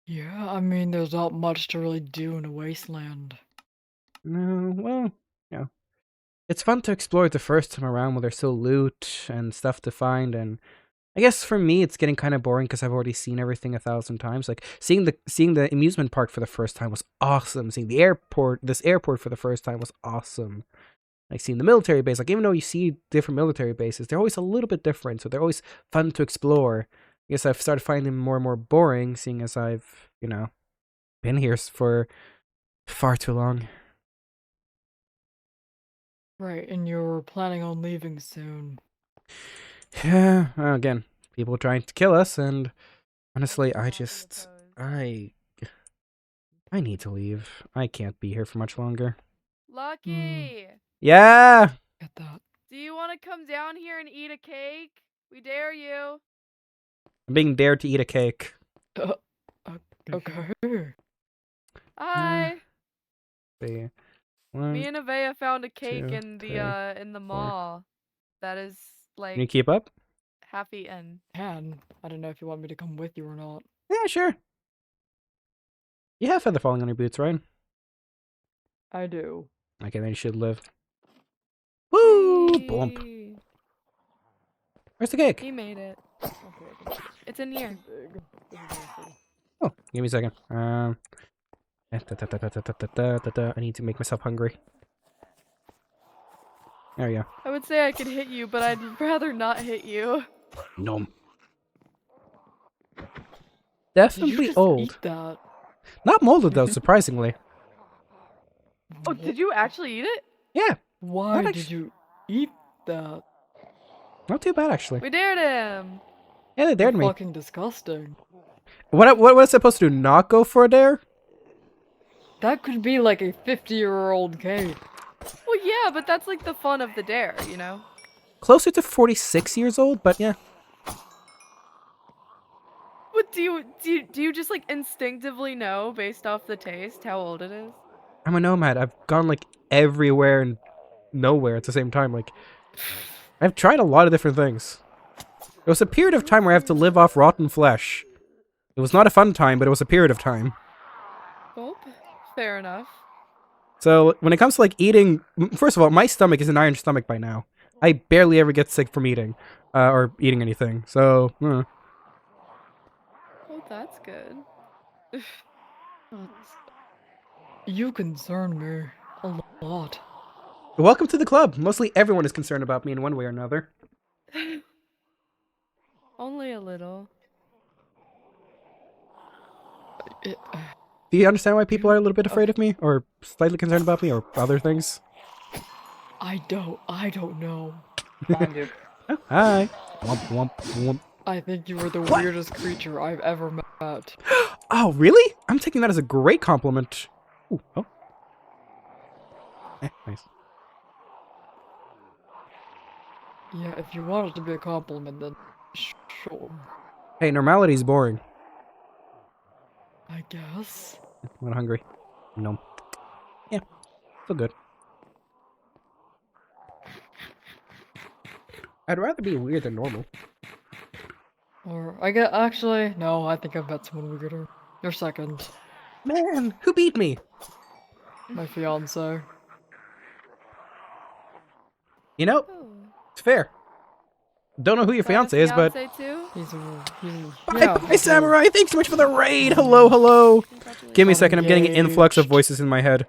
Yeah, I mean, there's not much to really do in a wasteland. No, well, yeah. It's fun to explore it the first time around when there's still loot and stuff to find, and I guess for me it's getting kind of boring because I've already seen everything 1,000 times. Like seeing the amusement park for the first time was awesome. Seeing this airport for the first time was awesome. Like seeing the military base, like even though you see different military bases, they're always a little bit different, so they're always fun to explore. I guess I've started finding them more and more boring, seeing as I've, been here for far too long. Right, and you're planning on leaving soon. Yeah, well, again, people trying to kill us, and honestly, I need to leave. I can't be here for much longer. Lucky, Yeah! Get that. do you want to come down here and eat a cake? We dare you. I'm being dared to eat a cake. Okay. Hi. See. Me and Avea found a cake 2, in 3, the 4. mall. That is Can you like keep up? half eaten. I don't know if you want me to come with you or not. Yeah, sure. You have feather falling on your boots, right? I do. Okay, then you should live. Woo! Bump. Yay. Where's the cake? He made it. Okay. It's in here. Big. Oh, give me a second. I need to make myself hungry. There we go. I would say I could hit you, but I'd rather not hit you. Nom. Did you Definitely just old. eat that? Not molded though, surprisingly. Oh, did you actually eat it? Yeah, Why Not did actu- you eat that? not too bad actually. We dared him. Yeah, they dared You're me. fucking disgusting. What was I supposed to do? Not go for a dare? That could be like a 50-year-old cake. Well, yeah, but that's like the fun of the dare, you know? Closer to 46 years old, but yeah. What do you just like instinctively know based off the taste how old it is? I'm a nomad. I've gone like everywhere and nowhere at the same time. Like, I've tried a lot of different things. There was a period of time where I have to live off rotten flesh. It was not a fun time, but it was a period of time. Well, fair enough. So when it comes to like eating, first of all, my stomach is an iron stomach by now. I barely ever get sick from eating, or eating anything. So, Well, that's good. You concern me a lot. welcome to the club. Mostly everyone is concerned about me in one way or another. Only a little. Do you understand why people are a little bit afraid of me, or slightly concerned about me, or other things? I don't know. Oh, hi. Womp, womp, womp. I think you were the What? weirdest creature I've ever met. Oh, really? I'm taking that as a great compliment. Ooh, oh. Nice. Yeah, if you want it to be a compliment, then sure. Hey, normality's boring. I guess. I'm hungry. No. Yeah, still good. I'd rather be weird than normal. Or, I guess, actually, no, I think I've met someone weirder. You're second. Man, who beat me? My fiance. You know, Oh. it's fair. Don't know who your Got a fiance is, but... fiancé too? He's Bye, yeah, bye, Samurai! Thanks so much for the raid! Hello, hello! Congratulations. Give me a second, I'm getting an influx of Engaged. voices in my head.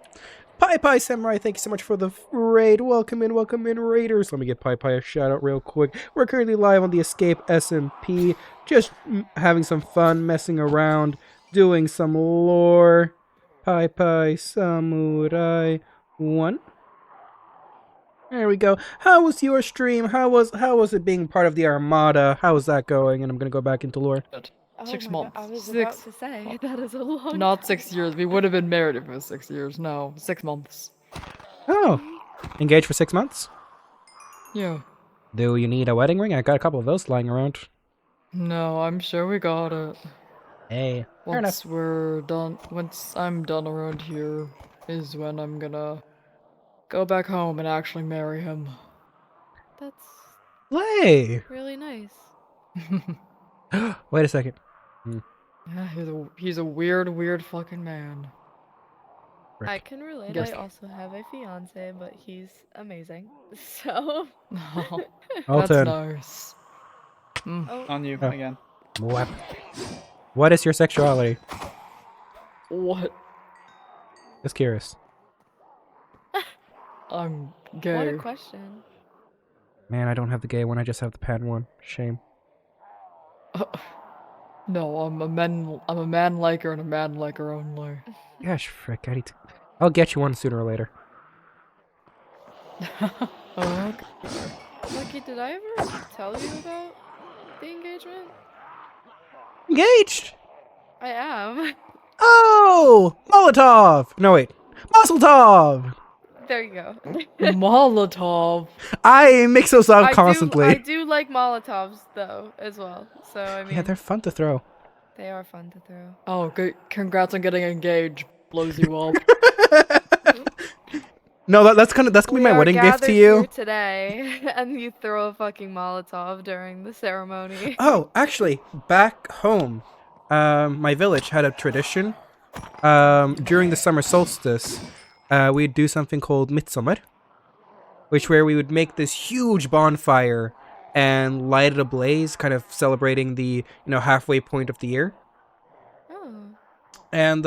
Pie Samurai, thank you so much for the raid. Welcome in, raiders. Let me get Pie a shout out real quick. We're currently live on the Escape SMP, just having some fun, messing around, doing some lore. Pie Samurai 1. There we go. How was your stream? How was it being part of the Armada? How was that going? And I'm gonna go back into lore. Oh 6 my God, months. I was about 6. to say that is a long Not time. 6 years. We would have been married if it was 6 years. No, 6 months. Oh, engaged for 6 months? Yeah. Do you need a wedding ring? I got a couple of those lying around. No, I'm sure we got it. Hey, fair enough. Once I'm done around here, is when I'm gonna go back home and actually marry him. That's Hey! really nice. Wait a second. Yeah, he's a weird fucking man. I Frick. can relate. Yes. I also have a fiance, but he's amazing. So. No, that's Alton. nice. Oh, On you Oh. again. What is your sexuality? What? Just curious. I'm what gay. a question. Man, I don't have the gay one, I just have the pan one. Shame. No, I'm a man liker and a man liker only. Gosh, frick, I need to... I'll get you one sooner or later. Okay. Lucky, did I ever tell you about the engagement? Engaged! I am. Oh! Molotov! No, wait. Mazeltov! There you go. Molotov. I mix those up I constantly. do like Molotovs though as well. So I mean, Yeah, they're fun to throw. they are fun to throw. Oh, good. Congrats on getting engaged. Blows you up. No, that's gonna be We my are wedding gift to gathered you. here today, and you throw a fucking Molotov during the ceremony. Oh, actually, back home, my village had a tradition. During the summer solstice, we'd do something called Midsummer, where we would make this huge bonfire and light it ablaze, kind of celebrating the halfway point of the year. Oh. And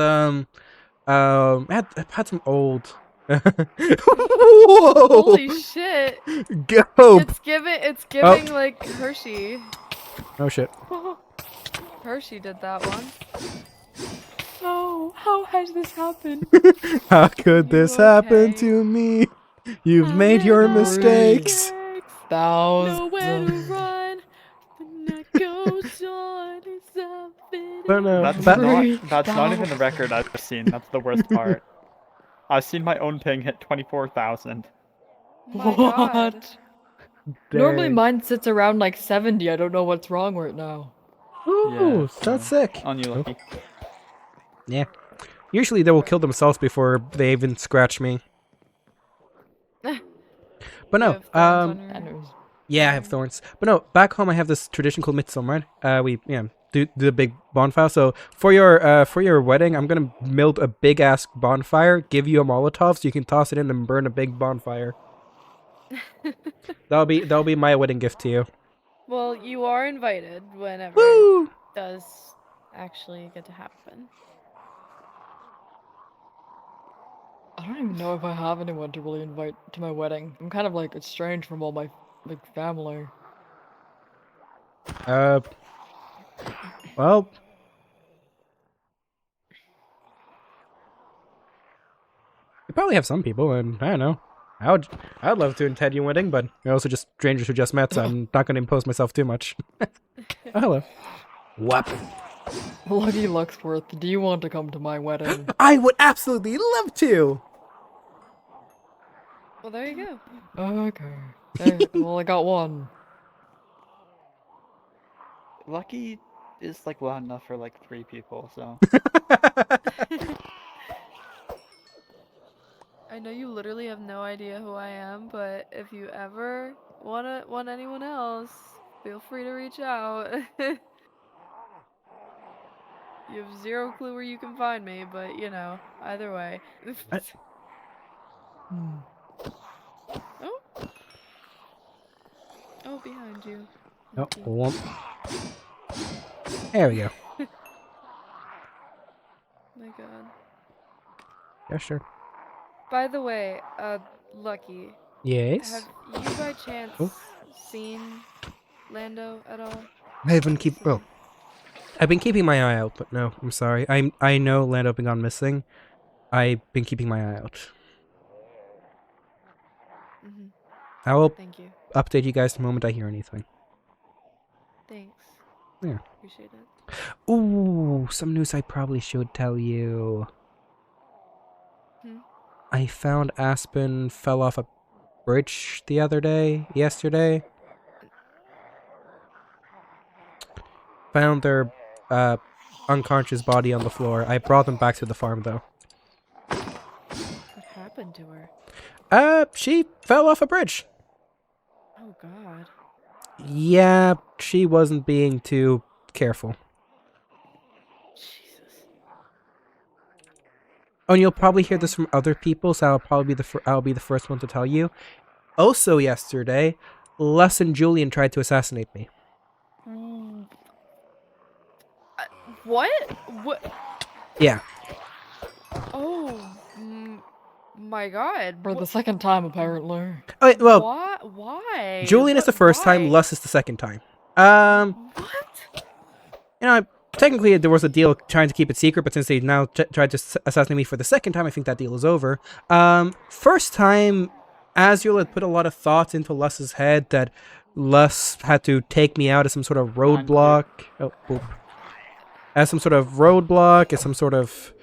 I had some old. Whoa! Holy shit! Go! It's giving like Hershey. Oh shit! Hershey did that one. Oh, how has this happened? How could this You happen okay? to me? You've I made made your my mistakes. Nowhere to Thousands. run. The night goes on. It's something But no, That's that- not even the record I've seen. That's the worst part. I've seen my own ping hit 24,000. My God. What? Normally Dang. mine sits around like 70. I don't know what's wrong right now. Ooh, Yeah, that's so- sick. On you, Lucky. Yeah. Usually they will kill themselves before they even scratch me. But You no, have thorns on your- And it was yeah, I have thorns. But no, back home I have this tradition called Midsummer. We do the big bonfire. So for your wedding, I'm gonna build a big ass bonfire, give you a Molotov so you can toss it in and burn a big bonfire. That'll be my wedding gift to you. Well, you are invited whenever Woo! it does actually get to happen. I don't even know if I have anyone to really invite to my wedding. I'm kind of like estranged from all my family. Well, you probably have some people, and I don't know. I'd love to attend your wedding, but you're also just strangers who just met, so I'm not gonna impose myself too much. Oh, hello. What? Lucky Luxworth, do you want to come to my wedding? I would absolutely love to. Well, there you go. Okay. Hey, well, I got one. Lucky is like loud enough for like 3 people, so. I know you literally have no idea who I am, but if you ever want anyone else, feel free to reach out. You have zero clue where you can find me, but you know, either way. Hmm. Oh. Oh, behind you. Oh, Lucky. hold on. There we go. My God. Yeah, sure. By the way, Lucky, Yes. have you by chance Oh. seen Lando at all? I've been keeping my eye out, but no, I'm sorry. I know Lando been gone missing. I've been keeping my eye out. Mm-hmm. I will Thank you. update you guys the moment I hear anything. Thanks. Yeah. Appreciate it. Ooh, some news I probably should tell you. Hmm? I found Aspen fell off a bridge yesterday. Found their unconscious body on the floor. I brought them back to the farm though. What happened to her? She fell off a bridge. Oh God. Yeah, she wasn't being too careful. Jesus. Oh, and you'll probably hear this from other people, so I'll probably be I'll be the first one to tell you. Also yesterday, Les and Julian tried to assassinate me. What? What? Yeah. Oh, my God. For the second time, apparently. Oh, wait, well, Why? Julian is the first time, Why? Les is the second time. What? You know, technically there was a deal trying to keep it secret, but since they now tried to assassinate me for the second time, I think that deal is over. First time, Azrael had put a lot of thought into Les's head that Les had to take me out as some sort of roadblock. Oh, boop. As some sort of roadblock, as some sort of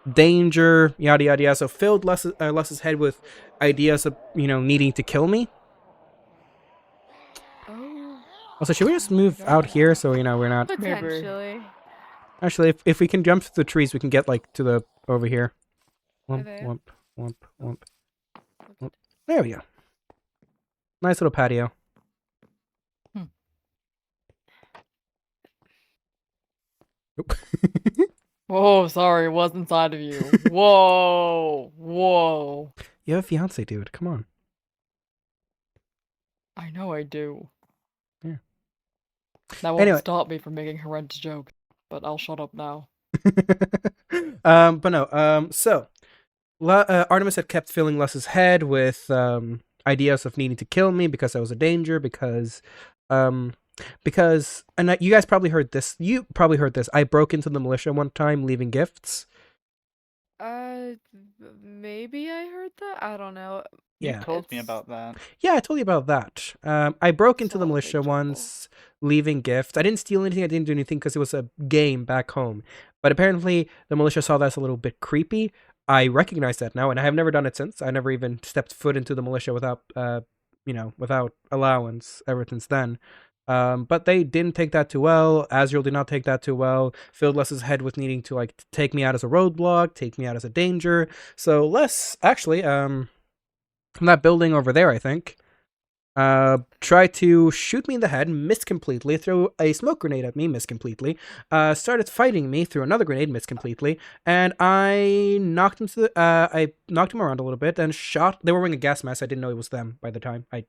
danger, yada yada yada. So filled Les's head with ideas of, you know, needing to kill me. Oh. Also, should we just move out here so, you know, we're not... Potentially. Actually, if we can jump through the trees, we can get, like, to the... over here. Wump, Okay. wump, wump, wump. Wump. There we go. Nice little patio. Oop. Whoa, sorry, it was inside of you. Whoa, whoa. You have a fiance, dude. Come on. I know I do. Yeah. That won't Anyway. stop me from making horrendous jokes, but I'll shut up now. But no, so Artemis had kept filling Les's head with ideas of needing to kill me because I was a danger, because and you guys probably heard this. You probably heard this. I broke into the militia one time leaving gifts. Maybe I heard that. I don't know. Yeah. You told me It's- about that. Yeah, I told you about that. I broke into the Solid militia example. once, leaving gifts. I didn't steal anything. I didn't do anything because it was a game back home. But apparently, the militia saw that as a little bit creepy. I recognize that now, and I have never done it since. I never even stepped foot into the militia without, without allowance ever since then. But they didn't take that too well. Azrael did not take that too well. Filled Les's head with needing to like take me out as a roadblock, take me out as a danger. So Les actually, from that building over there, I think, tried to shoot me in the head, missed completely, threw a smoke grenade at me, missed completely, started fighting me, threw another grenade, missed completely, and I knocked him around a little bit and shot. They were wearing a gas mask. I didn't know it was them by the time. I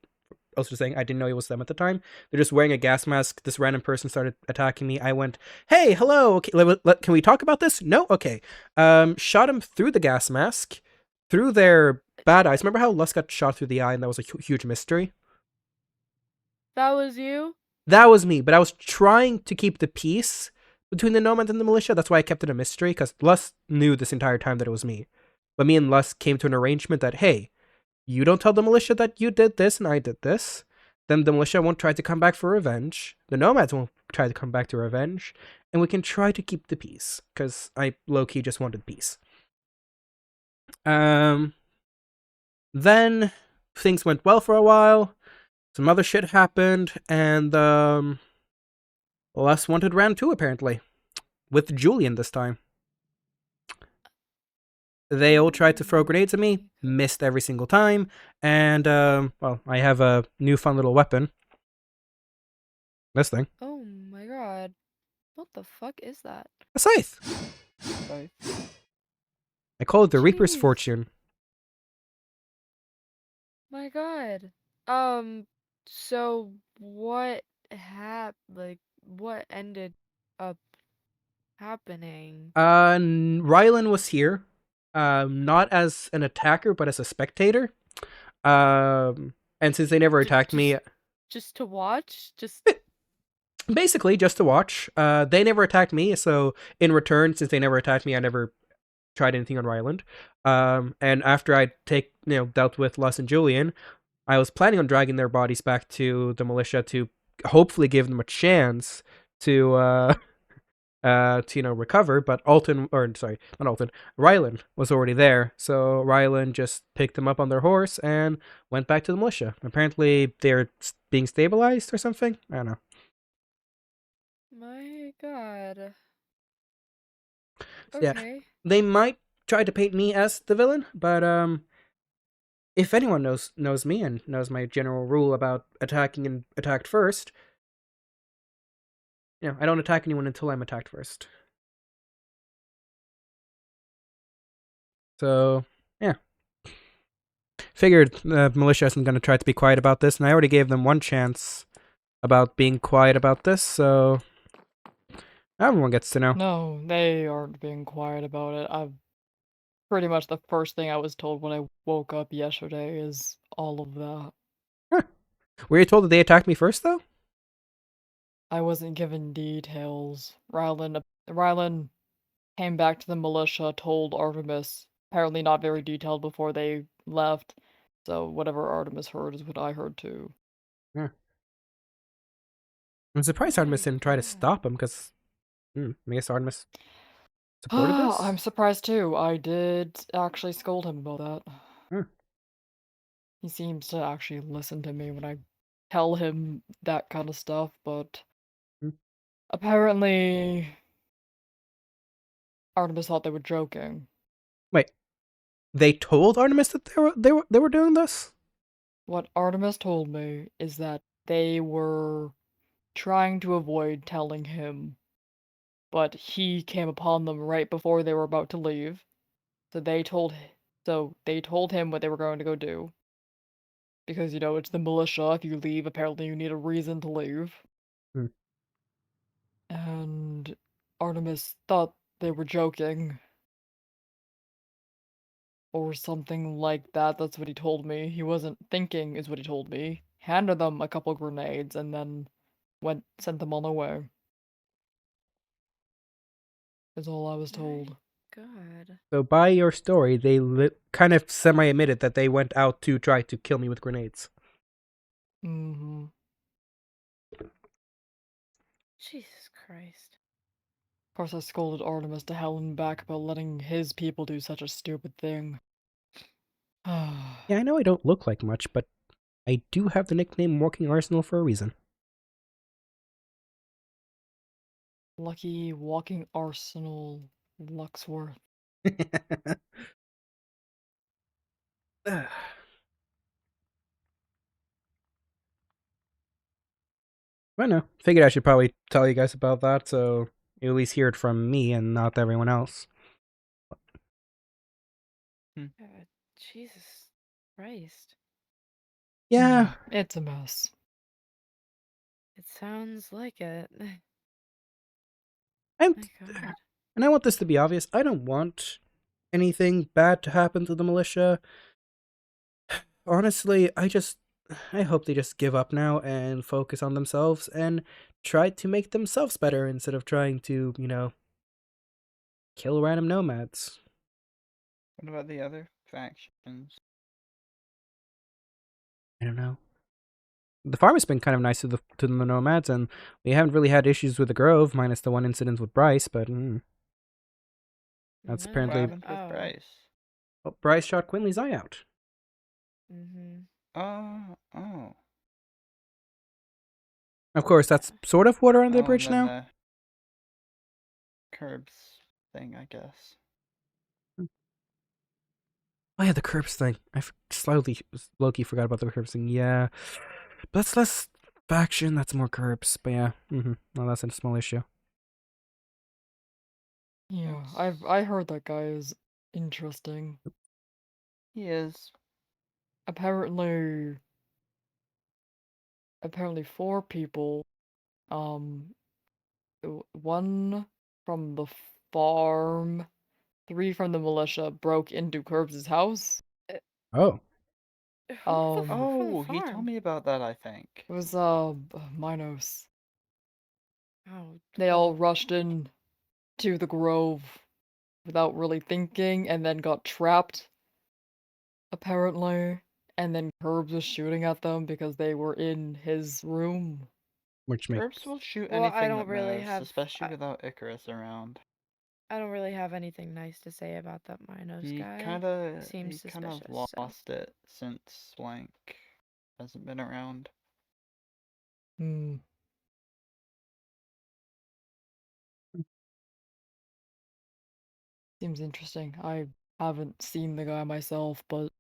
was saying I didn't know it was them at the time. They're just wearing a gas mask. This random person started attacking me. I went, "Hey, hello. Okay, can we talk about this?" No, okay. Shot him through the gas mask, through their bad eyes. Remember how Les got shot through the eye, and that was a huge mystery. That was you? That was me, but I was trying to keep the peace between the Nomads and the militia. That's why I kept it a mystery, because Les knew this entire time that it was me. But me and Les came to an arrangement that, hey, you don't tell the militia that you did this and I did this. Then the militia won't try to come back for revenge. The Nomads won't try to come back to revenge. And we can try to keep the peace, because I low-key just wanted peace. Then things went well for a while. Some other shit happened, and Les wanted round 2 apparently, with Julian this time. They all tried to throw grenades at me, missed every single time, and well, I have a new fun little weapon. This thing, Oh my God. What the fuck is that? a scythe. Right. I call it the Reaper's Jeez. Fortune. My God. So what what ended up happening? Rylan was here, not as an attacker, but as a spectator. And since they never attacked me, Just to watch? Just basically just to watch. They never attacked me, so in return, since they never attacked me, I never tried anything on Ryland. And after I dealt with Les and Julian, I was planning on dragging their bodies back to the militia to hopefully give them a chance to recover, but Alton, or sorry, not Alton, Rylan was already there, so Rylan just picked them up on their horse and went back to the militia. Apparently, they're being stabilized or something. I don't know. My god. Yeah, Okay. they might try to paint me as the villain, but if anyone knows me and knows my general rule about attacking and attacked first, I don't attack anyone until I'm attacked first. So, yeah. Figured the militia isn't going to try to be quiet about this, and I already gave them one chance about being quiet about this, so everyone gets to know. No, they aren't being quiet about it. I've pretty much the first thing I was told when I woke up yesterday is all of that. Were you told that they attacked me first, though? I wasn't given details. Rylan came back to the militia, told Artemis, apparently not very detailed before they left, so whatever Artemis heard is what I heard too. Yeah. I'm surprised Artemis didn't try to stop him, because I guess Artemis supported this? I'm surprised too. I did actually scold him about that. He seems to actually listen to me when I tell him that kind of stuff, but apparently Artemis thought they were joking. Wait, they told Artemis that they were doing this? What Artemis told me is that they were trying to avoid telling him, but he came upon them right before they were about to leave. So they told him what they were going to go do. Because, it's the militia. If you leave, apparently you need a reason to leave. And Artemis thought they were joking. Or something like that. That's what he told me. He wasn't thinking, is what he told me. Handed them a couple grenades and then sent them on their way. Is all I was told. God. So by your story, they kind of semi-admitted that they went out to try to kill me with grenades. Mm-hmm. Jesus Christ. Of course, I scolded Artemis to hell and back about letting his people do such a stupid thing. Yeah, I know I don't look like much, but I do have the nickname Walking Arsenal for a reason. Lucky Walking Arsenal Luxworth. I know. Figured I should probably tell you guys about that, so you at least hear it from me and not everyone else. God, Jesus Christ. Yeah. It's a mess. It sounds like it. And, My God. and I want this to be obvious. I don't want anything bad to happen to the militia. Honestly, I hope they just give up now and focus on themselves and try to make themselves better instead of trying to, kill random nomads. What about the other factions? I don't know. The farm has been kind of nice to the nomads, and we haven't really had issues with the Grove, minus the one incident with Bryce, but that's No. apparently... What happened with Bryce? Well, Bryce shot Quinley's eye out. Mm-hmm. Oh. Of course, that's sort of water under the bridge then now. The curbs thing, I guess. Oh yeah, the curbs thing. I slightly low-key forgot about the curbs thing. Yeah, but that's less faction. That's more curbs. But yeah, no, that's a small issue. Yeah, I heard that guy is interesting. He is. Apparently 4 people, one from the farm, 3 from the militia broke into Curbs' house. Oh. He told me about that, I think. It was, Minos. Oh. They all rushed in to the Grove without really thinking and then got trapped, apparently. And then Curbs was shooting at them because they were in his room. which makes Herbs will shoot Well, I anything don't that really moves, have. especially without Icarus around. I don't really have anything nice to say about that Minos He guy. kinda Seems he kind of suspicious. So. lost it since Blank hasn't been around. Hmm. Seems interesting. I haven't seen the guy myself, but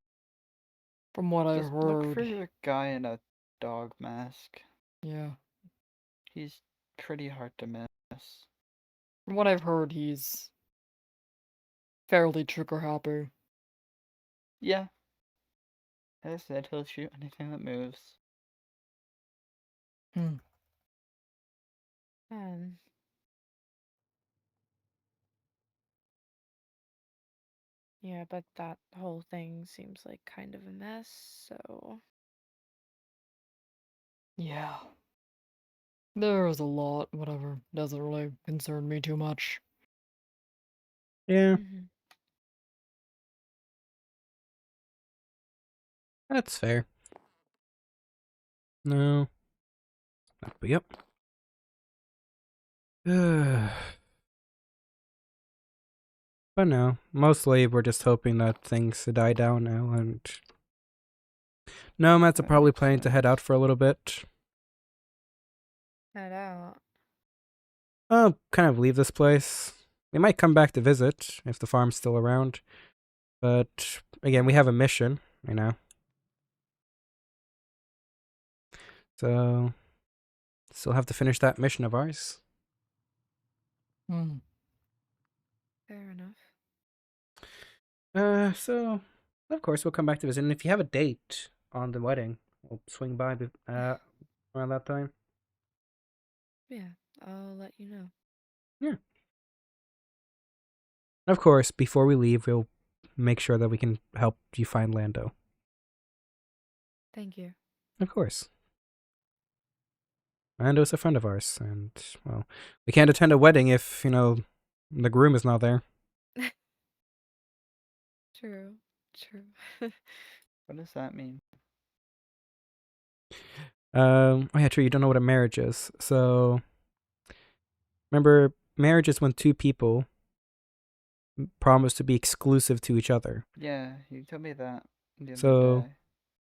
from what I Just look for heard, a guy in a dog mask. yeah. He's pretty hard to miss. From what I've heard, he's fairly trigger happy. Yeah. As I said, he'll shoot anything that moves. Hmm. Um, yeah, but that whole thing seems like kind of a mess, so. Yeah. There's a lot, whatever. Doesn't really concern me too much. yeah, Mhm. that's fair. No. But yep. But no, mostly we're just hoping that things die down now, and nomads are That probably makes planning to head out sense. for a little bit. Head out. I'll kind of leave this place. We might come back to visit if the farm's still around, but again, we have a mission, you know. So, still have to finish that mission of ours. Hmm. Fair enough. So of course we'll come back to visit, and if you have a date on the wedding, we'll swing by around that time. Yeah, I'll let you know. Yeah. Of course, before we leave, we'll make sure that we can help you find Lando. Thank you. Of course. Lando's a friend of ours, and, well, we can't attend a wedding if, you know, the groom is not there. True. True. What does that mean? Oh yeah, true, you don't know what a marriage is. So, remember, marriage is when two people promise to be exclusive to each other. Yeah, you told me that the other So, day.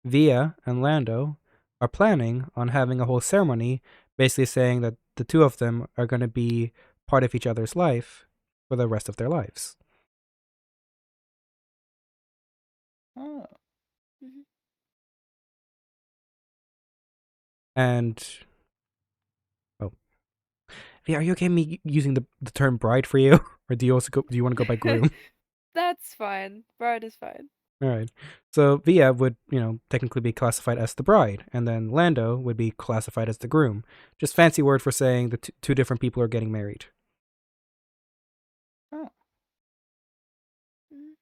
Via and Lando are planning on having a whole ceremony, basically saying that the two of them are going to be part of each other's life for the rest of their lives. Oh. Mhm. And oh, Via, are you okay with me using the term bride for you, or do you want to go by groom? That's fine. Bride is fine. All right. So Via would, you know, technically be classified as the bride, and then Lando would be classified as the groom. Just fancy word for saying the two different people are getting married. Oh. Mhm.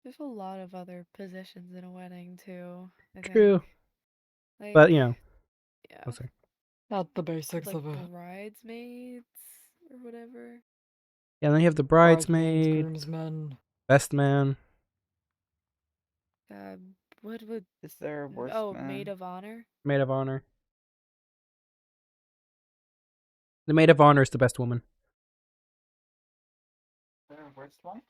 There's a lot of other positions in a wedding too, I True. think. Like, But, you know, yeah, oh, sorry. Not the basics like of it. bridesmaids or whatever. Yeah, and then you have the Bridesmaids, bridesmaid, groomsmen. best man. What would? Is there a worst Oh, man? maid of honor. Maid of honor. The maid of honor is the best woman. Is there a worst one?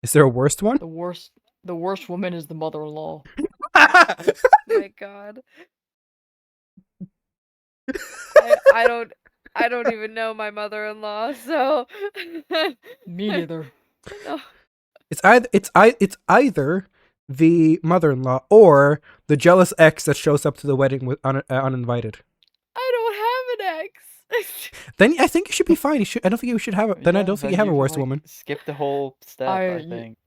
Is there a worst one? The worst woman is the mother-in-law. My God. I don't even know my mother-in-law, so Me neither. no. It's either the mother-in-law or the jealous ex that shows up to the wedding with uninvited. I don't have an ex. Then I think you should be fine. I don't think you should have. Then I Yeah, don't think then you have a can, worst like, woman. Skip the whole step, I think.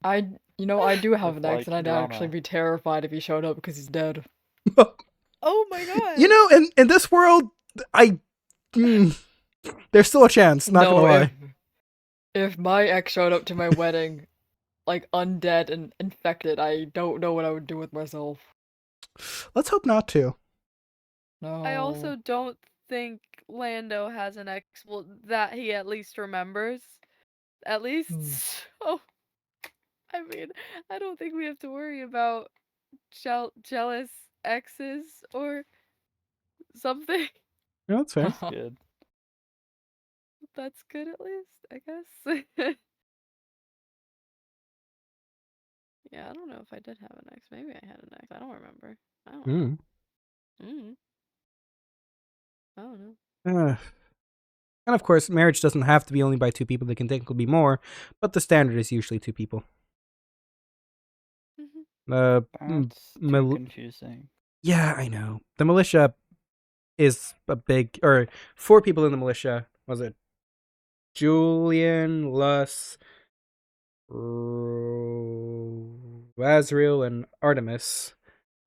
You know, I do have With, an ex, like, and I'd drama. actually be terrified if he showed up because he's dead. Oh my God. You know, in this world, there's still a chance. Not gonna lie. If my ex showed up to my wedding, like undead and infected, I don't know what I would do with myself. Let's hope not to. No. I also don't think Lando has an ex. Well, that he at least remembers. At least. Oh, I mean, I don't think we have to worry about jealous exes or something. No, that's fair. That's good. That's good at least, I guess. Yeah, I don't know if I did have an ex. Maybe I had an ex. I don't remember. I don't know. Mm. I don't know. And of course, marriage doesn't have to be only by two people. They can technically be more, but the standard is usually two people. That's too Mil- confusing. yeah, I know. The militia is a big, or 4 people in the militia. Was it Julian, Lus, Azriel, and Artemis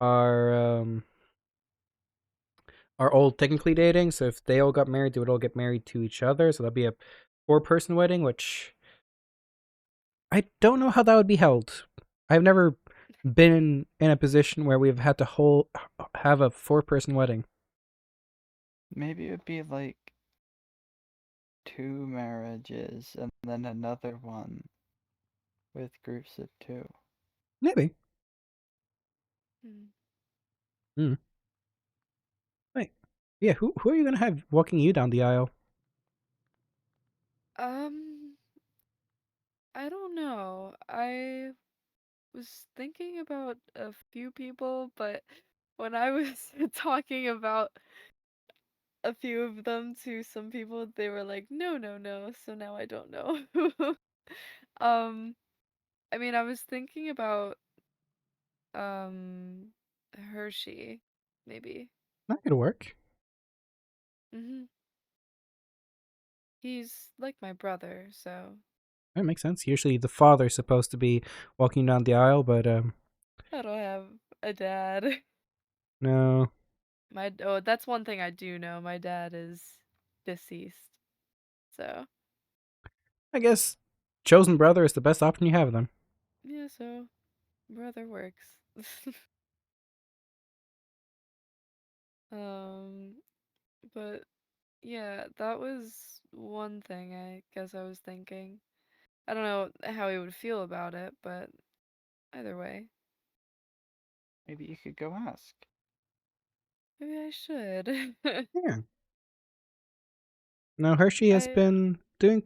are all technically dating. So if they all got married, they would all get married to each other. So that'd be a 4-person wedding, which I don't know how that would be held. I've never been in a position where we've had to have a 4-person wedding. Maybe it would be like 2 marriages and then another one with groups of 2. Maybe. Hmm. Wait. Yeah, who are you gonna have walking you down the aisle? I don't know. I was thinking about a few people, but when I was talking about a few of them to some people, they were like, no, no, no. So now I don't know. um, I mean, I was thinking about um Hershey, maybe. That could work. Mm-hmm. He's like my brother, so That makes sense. Usually the father's supposed to be walking down the aisle, but I don't have a dad. no. That's one thing I do know. My dad is deceased. So, I guess chosen brother is the best option you have then. yeah, so brother works. Um, but yeah, that was one thing I guess I was thinking. I don't know how he would feel about it, but either way, Maybe you could go ask. maybe I should. Yeah. No, Hershey has I been doing.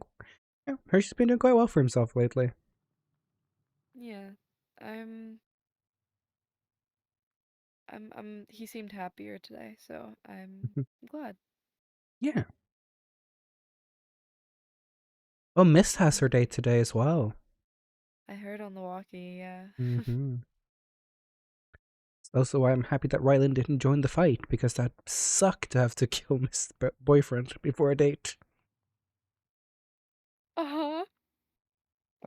Yeah, Hershey's been doing quite well for himself lately. yeah, I'm he seemed happier today, so I'm glad. Yeah. Oh, Miss has her Mm. date today as well. I heard on the walkie, yeah. Mm-hmm. It's also why I'm happy that Rylan didn't join the fight, because that sucked to have to kill Miss boyfriend before a date. Uh-huh.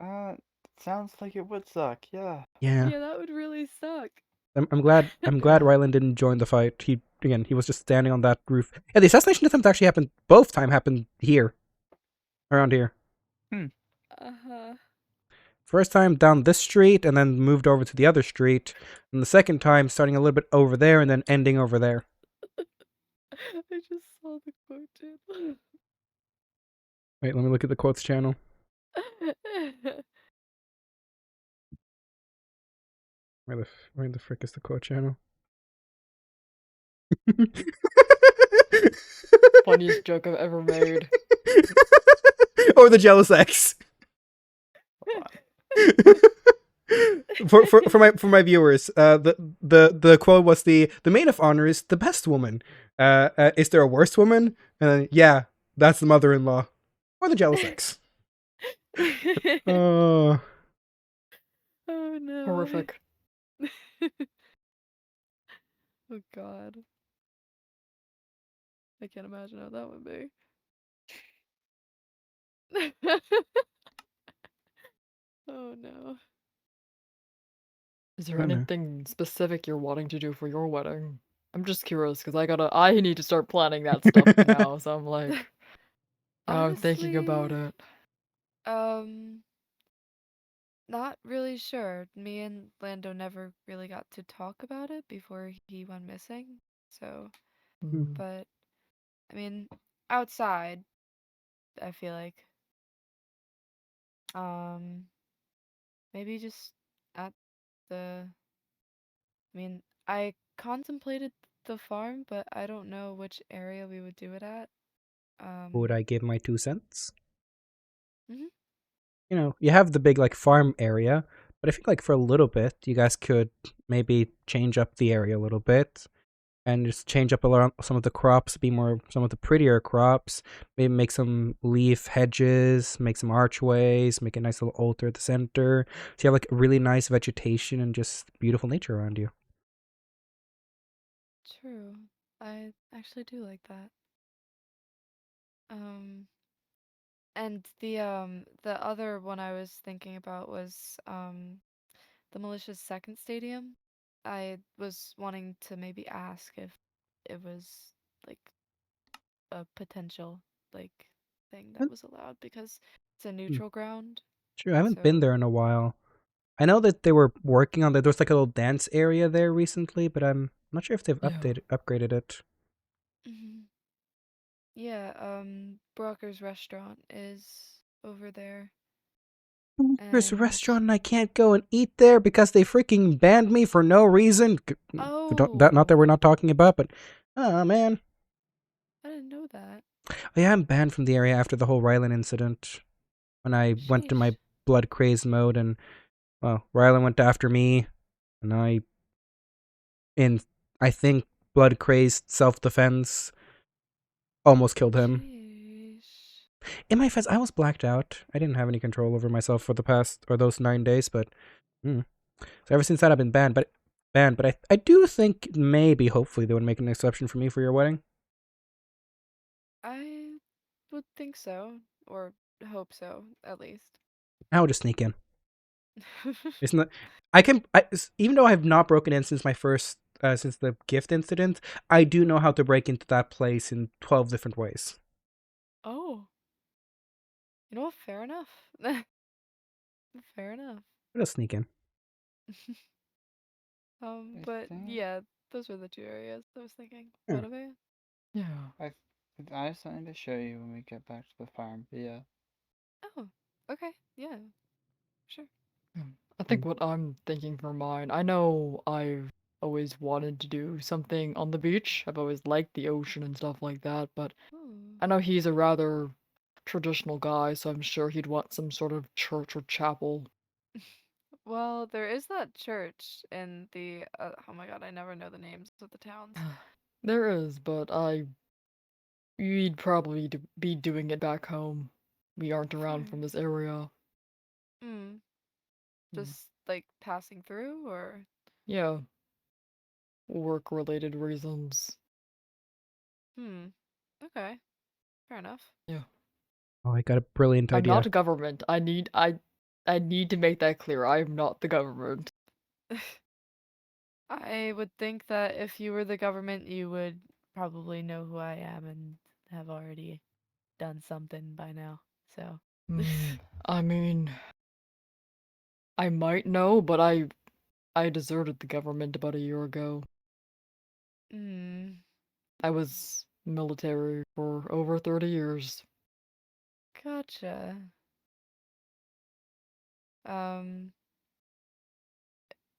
That sounds like it would suck, yeah. Yeah. Yeah, that would really suck. I'm glad Rylan didn't join the fight. He was just standing on that roof. Yeah, the assassination attempt actually happened happened here. Around here. Uh-huh. First time down this street and then moved over to the other street. And the second time starting a little bit over there and then ending over there. I just saw the quote, dude. Wait, let me look at the quotes channel. Where the frick is the quote channel? Funniest joke I've ever made. Or the jealous ex. for my viewers, the quote was the maid of honor is the best woman. Is there a worse woman? And then, yeah, that's the mother-in-law or the jealous ex. Oh, Oh no. Horrific. Oh god. I can't imagine how that would be. Oh no. Is there I know. anything specific you're wanting to do for your wedding? I'm just curious because I need to start planning that stuff now. So I'm like, I'm thinking about Honestly, it. not really sure. Me and Lando never really got to talk about it before he went missing. So, Mm. but I mean, outside, I feel like maybe just at the I mean, I contemplated the farm, but I don't know which area we would do it at. Would I give my 2 cents? Mhm. You know, you have the big like farm area, but I feel like for a little bit, you guys could maybe change up the area a little bit and just change up a lot some of the crops, be more some of the prettier crops. Maybe make some leaf hedges, make some archways, make a nice little altar at the center. So you have like really nice vegetation and just beautiful nature around you. True. I actually do like that. And the other one I was thinking about was the militia's second stadium. I was wanting to maybe ask if it was like a potential like thing that was allowed because it's a neutral ground. True, I haven't been So there in a while. I know that they were working on that. There was like a little dance area there recently, but I'm not sure if they've Yeah. upgraded it. yeah, Brocker's restaurant is over there. There's a And restaurant and I can't go and eat there because they freaking banned me for no reason. Not that we're not talking about, but oh man. I didn't know that. Oh, yeah, I'm banned from the area after the whole Rylan incident. When I went to my Sheesh. blood crazed mode and well, Rylan went after me and I think blood crazed self defense almost killed him. Sheesh. In my defense, I was blacked out. I didn't have any control over myself for the past or those 9 days, but so ever since that I've been banned. But I do think maybe hopefully they would make an exception for me for your wedding. I would think so, or hope so, at least. I would just sneak in. Isn't that? Even though I have not broken in since my first since the gift incident, I do know how to break into that place in 12 different ways. Oh. You know what? Fair enough. Fair enough. I'll just sneak in. But think- yeah, those were the two areas I was thinking. Yeah. What about you? Yeah. I have something to show you when we get back to the farm. But yeah. Oh, okay, yeah, sure. I think what I'm thinking for mine, I know I've always wanted to do something on the beach. I've always liked the ocean and stuff like that, but Ooh. I know he's a rather traditional guy, so I'm sure he'd want some sort of church or chapel. Well, there is that church in the. Oh my god, I never know the names of the towns. There is, but we'd probably be doing it back home. We aren't around Fair. from this area. Just like passing through, or Yeah. Work-related reasons. okay, fair enough. Yeah. Oh, I got a brilliant I'm idea. not government. I need to make that clear. I am not the government. I would think that if you were the government, you would probably know who I am and have already done something by now. So. I mean, I might know, but I deserted the government about a year ago. I was military for over 30 years. Gotcha.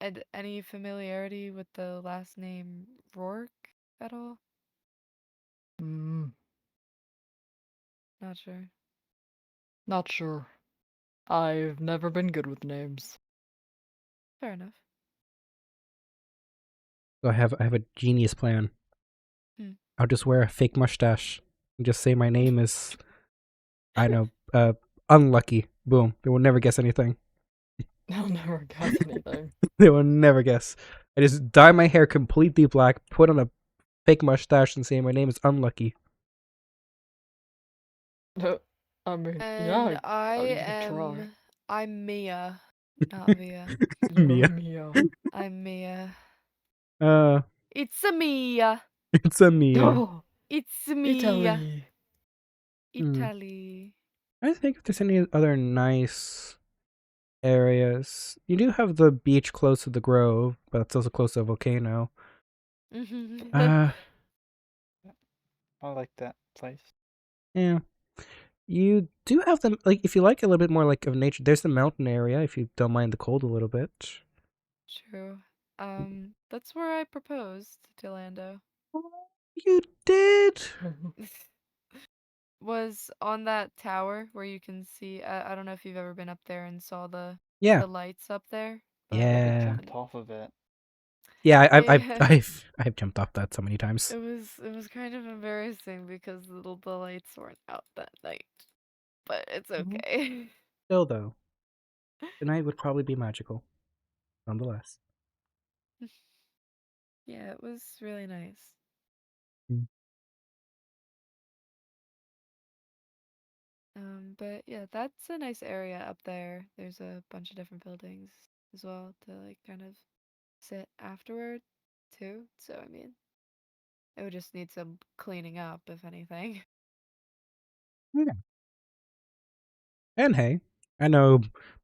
And any familiarity with the last name Rourke at all? Mm, Not sure. not sure. I've never been good with names. Fair enough. So I have a genius plan. I'll just wear a fake mustache and just say my name is I know, unlucky. Boom. They will never guess anything. I'll never guess anything. They will never guess. I just dye my hair completely black, put on a fake mustache, and say my name is Unlucky. I mean, And yeah, I you could try. am. I'm Mia, not Via. Mia. Mia. I'm Mia. It's It's a Mia. a Mia. Oh, It's Mia. Italy. Italy. I think if there's any other nice areas. You do have the beach close to the Grove, but it's also close to a volcano. I like that place. Yeah. You do have them, like, if you like a little bit more like of nature, there's the mountain area if you don't mind the cold a little bit. True. That's where I proposed to Lando. You did? Was on that tower where you can see. I don't know if you've ever been up there and saw the Yeah. lights up there. I Yeah. jumped off of it. Yeah, Yeah. I've jumped off that so many times. It was kind of embarrassing because the lights weren't out that night, but it's Mhm. okay. Still though, tonight would probably be magical, nonetheless. Yeah, it was really nice. Mm. But yeah, that's a nice area up there. There's a bunch of different buildings as well to like kind of sit afterward too. So I mean, it would just need some cleaning up if anything. Yeah. And hey, I know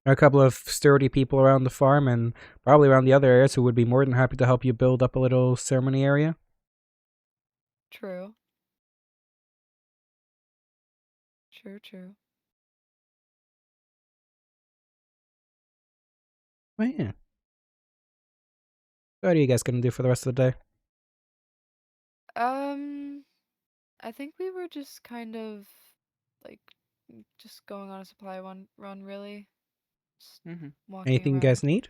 a couple of sturdy people around the farm and probably around the other areas who would be more than happy to help you build up a little ceremony area. True. True. But yeah. What are you guys gonna do for the rest of the day? I think we were just kind of like just going on a supply run really. Just Mm-hmm. walking Anything you around. guys need?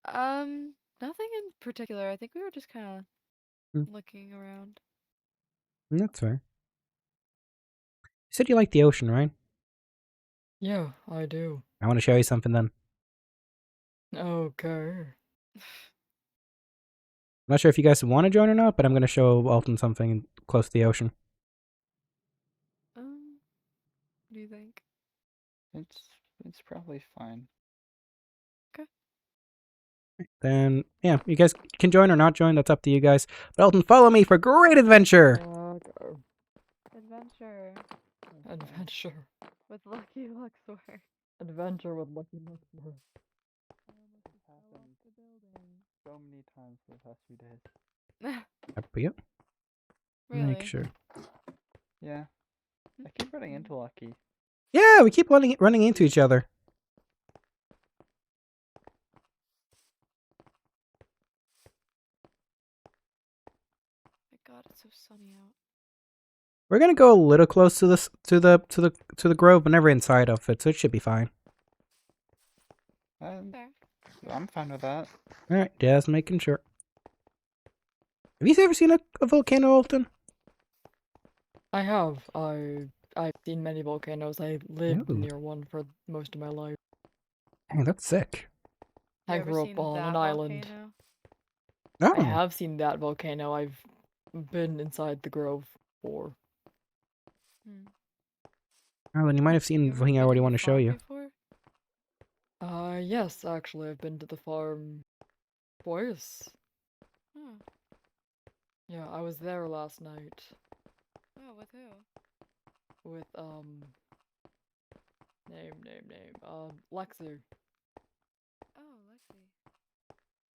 Nothing in particular. I think we were just kind Hmm. of looking around. That's fair. You said you like the ocean, right? Yeah, I do. I want to show you something then. Okay. I'm not sure if you guys want to join or not, but I'm going to show Alton something close to the ocean. What do you think? It's probably fine. Then, yeah, you guys can join or not join. That's up to you guys. But Alton, follow me for great adventure! Okay. Adventure Adventure. with Lucky Luxor. Adventure with Lucky Luxor. Happened so many times for the past few days. Up we go. Really? Make sure. Yeah. I keep running into Lucky. Yeah, we keep running into each other. My God, it's so sunny out. We're gonna go a little close to this to the grove, but never inside of it, so it should be fine. Fair. I'm fine with that. All right, just making sure. Have you ever seen a volcano, Alton? I have. I've seen many volcanoes. I lived Ooh. near one for most of my life. Dang, that's sick. You I ever grew seen up on that an island. volcano? Oh, I have seen that volcano. I've been inside the grove for. well, then you might have You seen ever the thing I been already to the want to show farm you. before? Yes, actually, I've been to the farm twice. Oh. Yeah, I was there last night Oh, with who? with, Lexi. Oh, Lexi.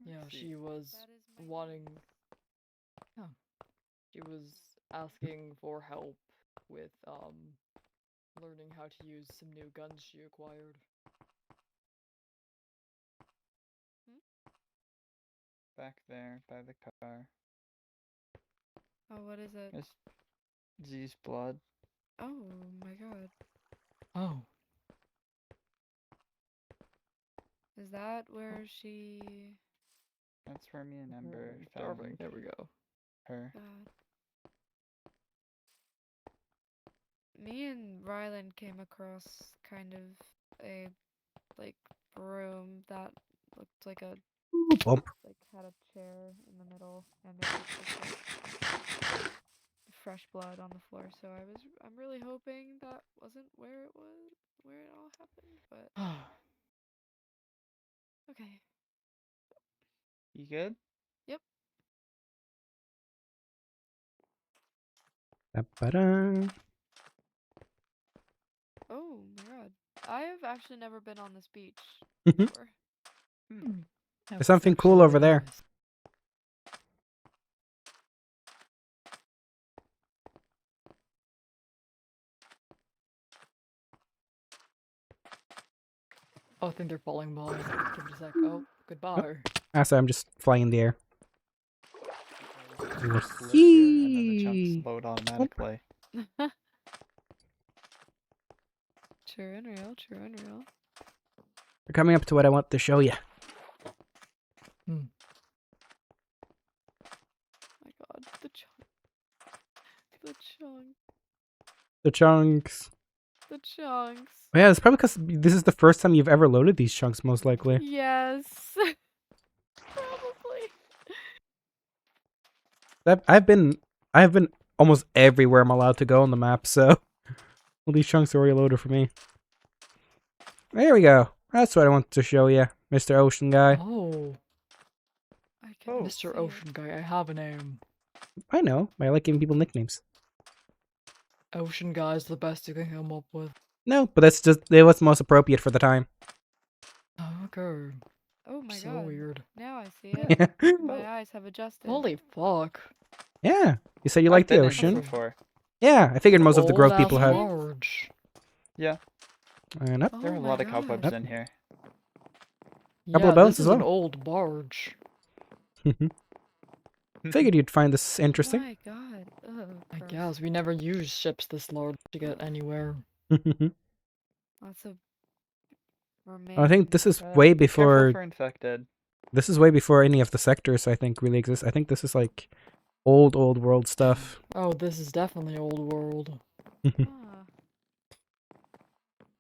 Yeah, Lexi. she was That is my wanting. Oh. She was asking for help with, learning how to use some new guns she acquired. Back there by the car. Oh, what is it? It's Z's blood. Oh my God. Oh. Is that where she? That's where me and Ember Perfect. found There we go. her. God. Me and Rylan came across kind of a like room that looked like a Ooh, bump. like had a chair in the middle and there was just like fresh blood on the floor. So I'm really hoping that wasn't where it all happened. But okay. You good? Yep. Da-ba-da. Oh my God. I have actually never been on this beach Mhm. before. There's something cool over there. Oh, I think they're falling behind. Give it a sec. Oh, goodbye. Ah, sorry, I'm just flying in the air. You just live here, and then the chunks Yee. load automatically. True and real, true and real. We're coming up to what I want to show you. My god, the chunk. The chunk. The chunks. The chunks. Yeah, it's probably because this is the first time you've ever loaded these chunks, most likely. Yes. Probably. I've been almost everywhere I'm allowed to go on the map, so all these chunks are already loaded for me. There we go. That's what I wanted to show you, Mr. Ocean Guy. Oh, I can Oh. see Mr. it. Ocean Guy, I have a name. I know, but I like giving people nicknames. Ocean Guy's the best you can come up with. No, but that's just it was most appropriate for the time. Okay. Oh my So god. weird. Now I see it. Yeah. My eyes have adjusted. Holy fuck. Yeah. You said you I've like the been in here ocean. before. Yeah, I figured most of the Grove Old-ass people have. barge. Yeah, And up. there are Oh a my lot of god. cobwebs Yep. in here. Couple of Yeah, boats this as is an well. old barge. Figured you'd find this interesting. My god. Ugh, I gross. guess we never use ships this large to get anywhere. Lots of I think this is Uh, way Careful before. for infected. This is way before any of the sectors I think really exist. I think this is like old world stuff. Oh, this is definitely old world. Ah,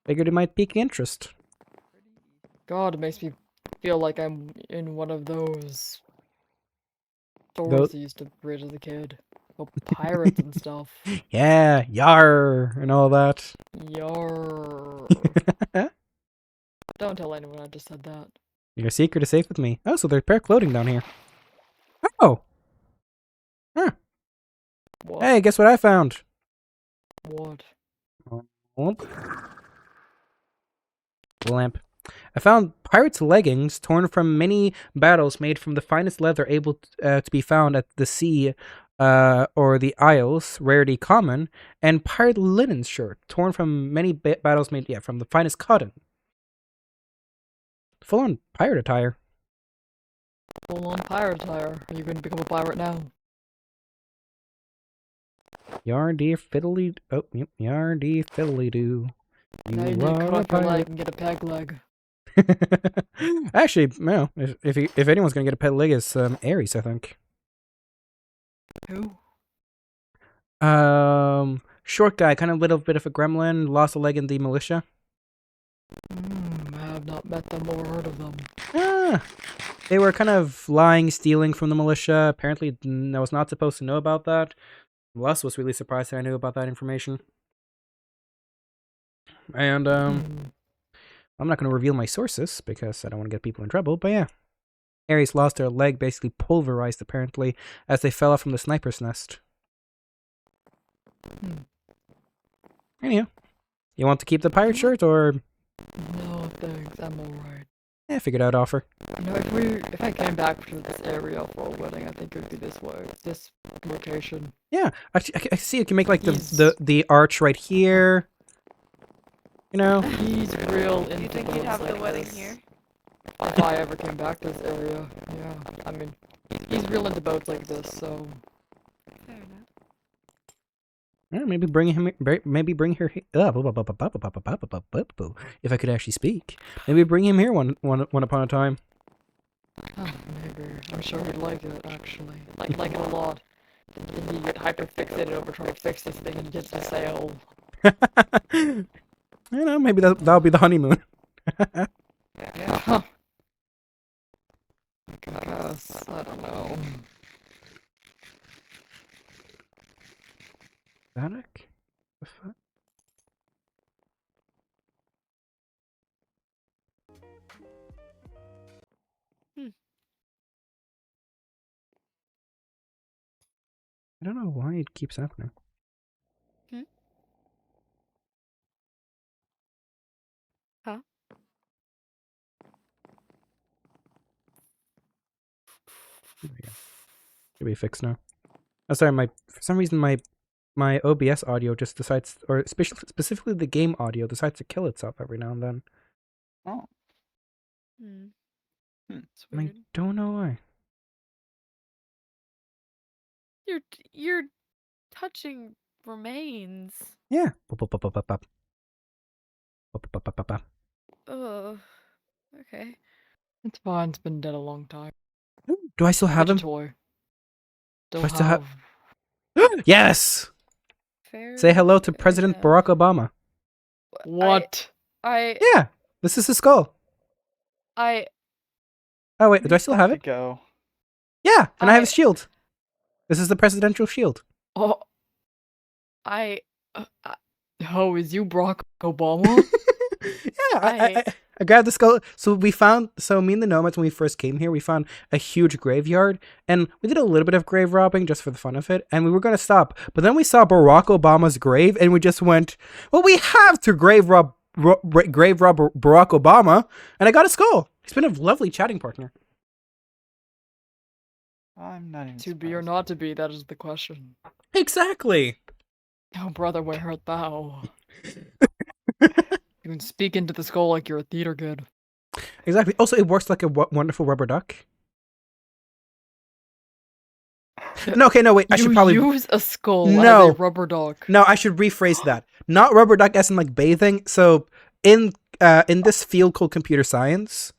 Figured it might pique interest. God, it makes me feel like I'm in one of those Tho- stories I used to read as a kid. About pirates and stuff. Yeah, yar, and all that. Yar. Don't tell anyone I just said that. Your secret is safe with me. Oh, so there's pair clothing down here. Oh! Huh. What? Hey, guess what I found? What? Whoop. Lamp. I found pirates' leggings torn from many battles made from the finest leather able to be found at the sea or the Isles, rarity common, and pirate linen shirt torn from many battles made from the finest cotton. Full-on pirate attire. Full on pirate attire. Are you going to become a pirate now? Yardy fiddly. Oh, yep. Yardy fiddly doo. Now you need to cut are a off your pirate. leg and get a peg leg. Actually, no. If anyone's gonna get a pet leg, it's Ares, I think. Who? Short guy, kind of little bit of a gremlin, lost a leg in the militia. I have not met them or heard of them. Ah, they were kind of lying, stealing from the militia. Apparently, I was not supposed to know about that. Les was really surprised that I knew about that information. And I'm not going to reveal my sources because I don't want to get people in trouble. But yeah, Ares lost their leg, basically pulverized apparently, as they fell off from the sniper's nest. Anyhow, you want to keep the pirate shirt or? No, thanks. I'm alright. I figured I'd offer. You know, if I came back to this area for a wedding, I think it would be this way. This location. Yeah, I see. You can make like He's- the arch right here. You know. He's real do you into think you'd things have the like wedding this. here? If I ever came back to this area, yeah. I mean, he's real into boats like this, so Fair enough. Yeah, maybe bring him. Maybe bring her. If I could actually speak, maybe bring him here one upon a time. maybe. I'm sure he'd like it, actually. Like it a lot. And he'd get hyper fixated over trying to fix this thing and get to sail. You know, maybe that'll be the honeymoon. Yeah. I guess. I don't know. Static? The fuck? I don't know why it keeps happening. Huh? There we go. Should be fixed now. Oh, sorry. For some reason my OBS audio just decides, or specifically the game audio decides to kill itself every now and then. Oh. It's And I weird. don't know why. You're touching remains. Yeah. Ugh. Okay. It's fine. It's been dead a long time. Do I still have It's a him? toy. Do Still I still have? have. Yes. Fair. Say hello to President enough. Barack Obama. What? Yeah. This is his skull. I Oh wait, We do I still have to it? go. Yeah, and I have I- his shield. This is the presidential shield. Oh, I oh, is you Barack Obama? Yeah, I grabbed the skull. So me and the nomads, when we first came here, we found a huge graveyard, and we did a little bit of grave robbing just for the fun of it, and we were going to stop. But then we saw Barack Obama's grave, and we just went, well, we have to grave rob Barack Obama, and I got a skull. He's been a lovely chatting partner. I'm not even To be or surprised. not to be, that is the question. Exactly. Oh, brother, where art thou? You can speak into the skull like you're a theater kid. Exactly. Also, it works like a wonderful rubber duck. No, okay, no, wait. I you should probably use a skull as No. a rubber duck. No, I should rephrase that. Not rubber duck as in like bathing. So in this field called computer science,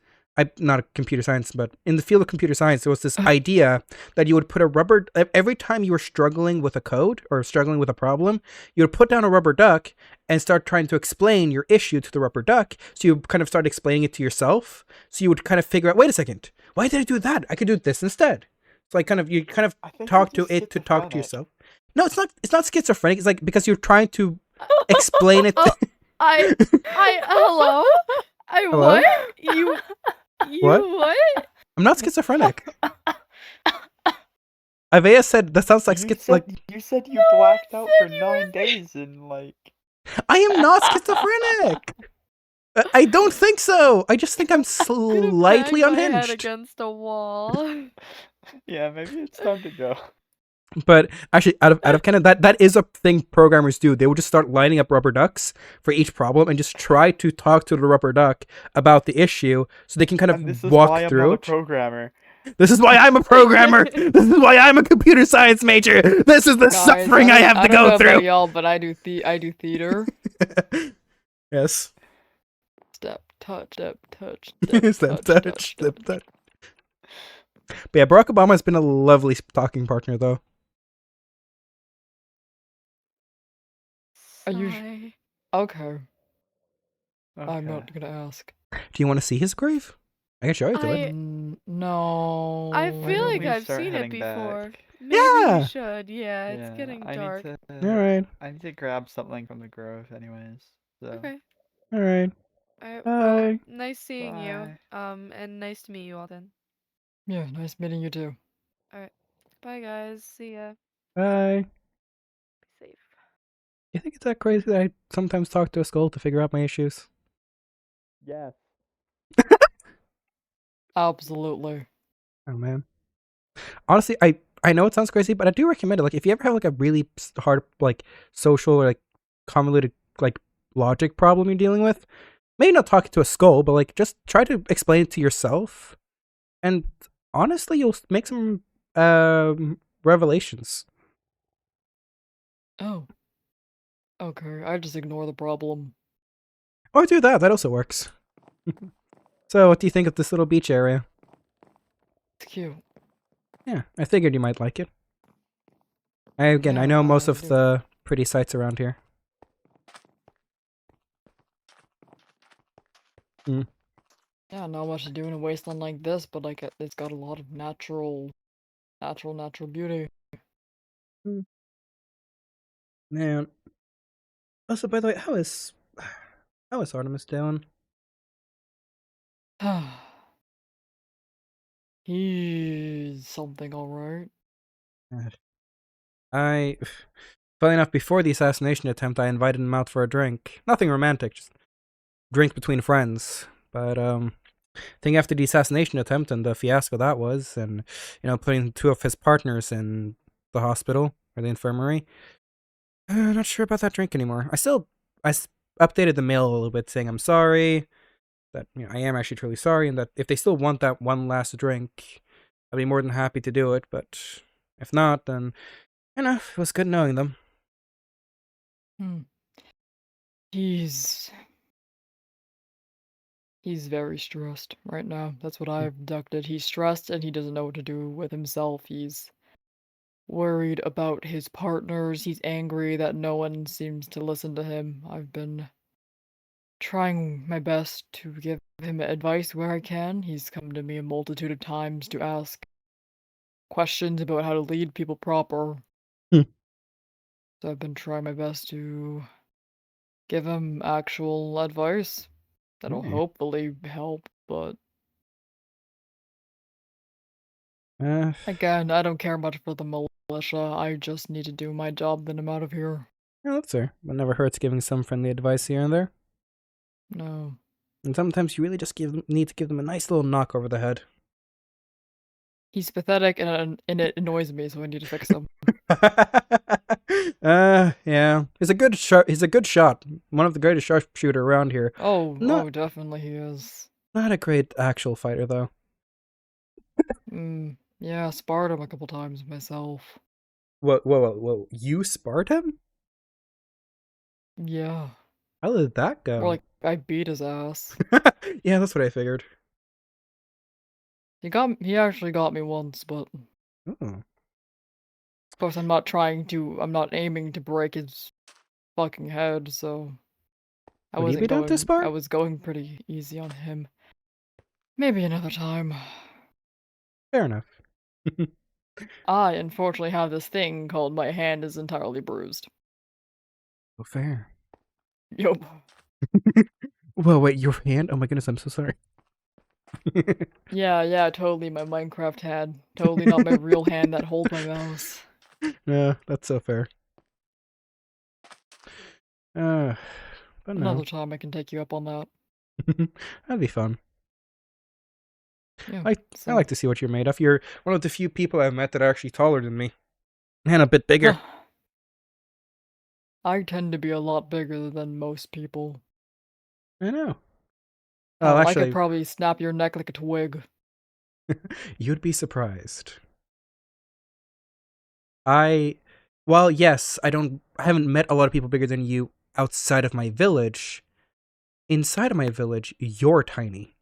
not a computer science, but in the field of computer science, there was this idea that you would put a rubber every time you were struggling with a code or struggling with a problem, you would put down a rubber duck and start trying to explain your issue to the rubber duck. So you kind of start explaining it to yourself. So you would kind of figure out, wait a second, why did I do that? I could do this instead. So like you kind of I think talk you're to it to talk to schizophrenic. yourself. No, it's not. It's not schizophrenic. It's like because you're trying to explain it. I hello? Hello? What? You What? what? I'm not schizophrenic. Avea said that sounds like You said you blacked out for 9 days and like. I am not schizophrenic. I don't think so. I just think I'm slightly Bang my head unhinged. against a wall. Yeah, maybe it's time to go. But actually, out of canon, that is a thing programmers do. They will just start lining up rubber ducks for each problem and just try to talk to the rubber duck about the issue, so they can kind And this of is why walk I'm through not a it. programmer. This is why I'm a programmer. This is why I'm a computer science major. This is the Guys, suffering I have to don't know go about through. y'all, but I do theater. Yes. Step, touch, Step touch, touch, step touch. But yeah, Barack Obama has been a lovely talking partner, though. Are you Sigh. okay? I'm Okay. not gonna ask. Do you want to see his grave? I can show you to it. No. I feel like we I've start seen it heading before. back. Maybe Yeah. we should. Yeah, it's getting dark. All right. I need to grab something from the grove, anyways. So. Okay. All right. Alright, Bye. well, nice seeing Bye. you. And nice to meet you all then. Yeah, nice meeting you too. Bye guys. See ya. Bye. Be safe. You think it's that crazy that I sometimes talk to a skull to figure out my issues? Yes. Absolutely. Oh man. Honestly, I know it sounds crazy, but I do recommend it. Like, if you ever have like a really hard like social or like convoluted like logic problem you're dealing with, maybe not talking to a skull, but like just try to explain it to yourself, and honestly, you'll make some revelations. Oh. Okay, I just ignore the problem. Or do that. That also works. So, what do you think of this little beach area? It's cute. Yeah, I figured you might like it. I Yeah, know most I of do. the pretty sights around here. Yeah, not much to do in a wasteland like this, but like it's got a lot of natural beauty. Man. Also, by the way, how is Artemis doing? He's something alright. Funny enough, before the assassination attempt, I invited him out for a drink. Nothing romantic, just drink between friends. But I think after the assassination attempt and the fiasco that was, and putting two of his partners in the hospital or the infirmary, I'm not sure about that drink anymore. I updated the mail a little bit saying I'm sorry. that I am actually truly sorry, and that if they still want that one last drink, I'd be more than happy to do it. But if not, then it was good knowing them. He's very stressed right now. That's what I've deducted. He's stressed and he doesn't know what to do with himself. He's worried about his partners. He's angry that no one seems to listen to him. I've been trying my best to give him advice where I can. He's come to me a multitude of times to ask questions about how to lead people proper. Hmm. So I've been trying my best to give him actual advice that'll hopefully help, but again, I don't care much for the militia. I just need to do my job, then I'm out of here. Yeah, that's fair. It never hurts giving some friendly advice here and there. No. And sometimes you really just need to give them a nice little knock over the head. He's pathetic and it annoys me, so I need to fix him. Yeah. He's a good shot. One of the greatest sharpshooter around here. Oh, definitely he is. Not a great actual fighter, though. Yeah, sparred him a couple times myself. Whoa. You sparred him? Yeah. How did that go? Or like, I beat his ass. Yeah, that's what I figured. He actually got me once, but Oh. of course I'm not aiming to break his fucking head, so I Would he be down to spar? I was going pretty easy on him. Maybe another time. Fair enough. I unfortunately have this thing called my hand is entirely bruised. Oh, fair. Yup. Whoa, wait, your hand? Oh my goodness, I'm so sorry. Yeah, totally my Minecraft hand. Totally not my real hand that holds my mouse. Yeah, that's so fair. But Another no. time I can take you up on that. That'd be fun. Yeah, I like to see what you're made of. You're one of the few people I've met that are actually taller than me. And a bit bigger. I tend to be a lot bigger than most people. I know. Oh, Actually, I could probably snap your neck like a twig. You'd be surprised. Well, yes, I haven't met a lot of people bigger than you outside of my village. Inside of my village, you're tiny.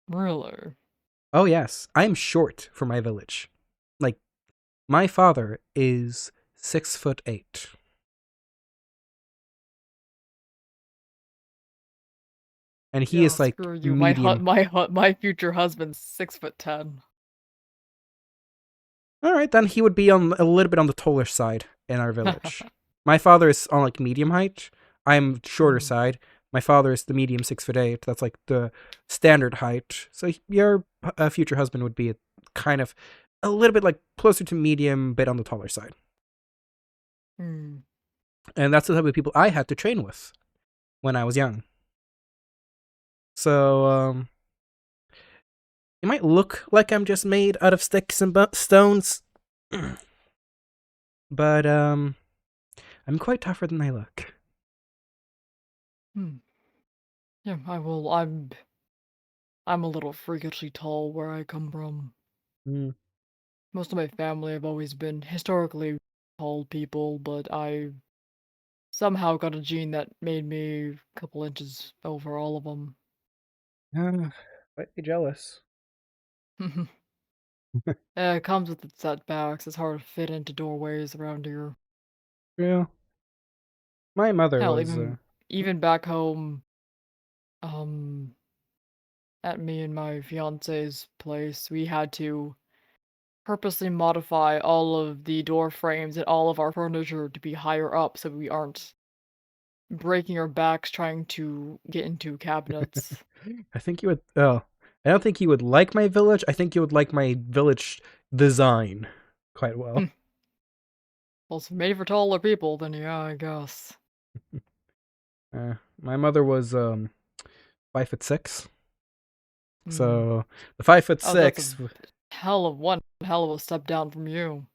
Really? Oh yes, I'm short for my village. Like, my father is 6'8". And he is like screw you. medium. My future husband's 6'10". All right, then he would be on a little bit on the taller side in our village. My father is on like medium height. I'm shorter side. My father is the medium 6'8". That's like the standard height. So your future husband would be kind of a little bit like closer to medium, bit on the taller side. And that's the type of people I had to train with when I was young. So, it might look like I'm just made out of sticks and stones, but I'm quite tougher than I look. Yeah, I'm a little freakishly tall where I come from. Most of my family have always been historically tall people, but I somehow got a gene that made me a couple inches over all of them. Might be jealous. It comes with its setbacks. It's hard to fit into doorways around here. Yeah. My mother Hell, was... even back home, at me and my fiance's place, we had to purposely modify all of the door frames and all of our furniture to be higher up so we aren't breaking our backs trying to get into cabinets. I think you would... Oh, I don't think you would like my village. I think you would like my village design quite well. Well, it's made for taller people, then yeah, I guess. My mother was 5'6". So the 5'6". Hell of a step down from you.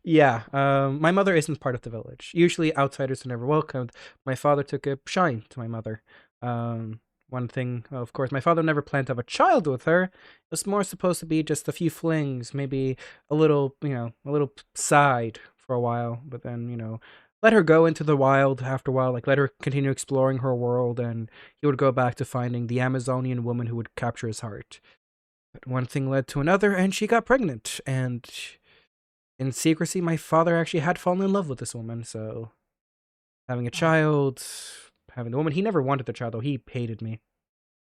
Yeah, my mother isn't part of the village. Usually outsiders are never welcomed. My father took a shine to my mother. One thing, of course, my father never planned to have a child with her. It was more supposed to be just a few flings, maybe a little, a little side for a while, but then, let her go into the wild after a while, like let her continue exploring her world, and he would go back to finding the Amazonian woman who would capture his heart. But one thing led to another, and she got pregnant, and in secrecy, my father actually had fallen in love with this woman, so having a child, having the woman, he never wanted the child, though. He hated me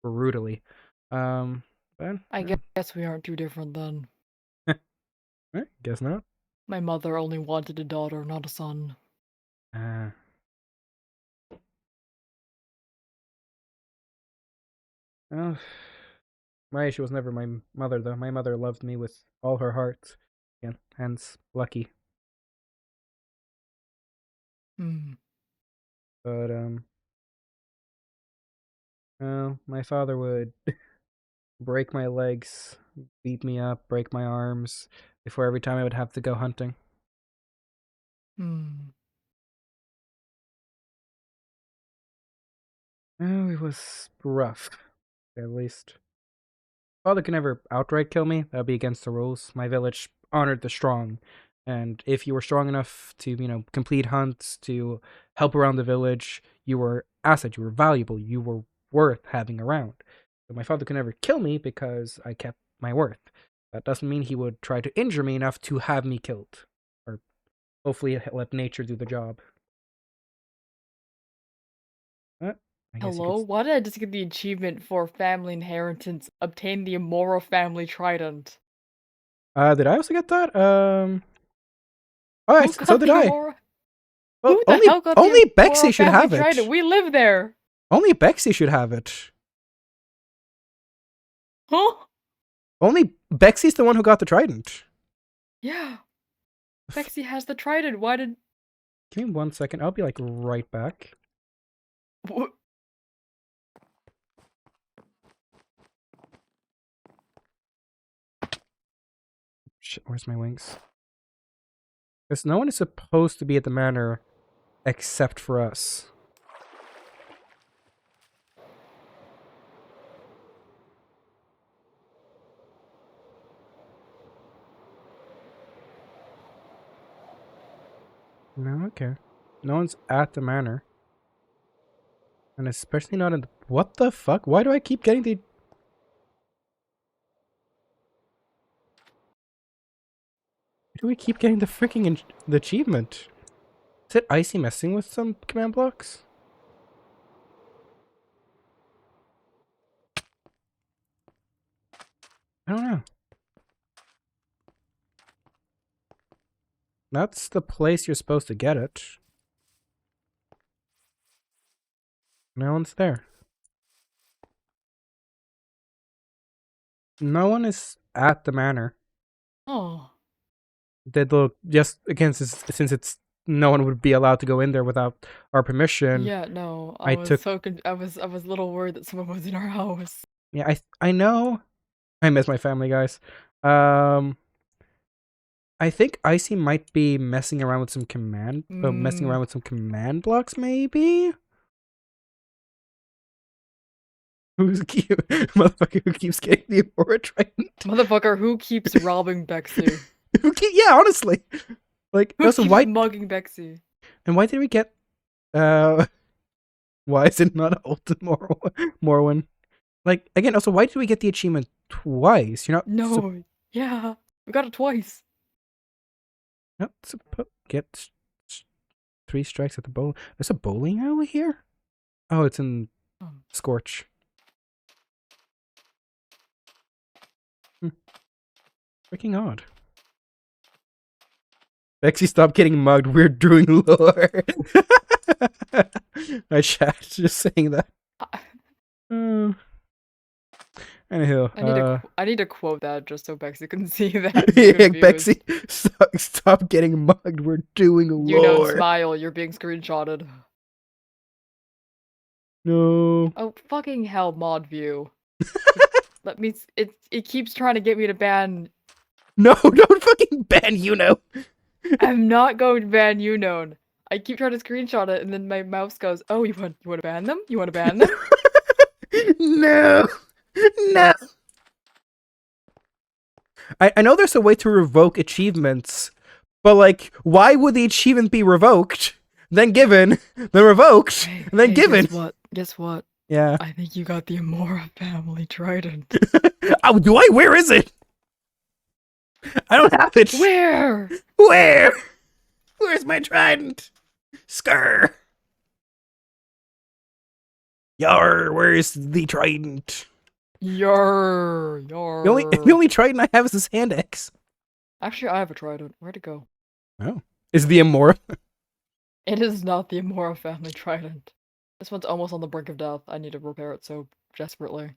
brutally. But, I guess we aren't too different then. guess not. My mother only wanted a daughter, not a son. Well, my issue was never my mother, though. My mother loved me with all her heart. Again, hence, lucky. But, well, my father would break my legs, beat me up, break my arms, before every time I would have to go hunting. Oh, it was rough, at least. Father could never outright kill me. That would be against the rules. My village honored the strong. And if you were strong enough to, complete hunts, to help around the village, you were asset, you were valuable, you were worth having around. So my father could never kill me because I kept my worth. That doesn't mean he would try to injure me enough to have me killed. Or hopefully let nature do the job. But I guess you Hello? could... Why did I just get the achievement for family inheritance? Obtain the Amora family trident. Did I also get that? Oh, Who so got did the I. Amora? Well, Who the hell got only the Amora Bexy should family have it. trident? We live there. Only Bexy should have it. Huh? Only Bexy's the one who got the trident. Yeah. Bexy has the trident. Why did... Give me 1 second. I'll be like right back. What? Shit, where's my wings? Because no one is supposed to be at the manor except for us. No, okay. No one's at the manor. And especially not in the... What the fuck? Why do I keep getting the... Why do we keep getting the freaking the achievement? Is it Icy messing with some command blocks? I don't know. That's the place you're supposed to get it. No one's there. No one is at the manor. Oh. Did look just again since it's no one would be allowed to go in there without our permission. Yeah, no. I was took- so I was a little worried that someone was in our house. Yeah, I know. I miss my family, guys. I think Icy might be messing around with some messing around with some command blocks, maybe. Who's cute? Motherfucker who keeps getting the Amora trident. Motherfucker, who keeps robbing Bexy? Yeah, honestly. Like, Who also, keeps why? mugging Bexy? And why did we get? Why is it not Ultimate Morrowind? Like, again, also, why did we get the achievement twice? You're not. No. Yeah, we got it twice. Not supposed get 3 strikes at the bowl. There's a bowling alley here. Oh, it's in Scorch. Freaking odd. Bexy, stop getting mugged. We're doing lore. My chat just saying that. Anywho, I need to quote that just so Bexy can see that. yeah, Bexy, stop getting mugged. We're doing lore. You know, smile. You're being screenshotted. No. Oh fucking hell, mod view. Let me. It keeps trying to get me to ban No, don't fucking ban Yuno. I'm not going to ban Unknown. I keep trying to screenshot it, and then my mouse goes, "Oh, you want to ban them? You want to ban them?" No. No. I know there's a way to revoke achievements, but like, why would the achievement be revoked, then given, then revoked, and then given? Guess what? Yeah. I think you got the Amora family trident. Oh, do I? Where is it? I don't have it. Where? Where? Where's my trident? Skrr. Yar, where's the trident? Your. The only trident I have is this hand axe. Actually, I have a trident. Where'd it go? Oh. Is the Amora? It is not the Amora family trident. This one's almost on the brink of death. I need to repair it so desperately.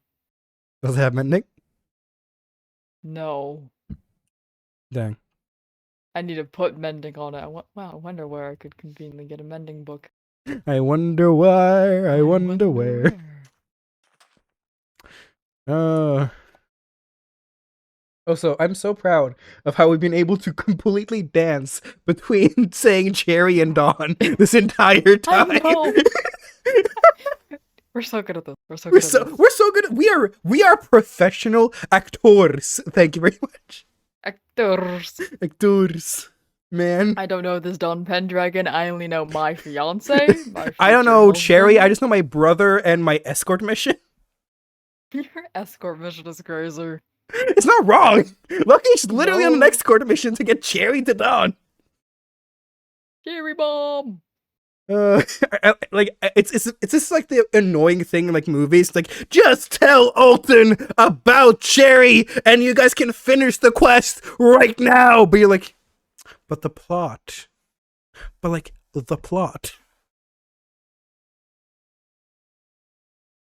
Does it have mending? No. Dang. I need to put mending on it. Wow, I wonder where I could conveniently get a mending book. I wonder why. I wonder where. Also, I'm so proud of how we've been able to completely dance between saying Cherry and Dawn this entire time. I know. We're so good at this. We're so good at this. We're so good. We are professional actors. Thank you very much. Actors. Actors. Man. I don't know this Don Pendragon. I only know my fiance. I don't know Cherry. I just know my brother and my escort mission. Your escort mission is crazy. It's not wrong. Lucky's literally on an escort mission to get Cherry to Dawn. Cherry bomb. It's just like the annoying thing in like movies. Like, just tell Alton about Cherry, and you guys can finish the quest right now. But you're like, but the plot. But like the plot.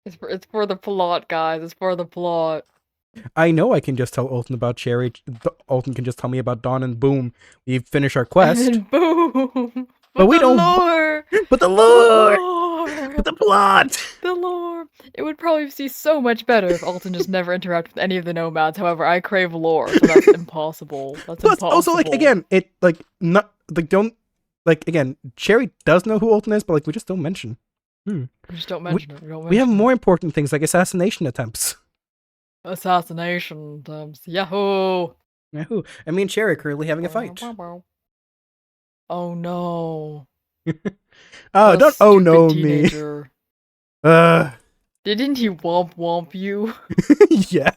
It's for the plot, guys. It's for the plot. I know I can just tell Alton about Cherry. Alton can just tell me about Dawn, and boom, we finish our quest. And then boom. But we don't. Lore. But the lore. But the plot. The lore. It would probably be so much better if Alton just never interacted with any of the nomads. However, I crave lore, so that's impossible. That's Plus, impossible. also, like, again, it like not like don't like again. Cherry does know who Alton is, but like we just don't mention. We just don't mention it. We have more important things like assassination attempts. Assassination attempts. Yahoo! Yahoo! And me and Cherry are currently having a fight. Oh no. Oh, don't oh no teenager. me. Didn't he womp you? Yeah.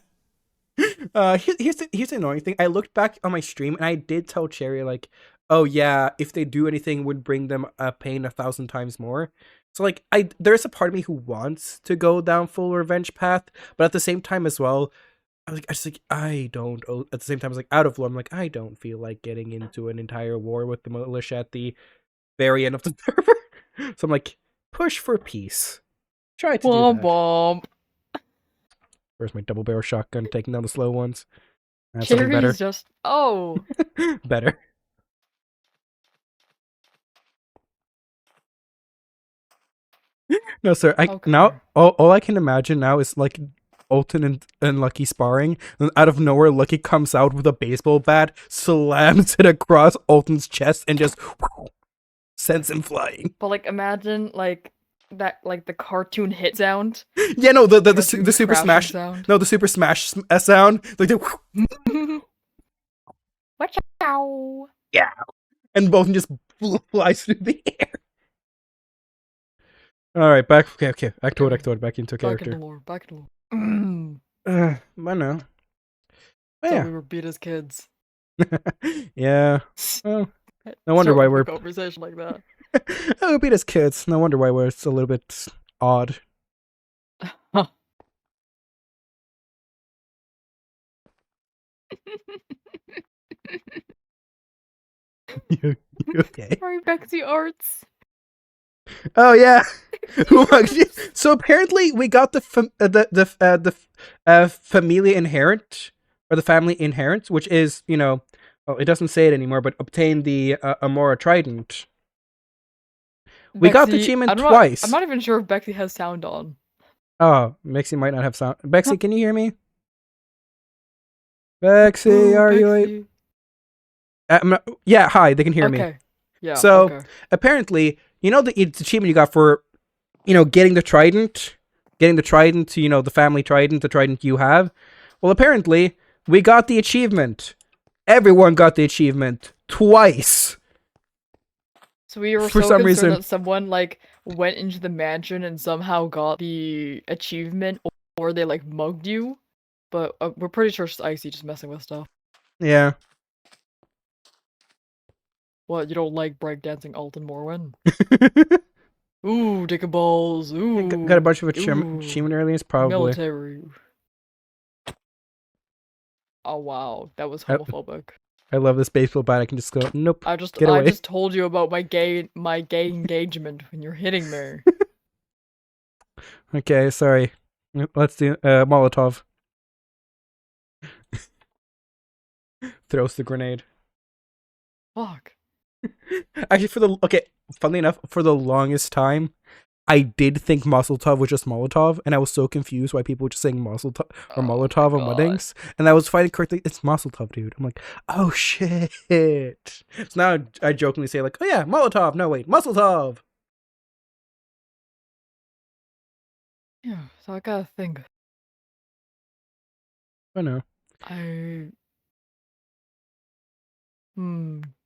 Here's the annoying thing. I looked back on my stream and I did tell Cherry like, oh yeah, if they do anything, it would bring them a pain 1,000 times more. So like there's a part of me who wants to go down full revenge path, but at the same time as well, at the same time, I was like, out of lore, I'm like, I don't feel like getting into an entire war with the militia at the very end of the server. So I'm like, push for peace. Try to do that. Womp. Where's my double barrel shotgun taking down the slow ones? That's something better. Cherry's just Better. No, sir. Now all I can imagine now is like Alton and Lucky sparring, and out of nowhere, Lucky comes out with a baseball bat, slams it across Alton's chest, and just sends him flying. But like, imagine like that, like the cartoon hit sound. Yeah, no, the Super Smash sound. No, the Super Smash sound. Like the Watch out! Yeah, and Bolton just flies through the air. All right, back. Okay. Back to it. Back into character. Back into lore. I know. So we were beat as kids. Yeah. Well, no wonder why we're conversation like that. We beat as kids. No wonder why we're a little bit odd. You okay? Sorry, Bexy Arts. Oh yeah. So apparently we got the familia inherent, or the family inherent, which is, you know, well, it doesn't say it anymore, but obtain the Amora trident. We got the achievement twice. I'm not even sure if Bexy has sound on. Oh, Bexy might not have sound. Bexy, can you hear me? Bexy, Ooh, are you Bexy. yeah, hi, they can hear me. Okay. Yeah. So, Okay. apparently, you know the achievement you got for, getting the trident? Getting the trident, the family trident, the trident you have? Well, apparently, we got the achievement. Everyone got the achievement. Twice. So we were For so some concerned reason. that someone like went into the mansion and somehow got the achievement, or they like mugged you. But we're pretty sure it's Icy just messing with stuff. Yeah. What, you don't like breakdancing Alton Morwen? Ooh, dick and balls. Ooh. Got a bunch of Ooh. achievement earliest, probably. Military. Oh wow, that was homophobic. I love this baseball bat. I can just go, nope. I Get away. just told you about my gay engagement when you're hitting me. Okay, sorry. Let's do Molotov. Throws the grenade. Fuck. Actually, funnily enough, for the longest time, I did think Molotov was just Molotov, and I was so confused why people were just saying Molotov or Molotov on weddings, and I was finding correctly, it's Molotov, dude. I'm like, oh shit. So now I jokingly say like, oh yeah, Molotov. No wait, Molotov. Yeah, so I gotta think. I know.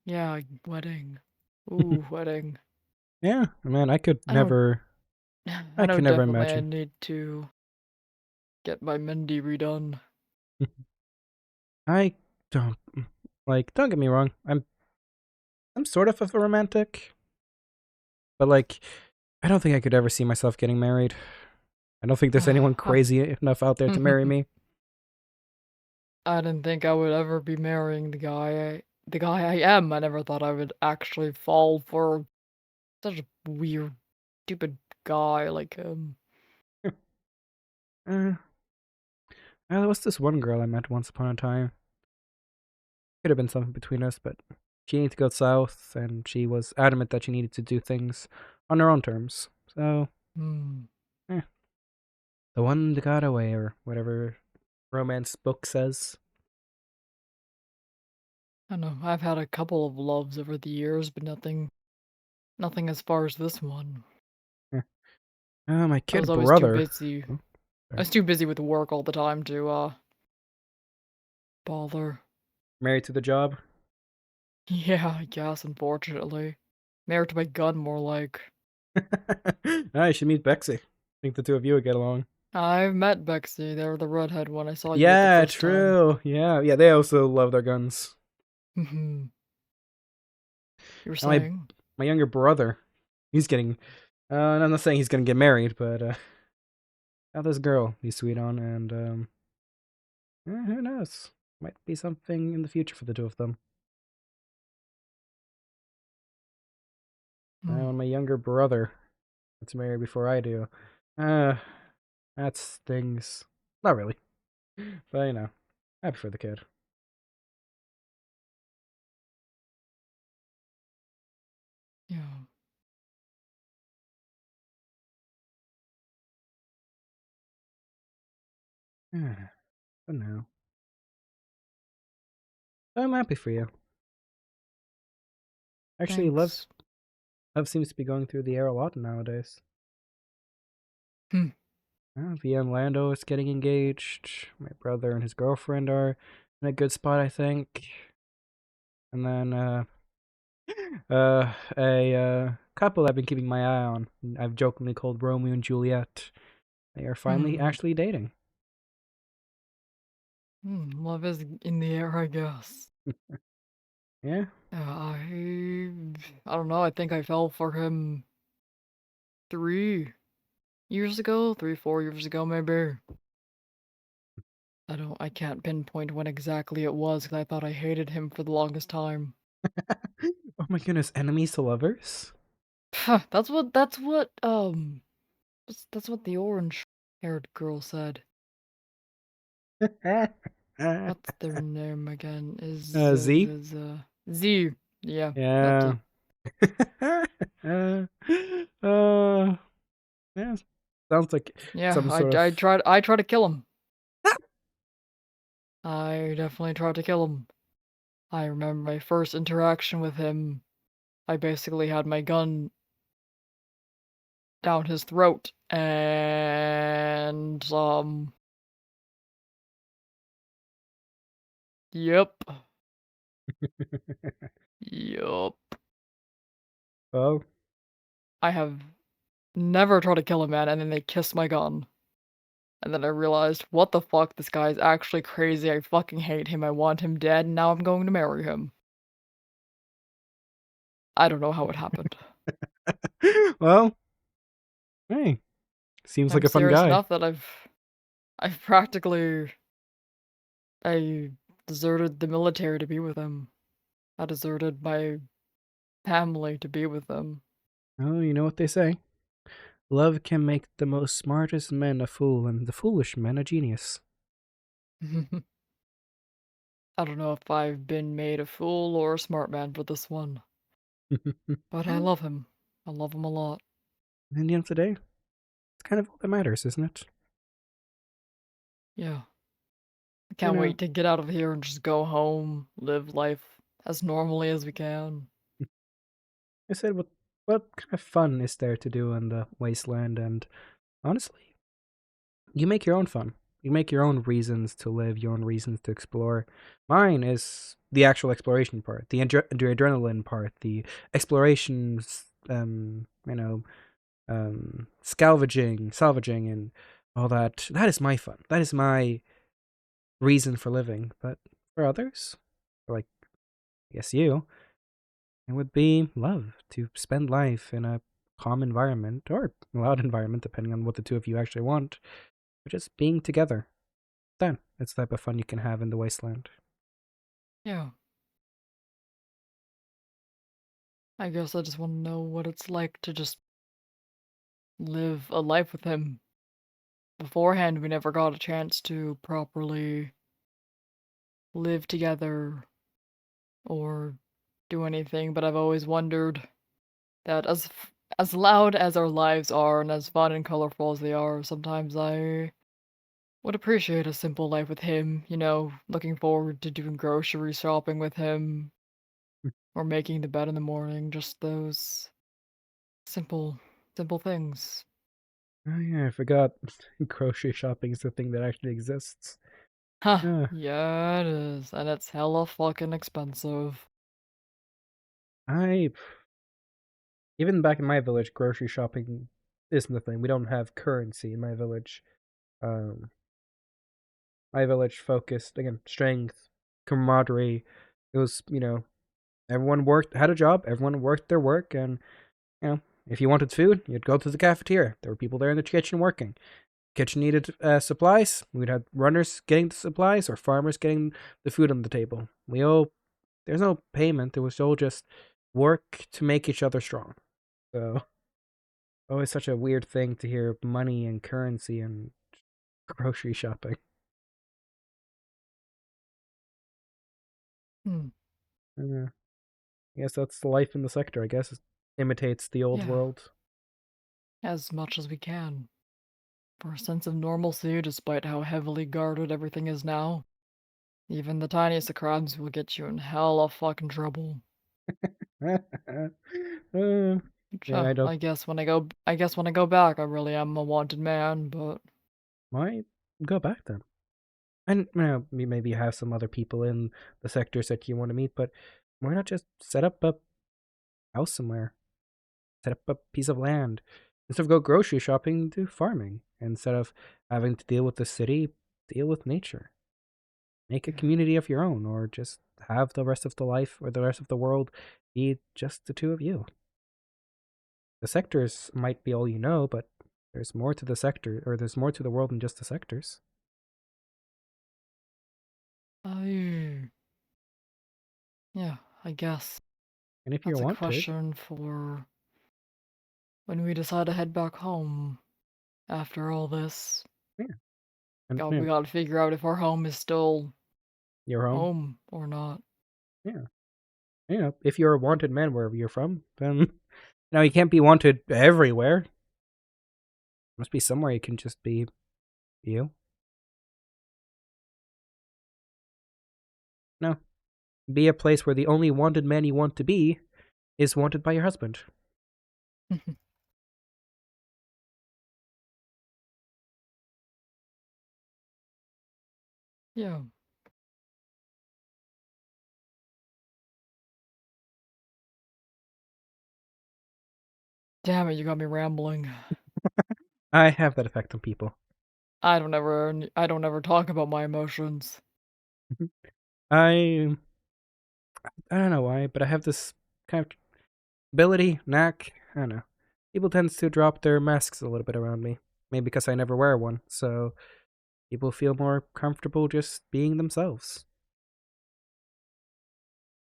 Yeah, wedding. Ooh, wedding. Yeah, man, I could I don't- never. I could know never definitely I imagine. need to get my Mindy redone. I don't don't get me wrong. I'm sort of a romantic, but like I don't think I could ever see myself getting married. I don't think there's anyone crazy enough out there to marry me. I didn't think I would ever be marrying the guy I am. I never thought I would actually fall for such a weird, stupid guy like him. There was this one girl I met once upon a time. Could have been something between us, but she needed to go south, and she was adamant that she needed to do things on her own terms. So, the one that got away, or whatever romance book says. I know, I've had a couple of loves over the years, but nothing as far as this one. Oh, my I kid was always brother. too busy. I was too busy with work all the time to bother. Married to the job? Yeah, I guess, unfortunately. Married to my gun, more like. I should meet Bexy. I think the two of you would get along. I've met Bexy. They were the redhead one I saw you with Yeah, the first true. Yeah, they also love their guns. time. You were And saying? my younger brother, he's getting. I'm not saying he's gonna get married, but now this girl he's sweet on, and who knows? Might be something in the future for the two of them. My younger brother gets married before I do. That stings. Not really, but happy for the kid. Yeah. But no. I'm happy for you. Actually, love seems to be going through the air a lot nowadays. Via and Lando is getting engaged. My brother and his girlfriend are in a good spot, I think. And then a couple I've been keeping my eye on. I've jokingly called Romeo and Juliet. They are finally actually dating. Love is in the air, I guess. Yeah. I don't know. I think I fell for him 3 years ago, 4 years ago, maybe. I can't pinpoint when exactly it was because I thought I hated him for the longest time. Oh my goodness, enemies to lovers? That's what the orange-haired girl said. What's their name again? Is Z? Z. Yeah. Yeah. Yeah. Sounds like Yeah, some sort I of... tried to kill him. I definitely tried to kill him. I remember my first interaction with him. I basically had my gun down his throat, and yep, yep. Well, I have never tried to kill a man, and then they kissed my gun. And then I realized, what the fuck, this guy is actually crazy. I fucking hate him. I want him dead, and now I'm going to marry him. I don't know how it happened. well, hey, seems like I'm a fun serious guy. enough that I've practically I deserted the military to be with him. I deserted my family to be with them. Oh, you know what they say. Love can make the most smartest men a fool, and the foolish men a genius. I don't know if I've been made a fool or a smart man for this one, but I love him. I love him a lot. In the end of the day, it's kind of all that matters, isn't it? Yeah. I can't know- wait to get out of here and just go home, live life as normally as we can. I said, what kind of fun is there to do in the wasteland? And honestly, you make your own fun. You make your own reasons to live, your own reasons to explore. Mine is the actual exploration part, the adrenaline part, the explorations, salvaging, and all that. That is my fun. That is my reason for living. But for others, like, I guess you, it would be love to spend life in a calm environment or a loud environment, depending on what the two of you actually want. But just being together. That's the type of fun you can have in the wasteland. Yeah. I guess I just want to know what it's like to just live a life with him. Beforehand, we never got a chance to properly live together or do anything, but I've always wondered that as loud as our lives are and as fun and colorful as they are, sometimes I would appreciate a simple life with him, looking forward to doing grocery shopping with him or making the bed in the morning, just those simple things. Oh yeah, I forgot. Grocery shopping is a thing that actually exists. Huh, Yeah. yeah, it is, and it's hella fucking expensive. Even back in my village, grocery shopping isn't a thing. We don't have currency in my village. My village focused, again, strength, camaraderie. It was, everyone had a job, everyone worked their work, and, if you wanted food, you'd go to the cafeteria. There were people there in the kitchen working. Kitchen needed supplies. We'd have runners getting the supplies or farmers getting the food on the table. There's no payment. It was all just work to make each other strong. So, always such a weird thing to hear money and currency and grocery shopping. I guess that's the life in the sector. I guess it imitates the old Yeah. world. As much as we can. For a sense of normalcy, despite how heavily guarded everything is now. Even the tiniest of crimes will get you in hella fucking trouble. Yeah, I don't. I guess when I go back, I really am a wanted man, but Why go back then? And maybe you have some other people in the sectors that you want to meet, but why not just set up a house somewhere? Set up a piece of land. Instead of go grocery shopping, do farming. Instead of having to deal with the city, deal with nature. Make a community of your own, or just have the rest of the life or the rest of the world be just the two of you. The sectors might be all you know, but there's more to the sector, or there's more to the world than just the sectors. yeah, I guess. And if That's you're a wanted, question for when we decide to head back home after all this. and, We gotta figure out if our home is still your home. home or not. Yeah. If you're a wanted man wherever you're from, then you can't be wanted everywhere. Must be somewhere you can just be you. be a place where the only wanted man you want to be is wanted by your husband. Yeah. Damn it, you got me rambling. I have that effect on people. I don't ever talk about my emotions. I don't know why, but I have this kind of ability, knack, I don't know. People tend to drop their masks a little bit around me. Maybe because I never wear one, so people feel more comfortable just being themselves.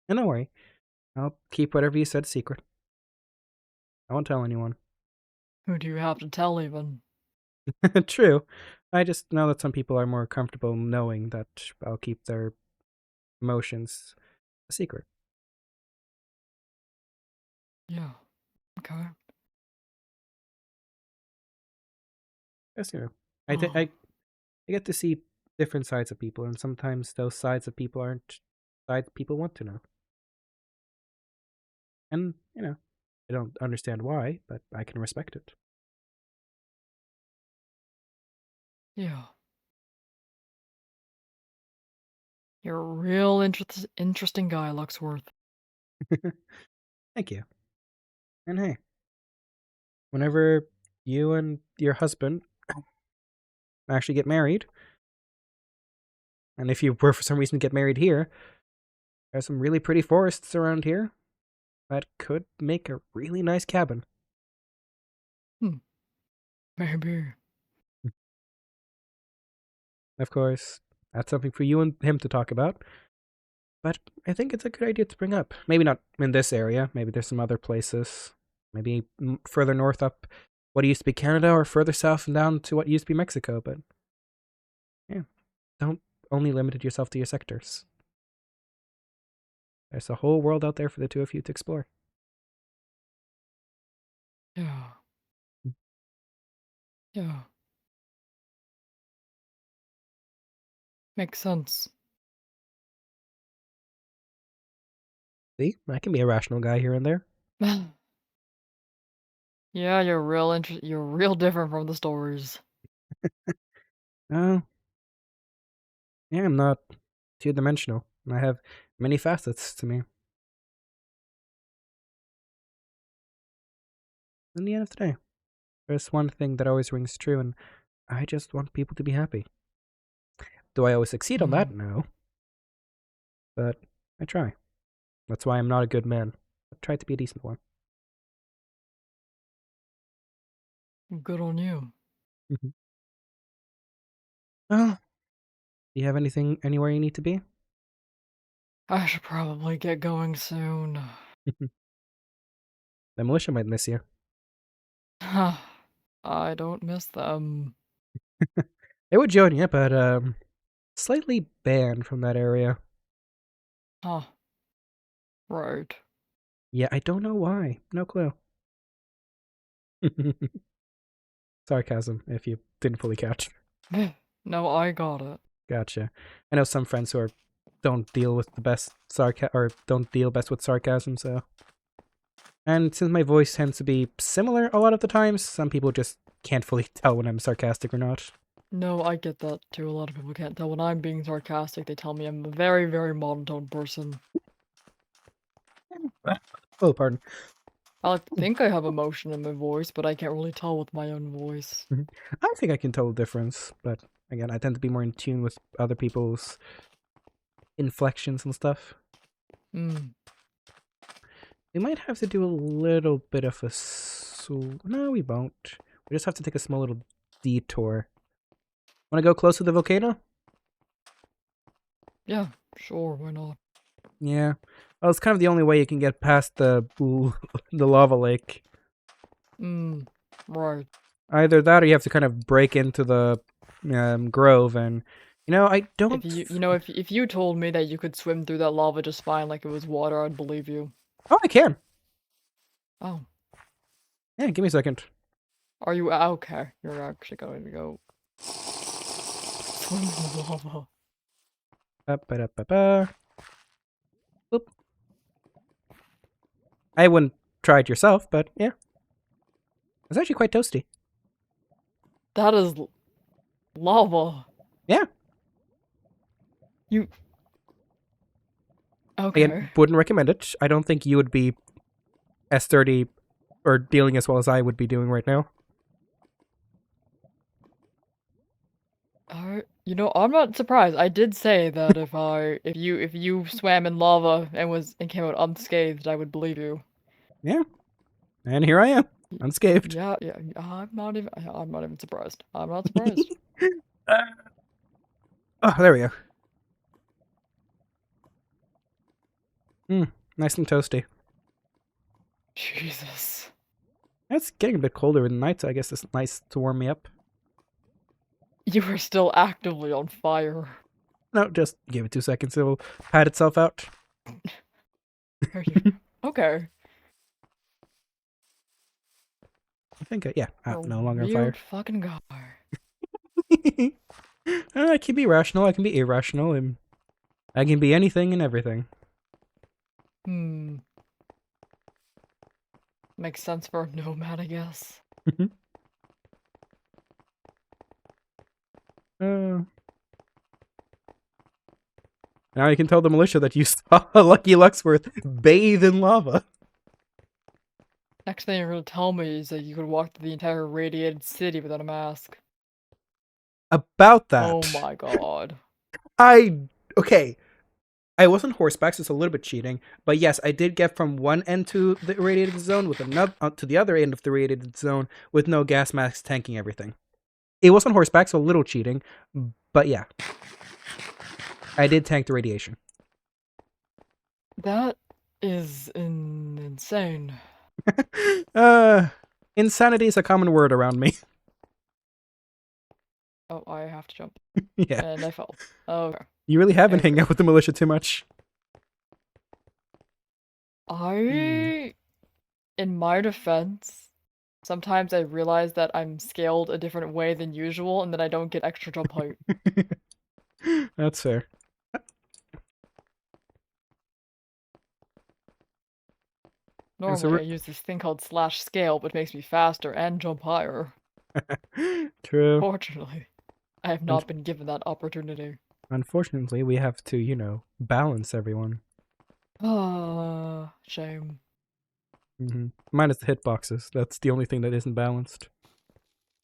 And don't worry, I'll keep whatever you said secret. I won't tell anyone. Who do you have to tell even? True. I just know that some people are more comfortable knowing that I'll keep their emotions a secret. Yeah. Okay. Yes, you know. Oh. I get to see different sides of people, and sometimes those sides of people aren't sides people want to know. And, you know, I don't understand why, but I can respect it. Yeah. You're a real interesting guy, Luxworth. Thank you. And hey, whenever you and your husband actually get married, and if you were for some reason to get married here, there's some really pretty forests around here that could make a really nice cabin. Maybe. Of course, that's something for you and him to talk about. But I think it's a good idea to bring up. Maybe not in this area. Maybe there's some other places. Maybe further north up what used to be Canada, or further south and down to what used to be Mexico. But yeah, don't only limit yourself to your sectors. There's a whole world out there for the two of you to explore. Yeah. Yeah. Makes sense. See, I can be a rational guy here and there. Yeah, you're real different from the stories. Oh, yeah, I'm not two-dimensional. I have many facets to me. In the end of the day, there's one thing that always rings true, and I just want people to be happy. Do I always succeed on that? No. But I try. That's why I'm not a good man. I try to be a decent one. Good on you. Well, do you have anywhere you need to be? I should probably get going soon. The militia might miss you. I don't miss them. They would join you, but slightly banned from that area. Huh. Right. Yeah, I don't know why. No clue. Sarcasm, if you didn't fully catch. No, I got it. Gotcha. I know some friends who don't deal with the best don't deal best with sarcasm, so. And since my voice tends to be similar a lot of the times, some people just can't fully tell when I'm sarcastic or not. No, I get that too. A lot of people can't tell when I'm being sarcastic. They tell me I'm a very, very monotone person. Oh, pardon. I think I have emotion in my voice, but I can't really tell with my own voice. I think I can tell the difference, but again, I tend to be more in tune with other people's inflections and stuff. Mm. We might have to do a little bit of a... No, we won't. We just have to take a small little detour. Want to go close to the volcano? Yeah, sure, why not? Yeah. Well, it's kind of the only way you can get past the lava lake. Right. Either that, or you have to kind of break into the grove, and I don't. If you told me that you could swim through that lava just fine, like it was water, I'd believe you. Oh, I can. Oh. Yeah, give me a second. Are you okay? You're actually going to go swim in the lava. Ba-ba-da-ba-ba. Boop. I wouldn't try it yourself, but yeah. It's actually quite toasty. That is lava. Yeah. You. Okay. Again, wouldn't recommend it. I don't think you would be as sturdy or dealing as well as I would be doing right now. You know, I'm not surprised. I did say that if you swam in lava and came out unscathed, I would believe you. Yeah. And here I am, unscathed. Yeah, I'm not even surprised. I'm not surprised. Oh, there we go. Nice and toasty. Jesus. It's getting a bit colder in the night, so I guess it's nice to warm me up. You are still actively on fire. No, just give it 2 seconds. It'll pat itself out. Okay. I think, yeah, You're I'm a no longer on fire. weird fucking guy. I can be rational, I can be irrational, and I can be anything and everything. Makes sense for a nomad, I guess. Now you can tell the militia that you saw Lucky Luxworth bathe in lava. Next thing you're gonna tell me is that you could walk through the entire radiated city without a mask. About that. Oh my god. Okay. I wasn't horseback, so it's a little bit cheating. But yes, I did get from one end to the irradiated zone with another to the other end of the irradiated zone with no gas masks tanking everything. It wasn't horseback, so a little cheating. But yeah. I did tank the radiation. That is insane. Insanity is a common word around me. Oh, I have to jump. Yeah. And I fell. Okay. You really have been hanging out with the militia too much. In my defense, sometimes I realize that I'm scaled a different way than usual and that I don't get extra jump height. That's fair. Normally I use this thing called /scale, which makes me faster and jump higher. True. Fortunately, I have not been given that opportunity. Unfortunately, we have to, balance everyone. Shame. Minus the hitboxes. That's the only thing that isn't balanced.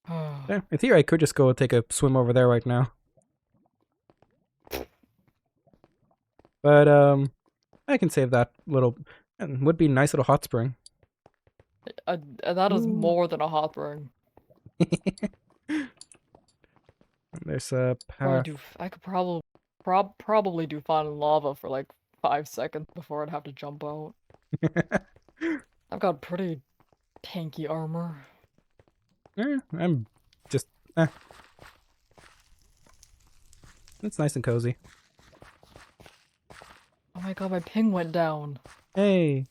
Yeah, in theory, I could just go and take a swim over there right now. But, I can save that little... It would be a nice little hot spring. That is more than a hot spring. There's a path. I could probably do fine in lava for like 5 seconds before I'd have to jump out. I've got pretty tanky armor. I'm just... It's nice and cozy. Oh my god, my ping went down. Hey.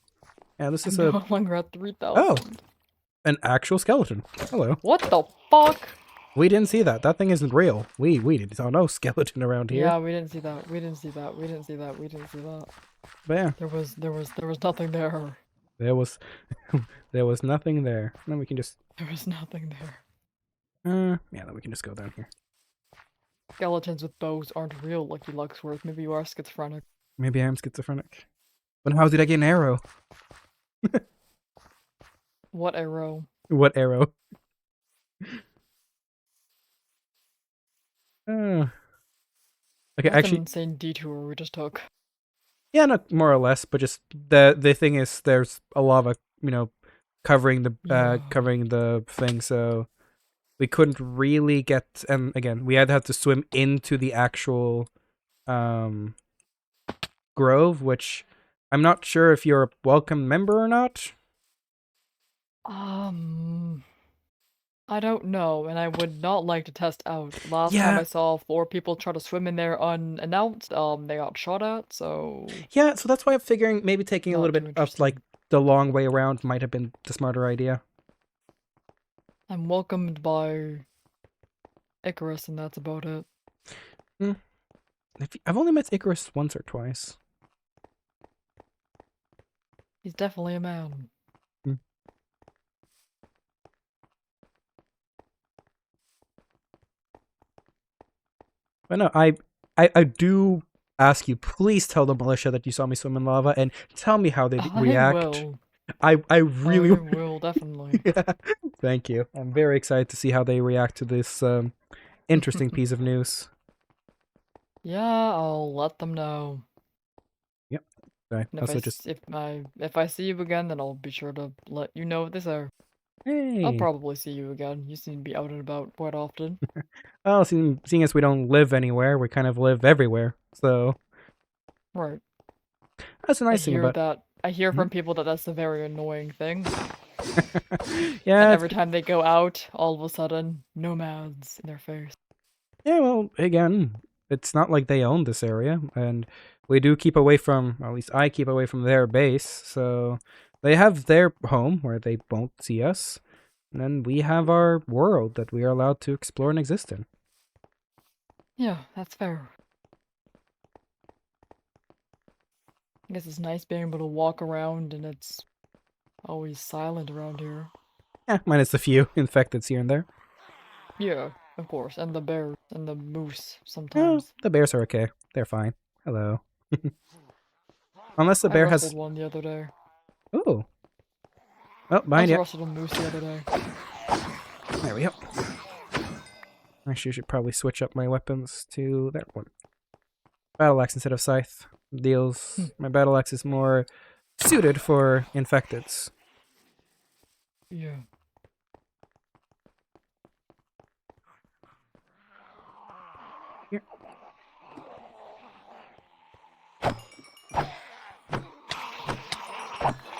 Yeah, this is I'm no longer at 3,000. Oh! An actual skeleton. Hello. What the fuck? We didn't see that. That thing isn't real. We saw no skeleton around here. Yeah, we didn't see that. We didn't see that. We didn't see that. We didn't see that. But yeah. There was nothing there. There was nothing there. Then we can just... There was nothing there. Yeah, then we can just go down here. Skeletons with bows aren't real, Lucky Luxworth. Maybe you are schizophrenic. Maybe I am schizophrenic. But how did I get an arrow? What arrow? What arrow? Okay, That's actually... an insane detour we just took. Yeah, no, more or less, but just the thing is there's a lava, covering the thing, so we couldn't really get, and again, we had to swim into the actual grove, which I'm not sure if you're a welcome member or not. I don't know, and I would not like to test out. Last time I saw 4 people try to swim in there unannounced, they got shot at, so... Yeah, so that's why I'm figuring maybe taking a Not little too bit of, the long way around might have been the smarter idea. I'm welcomed by Icarus, and that's about it. I've only met Icarus once or twice. He's definitely a man. But no, I do ask you, please tell the militia that you saw me swim in lava and tell me how they react. will. I really I will, definitely. Yeah. Thank you. I'm very excited to see how they react to this interesting piece of news. Yeah, I'll let them know. Yep. Okay. And Also, just if I see you again, then I'll be sure to let you know what they say. hey. I'll probably see you again. You seem to be out and about quite often. Well, seeing as we don't live anywhere, we kind of live everywhere. So Right. that's a nice thing about. I hear from people that that's a very annoying thing. Yeah. And every time they go out, all of a sudden, nomads in their face. Yeah. Well, again, it's not like they own this area, and we do keep away from. At least I keep away from their base, so they have their home where they won't see us, and then we have our world that we are allowed to explore and exist in. Yeah, that's fair. I guess it's nice being able to walk around and it's always silent around here. Yeah, minus a few infecteds here and there. Yeah, of course. And the bears and the moose Oh, sometimes. the bears are okay. They're fine. Hello. Unless the I bear rustled has. one the other day. Oh. Oh, I behind you. rustled a moose the other day. There we go. Actually, I should probably switch up my weapons to that one. Battle axe instead of scythe. Deals. My battle axe is more suited for infecteds. Yeah. Here.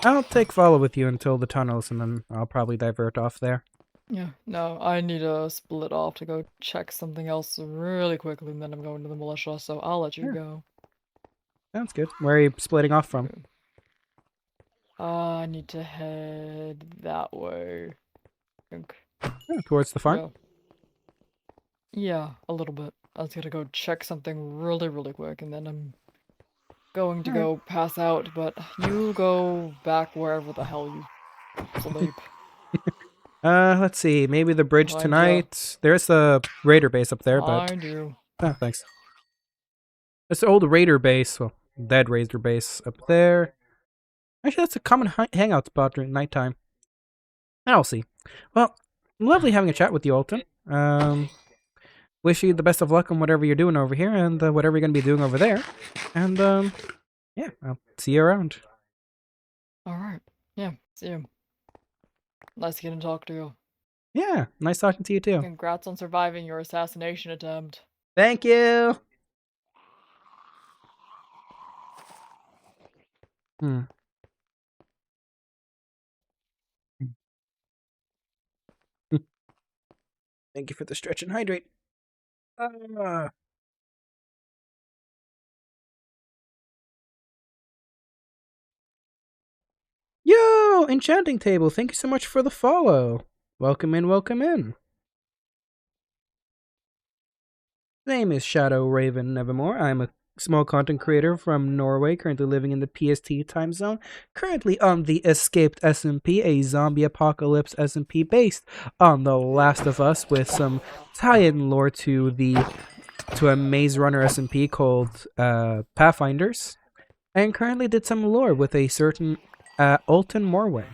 I'll take follow with you until the tunnels, and then I'll probably divert off there. Yeah. No, I need to split off to go check something else really quickly, and then I'm going to the militia, so I'll let you Sure. go. Sounds good. Where are you splitting off from? I need to head that way. I think. Oh, towards the farm? Yeah, a little bit. I was gonna go check something really, really quick, and then I'm going to go pass out, but you go back wherever the hell you sleep. Let's see. Maybe the bridge Mind ya. tonight. There's a raider base up there, but... Mind you. Oh, thanks. It's the old raider base. Well, dead raider base up there. Actually, that's a common hangout spot during nighttime. I'll see. Well, lovely having a chat with you, Alton. Wish you the best of luck on whatever you're doing over here and whatever you're going to be doing over there. And, yeah, I'll see you around. Alright. Yeah, see you. Nice to get and talk to you. Yeah, nice talking to you too. Congrats on surviving your assassination attempt. Thank you! Thank you for the stretch and hydrate. Yo, Enchanting Table, thank you so much for the follow. Welcome in, welcome in. My name is Shadow Raven Nevermore. I'm a small content creator from Norway, currently living in the PST time zone, currently on the Escaped SMP, a zombie apocalypse SMP based on The Last of Us with some tie-in lore to a Maze Runner SMP called Pathfinders, and currently did some lore with a certain Alton Morway.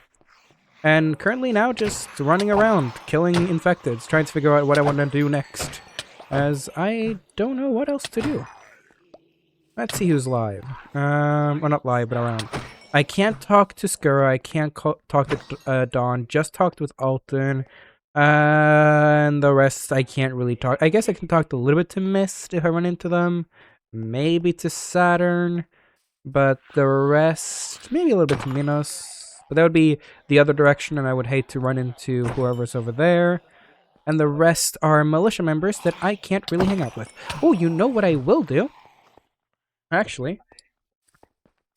And currently now just running around, killing infecteds, trying to figure out what I want to do next, as I don't know what else to do. Let's see who's live. Well, not live, but around. I can't talk to Skura, I can't talk to Dawn, just talked with Alton, and the rest I can't really talk. I guess I can talk a little bit to Mist if I run into them, maybe to Saturn, but the rest, maybe a little bit to Minos, but that would be the other direction, and I would hate to run into whoever's over there. And the rest are militia members that I can't really hang out with. Oh, you know what I will do? Actually,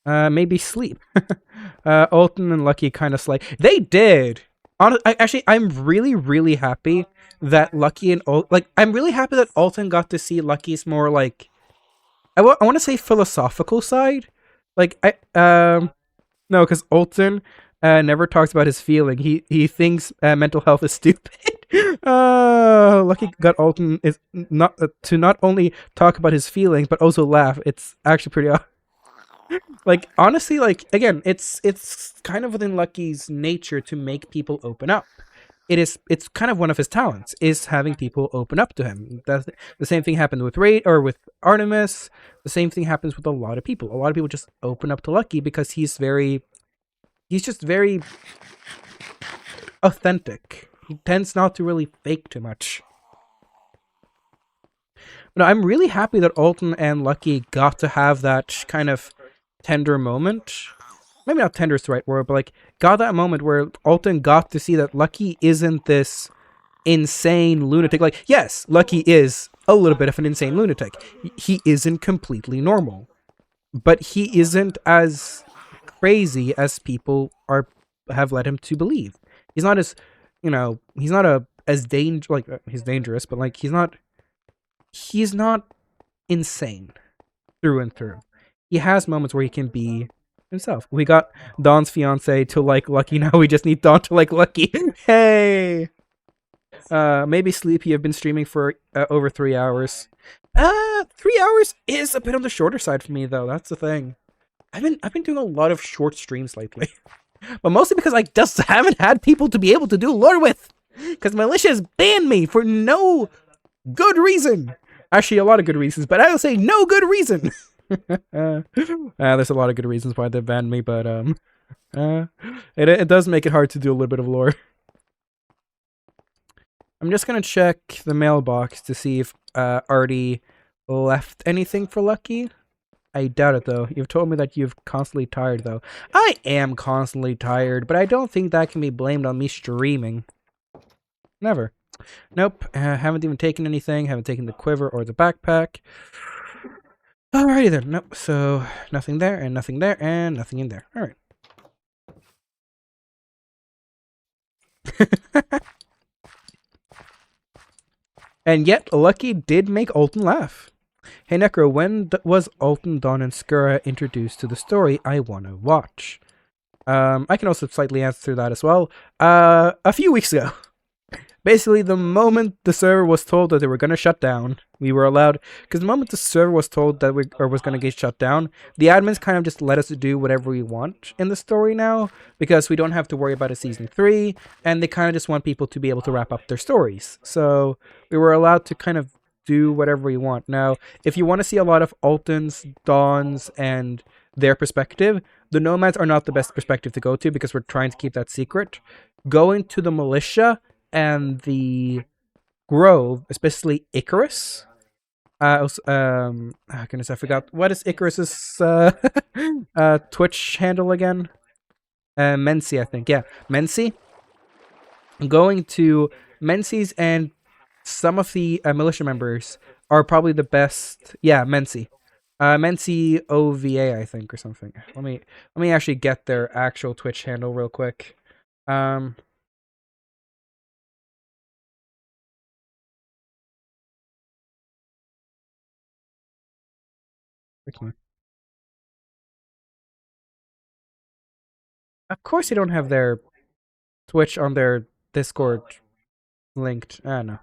maybe sleep. Alton and Lucky kind of they did. Actually, I'm really, really happy that Lucky and I'm really happy that Alton got to see Lucky's more I want to say philosophical side. No, because Alton never talks about his feeling. He thinks mental health is stupid. Lucky got Alton is not to not only talk about his feelings but also laugh. It's actually pretty like honestly, like again, it's kind of within Lucky's nature to make people open up. It's kind of one of his talents is having people open up to him. The same thing happened with with Artemis. The same thing happens with a lot of people. A lot of people just open up to Lucky because he's just very authentic. He tends not to really fake too much. But I'm really happy that Alton and Lucky got to have that kind of tender moment. Maybe not tender is the right word, but like got that moment where Alton got to see that Lucky isn't this insane lunatic. Like, yes, Lucky is a little bit of an insane lunatic. He isn't completely normal. But he isn't as crazy as people have led him to believe. He's not as, he's not as he's dangerous, but like he's not insane through and through. He has moments where he can be himself. We got Dawn's fiance to like Lucky. Now we just need Dawn to like Lucky. Hey. Maybe sleepy. I've been streaming for over 3 hours. 3 hours is a bit on the shorter side for me though. That's the thing. I've been doing a lot of short streams lately. But mostly because I just haven't had people to be able to do lore with. Because Militia has banned me for no good reason. Actually, a lot of good reasons, but I will say no good reason. There's a lot of good reasons why they banned me, but it does make it hard to do a little bit of lore. I'm just gonna check the mailbox to see if Artie left anything for Lucky. I doubt it though. You've told me that you're constantly tired though. I am constantly tired, but I don't think that can be blamed on me streaming. Never. Nope. Haven't even taken anything. Haven't taken the quiver or the backpack. Alrighty then. Nope. So nothing there and nothing there and nothing in there. Alright. And yet, Lucky did make Alton laugh. Hey Necro, when was Alton, Dawn, and Skura introduced to the story I want to watch? I can also slightly answer that as well. A few weeks ago. Basically, the moment the server was told that they were going to shut down, we were allowed... Because the moment the server was told that was going to get shut down, the admins kind of just let us do whatever we want in the story now, because we don't have to worry about a Season 3, and they kind of just want people to be able to wrap up their stories. So, we were allowed to kind of do whatever we want. Now, if you want to see a lot of Alton's, Dawn's, and their perspective, the Nomads are not the best perspective to go to, because we're trying to keep that secret. Going to the Militia... and the Grove, especially Icarus. Goodness, I forgot. What is Icarus's Twitch handle again? Mency, I think. Yeah, Mency. Going to Mency's and some of the Militia members are probably the best. Yeah, Mency. Mency OVA, I think, or something. Let me actually get their actual Twitch handle real quick. Okay. Of course, they don't have their Twitch on their Discord linked. I don't know.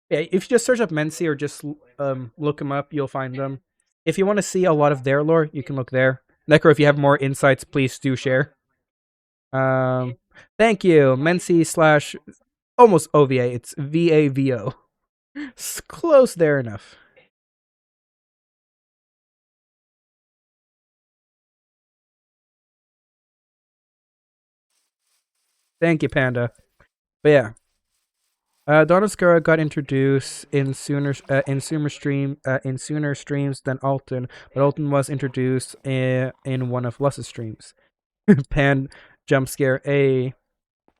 Yeah, if you just search up Mency or just look them up, you'll find them. If you want to see a lot of their lore, you can look there. Necro, if you have more insights, please do share. Thank you, Mency / almost OVA. It's VAVO. It's close there enough. Thank you, Panda. But yeah, Dawn and Skura got introduced in sooner streams than Alton, but Alton was introduced in one of Luss's streams. Pan jump scare a.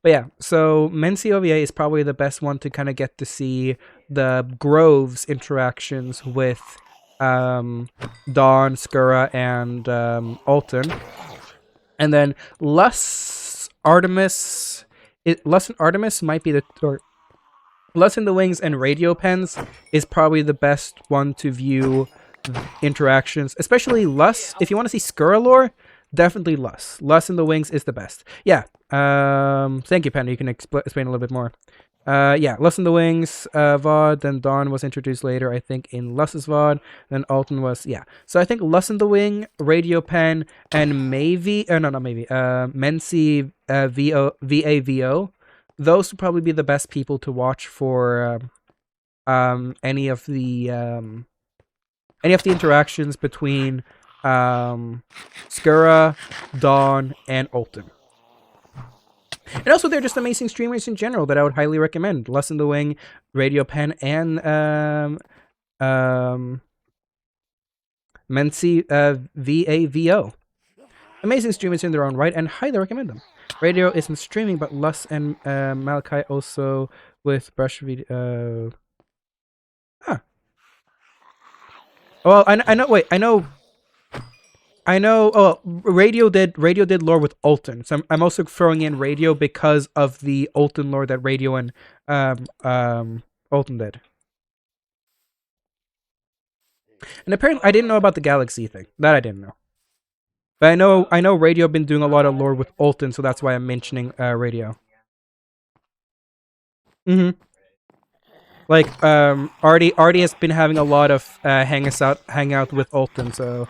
But yeah, so Mency OVA is probably the best one to kind of get to see the Grove's interactions with Dawn, Skura, and Alton, and then Luss Artemis. Luss and Artemis might be Luss in the Wings and Radio Pens is probably the best one to view interactions, especially Luss. If you want to see Skura lore, definitely Lus. Lus in the Wings is the best. Yeah. Thank you, Panda. You can explain a little bit more. Yeah, Lus in the Wings, VOD, then Dawn was introduced later, I think, in Lus's VOD, then Alton was, yeah. So I think Lus in the Wing, Radio Pen, and maybe, no, not maybe, Mency, VAVO, those would probably be the best people to watch for, any of the interactions between, Skura, Dawn, and Alton. And also, they're just amazing streamers in general that I would highly recommend. Lus in the Wing, Radio Pen, and Mency VAVO. Amazing streamers in their own right, and highly recommend them. Radio isn't streaming, but Lus and Malachi also with Brush video. Well, I know. Wait, I know. Oh, Radio did lore with Alton, so I'm also throwing in Radio because of the Alton lore that Radio and Alton did. And apparently, I didn't know about the Galaxy thing. That I didn't know. But I know Radio been doing a lot of lore with Alton, so that's why I'm mentioning Radio. Like Artie has been having a lot of hang out with Alton, so.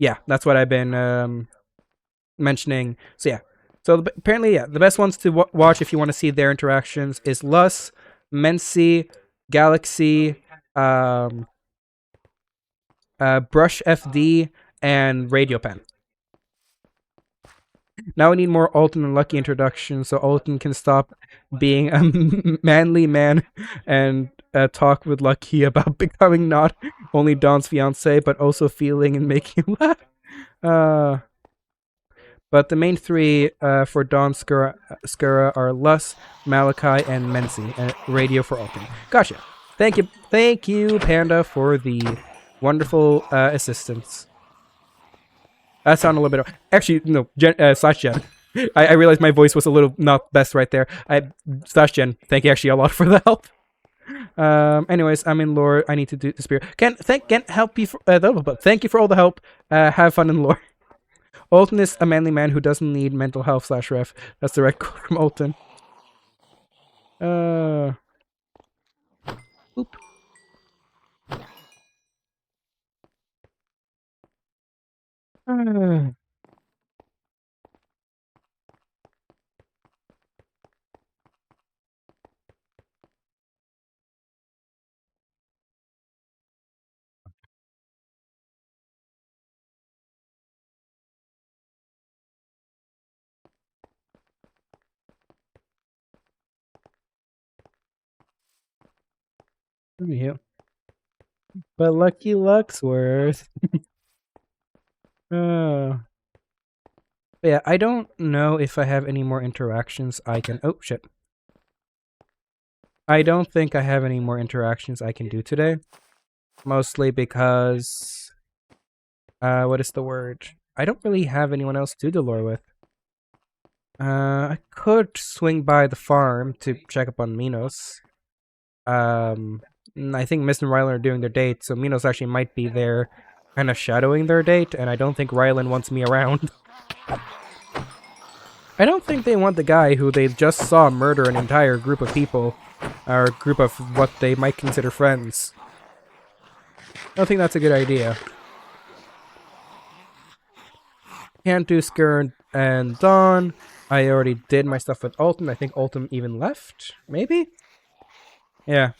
Yeah, that's what I've been mentioning. So yeah, so apparently, yeah, the best ones to watch if you want to see their interactions is Lus, Mency, Galaxy, Brush FD, and Radio Pen. Now we need more Alton and Lucky introductions so Alton can stop being a manly man and talk with Lucky about becoming not only Dawn's fiance but also feeling and making him laugh. But the main three for Dawn Skura are Lus, Malachi, and Mency, and Radio for Alton. Gotcha. Thank you, Panda, for the wonderful assistance. That sounded a little bit. Actually, no, Jen. I realized my voice was a little not best right there. Jen. Thank you actually a lot for the help. Anyways, I'm in lore. I need to do the spear. Can't help you. Thank you for all the help. Have fun in lore. Alton is a manly man who doesn't need mental health /ref. That's the right quote from Alton. Oop. Yeah. But Lucky Luxworth. Yeah, I don't know if I have any more interactions I can. Oh shit. I don't think I have any more interactions I can do today. Mostly because what is the word? I don't really have anyone else to do the lore with. I could swing by the farm to check up on Minos. I think Miss and Rylan are doing their date, so Minos actually might be there kind of shadowing their date, and I don't think Rylan wants me around. I don't think they want the guy who they just saw murder an entire group of people, or a group of what they might consider friends. I don't think that's a good idea. Can't do Skura and Dawn. I already did my stuff with Alton. I think Alton even left, maybe? Yeah.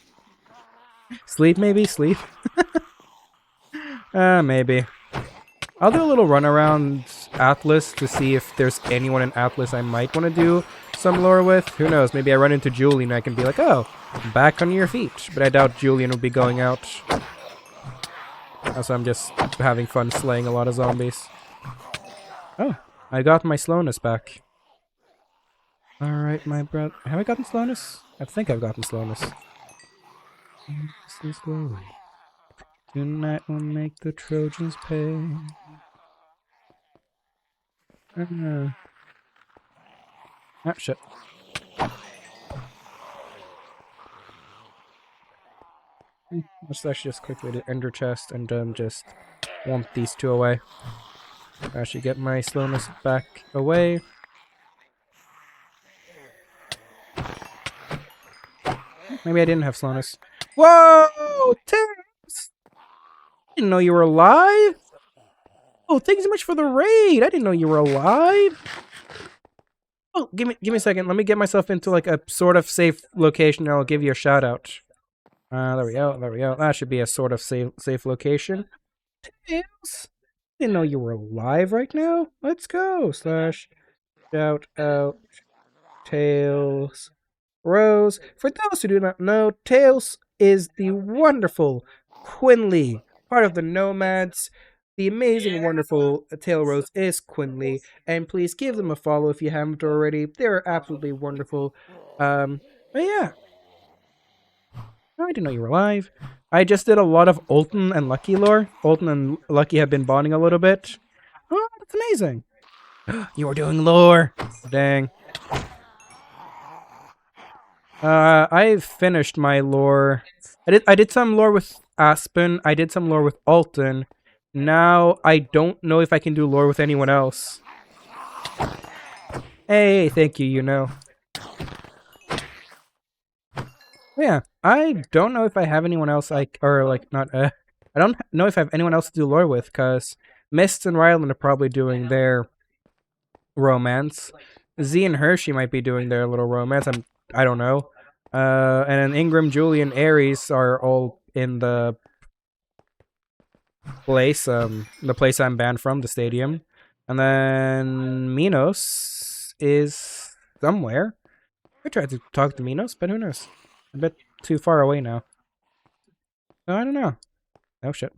Sleep, maybe? Sleep? Maybe. I'll do a little run around Atlas to see if there's anyone in Atlas I might want to do some lore with. Who knows? Maybe I run into Julian and I can be like, oh, back on your feet. But I doubt Julian will be going out. Also, I'm just having fun slaying a lot of zombies. Oh, I got my slowness back. Alright, my brother. Have I gotten slowness? I think I've gotten slowness. Slowly. Tonight will make the Trojans pay. Ah, shit. Let's actually just quickly do Ender Chest and just want these two away. I should get my slowness back away. Maybe I didn't have slowness. Whoa! Tails! I didn't know you were alive! Oh, thank you so much for the raid! I didn't know you were alive! Oh, give me a second. Let me get myself into like a sort of safe location and I'll give you a shout out. There we go. That should be a sort of safe location. Tails! Didn't know you were alive right now. Let's go. / shout out Tails Rose. For those who do not know, Tails is the wonderful Quinley, part of the Nomads. The amazing, wonderful Tail Rose is Quinley, and please give them a follow if you haven't already. They're absolutely wonderful. But yeah. I didn't know you were alive. I just did a lot of Olton and Lucky lore. Olton and Lucky have been bonding a little bit. Oh, that's amazing. You were doing lore. Dang. I've finished my lore. I did some lore with Aspen. I did some lore with Alton. Now I don't know if I can do lore with anyone else. Hey, thank you, you know. Yeah, I don't know if I have anyone else I don't know if I have anyone else to do lore with, because Mist and Ryland are probably doing their romance. Z and Hershey might be doing their little romance. I don't know. And then Ingram, Julie, and Aries are all in the place I'm banned from, the stadium. And then Minos is somewhere. I tried to talk to Minos, but who knows? A bit too far away now. So I don't know. Oh shit.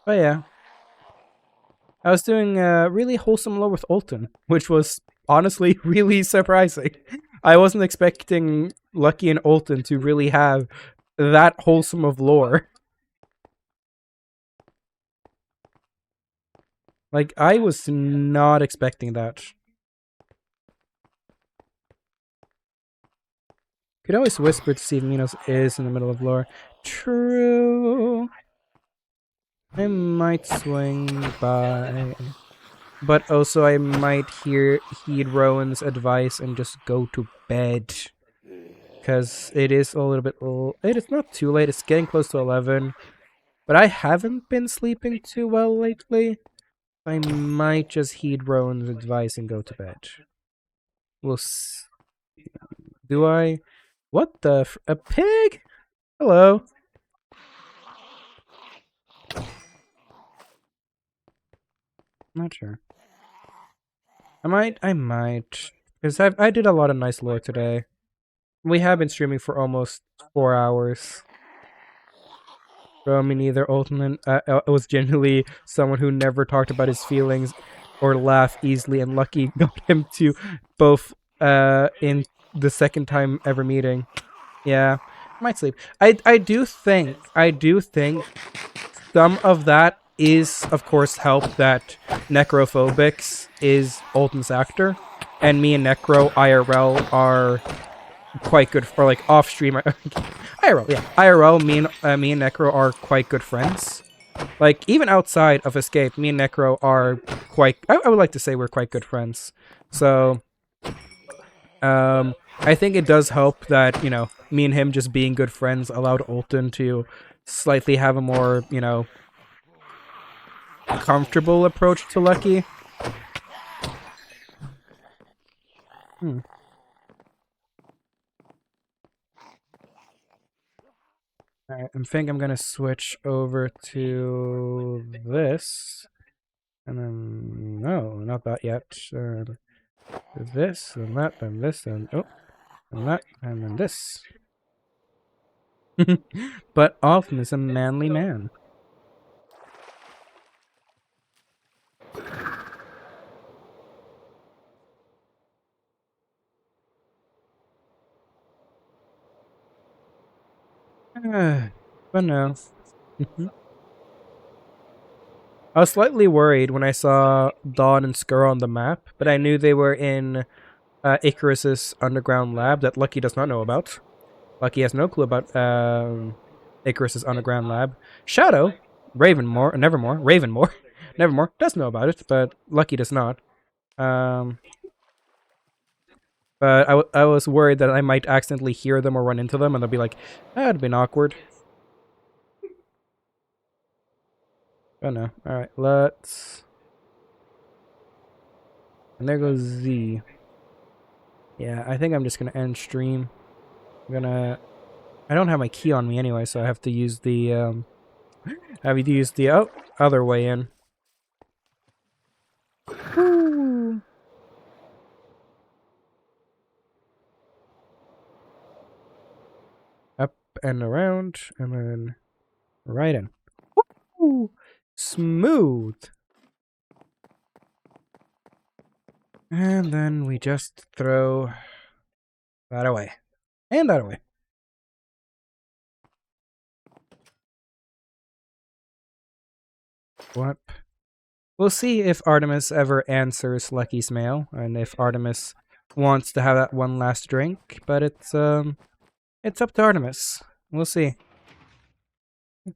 But yeah. I was doing really wholesome lore with Olton, which was honestly really surprising. I wasn't expecting Lucky and Olton to really have that wholesome of lore. Like, I was not expecting that. Could always whisper to see if Minos is in the middle of lore. True. I might swing by. But also I might heed Rowan's advice and just go to bed. Because it is a little bit... It is not too late. It's getting close to 11. But I haven't been sleeping too well lately. I might just heed Rowan's advice and go to bed. We'll see. Do I? What the... A pig? Hello. Not sure. I might. Because I did a lot of nice lore today. We have been streaming for almost 4 hours. Bro, me neither. Ultimate was genuinely someone who never talked about his feelings or laugh easily, and Lucky got him to both in the second time ever meeting. Yeah, might sleep. I do think some of that is, of course, help that Necrophobics is Olton's actor, and me and Necro IRL are quite good for, like, off stream. IRL, yeah. IRL, me and Necro are quite good friends. Like, even outside of Escape, me and Necro are quite... I would like to say we're quite good friends. So, I think it does help that, you know, me and him just being good friends allowed Olton to slightly have a more, you know, comfortable approach to Lucky. Alright, I think I'm gonna switch over to this. And then... No, not that yet. This, and that, and this, and... Oh! And that, and then this. But Alton is a manly man. But no. I was slightly worried when I saw Dawn and Skur on the map, but I knew they were in Icarus's underground lab that Lucky does not know about. Lucky has no clue about Icarus's underground lab. Shadow, Ravenmore Nevermore does know about it, but Lucky does not. But I was worried that I might accidentally hear them or run into them, and they'll be like, that'd been awkward. Oh no. Alright, let's... And there goes Z. Yeah, I think I'm just gonna end stream. I don't have my key on me anyway, so I have to use the, other way in. Woo. Up and around, and then right in. Woo. Smooth. And then we just throw that away. And that away. What? We'll see if Artemis ever answers Lucky's mail, and if Artemis wants to have that one last drink, but it's up to Artemis. We'll see.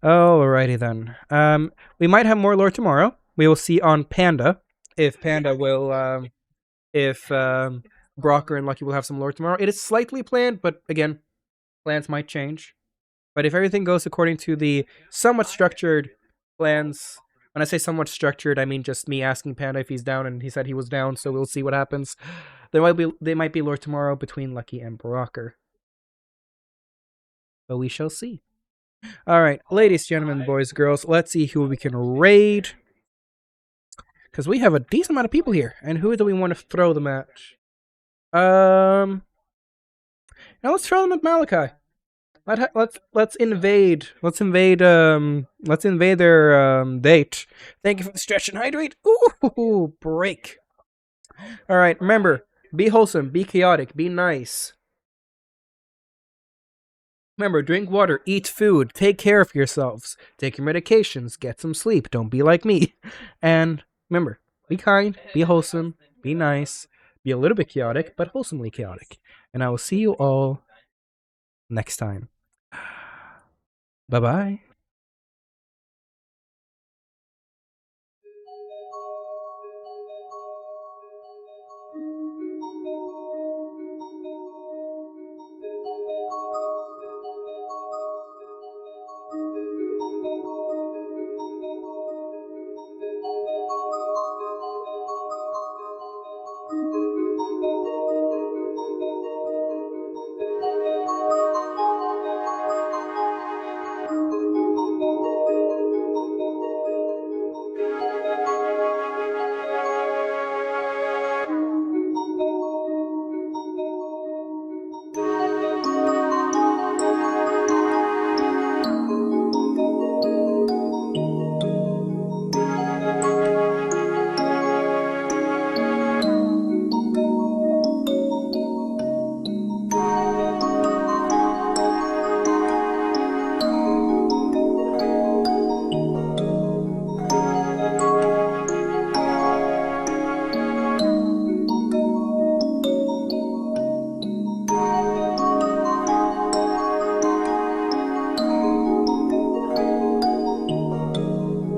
Alrighty then. We might have more lore tomorrow. We will see on Panda if Panda will if Brocker and Lucky will have some lore tomorrow. It is slightly planned, but again, plans might change. But if everything goes according to the somewhat structured plans, when I say somewhat structured, I mean just me asking Panda if he's down, and he said he was down, so we'll see what happens. There might be lore tomorrow between Lucky and Brocker. But we shall see. Alright, ladies, gentlemen, boys, girls, let's see who we can raid. Because we have a decent amount of people here. And who do we want to throw them at? Now let's throw them at Malachi. Let's invade. Let's invade their date. Thank you for the stretch and hydrate. Ooh, break. Alright, remember, be wholesome, be chaotic, be nice. Remember, drink water, eat food, take care of yourselves, take your medications, get some sleep, don't be like me. And remember, be kind, be wholesome, be nice, be a little bit chaotic, but wholesomely chaotic. And I will see you all next time. Bye-bye.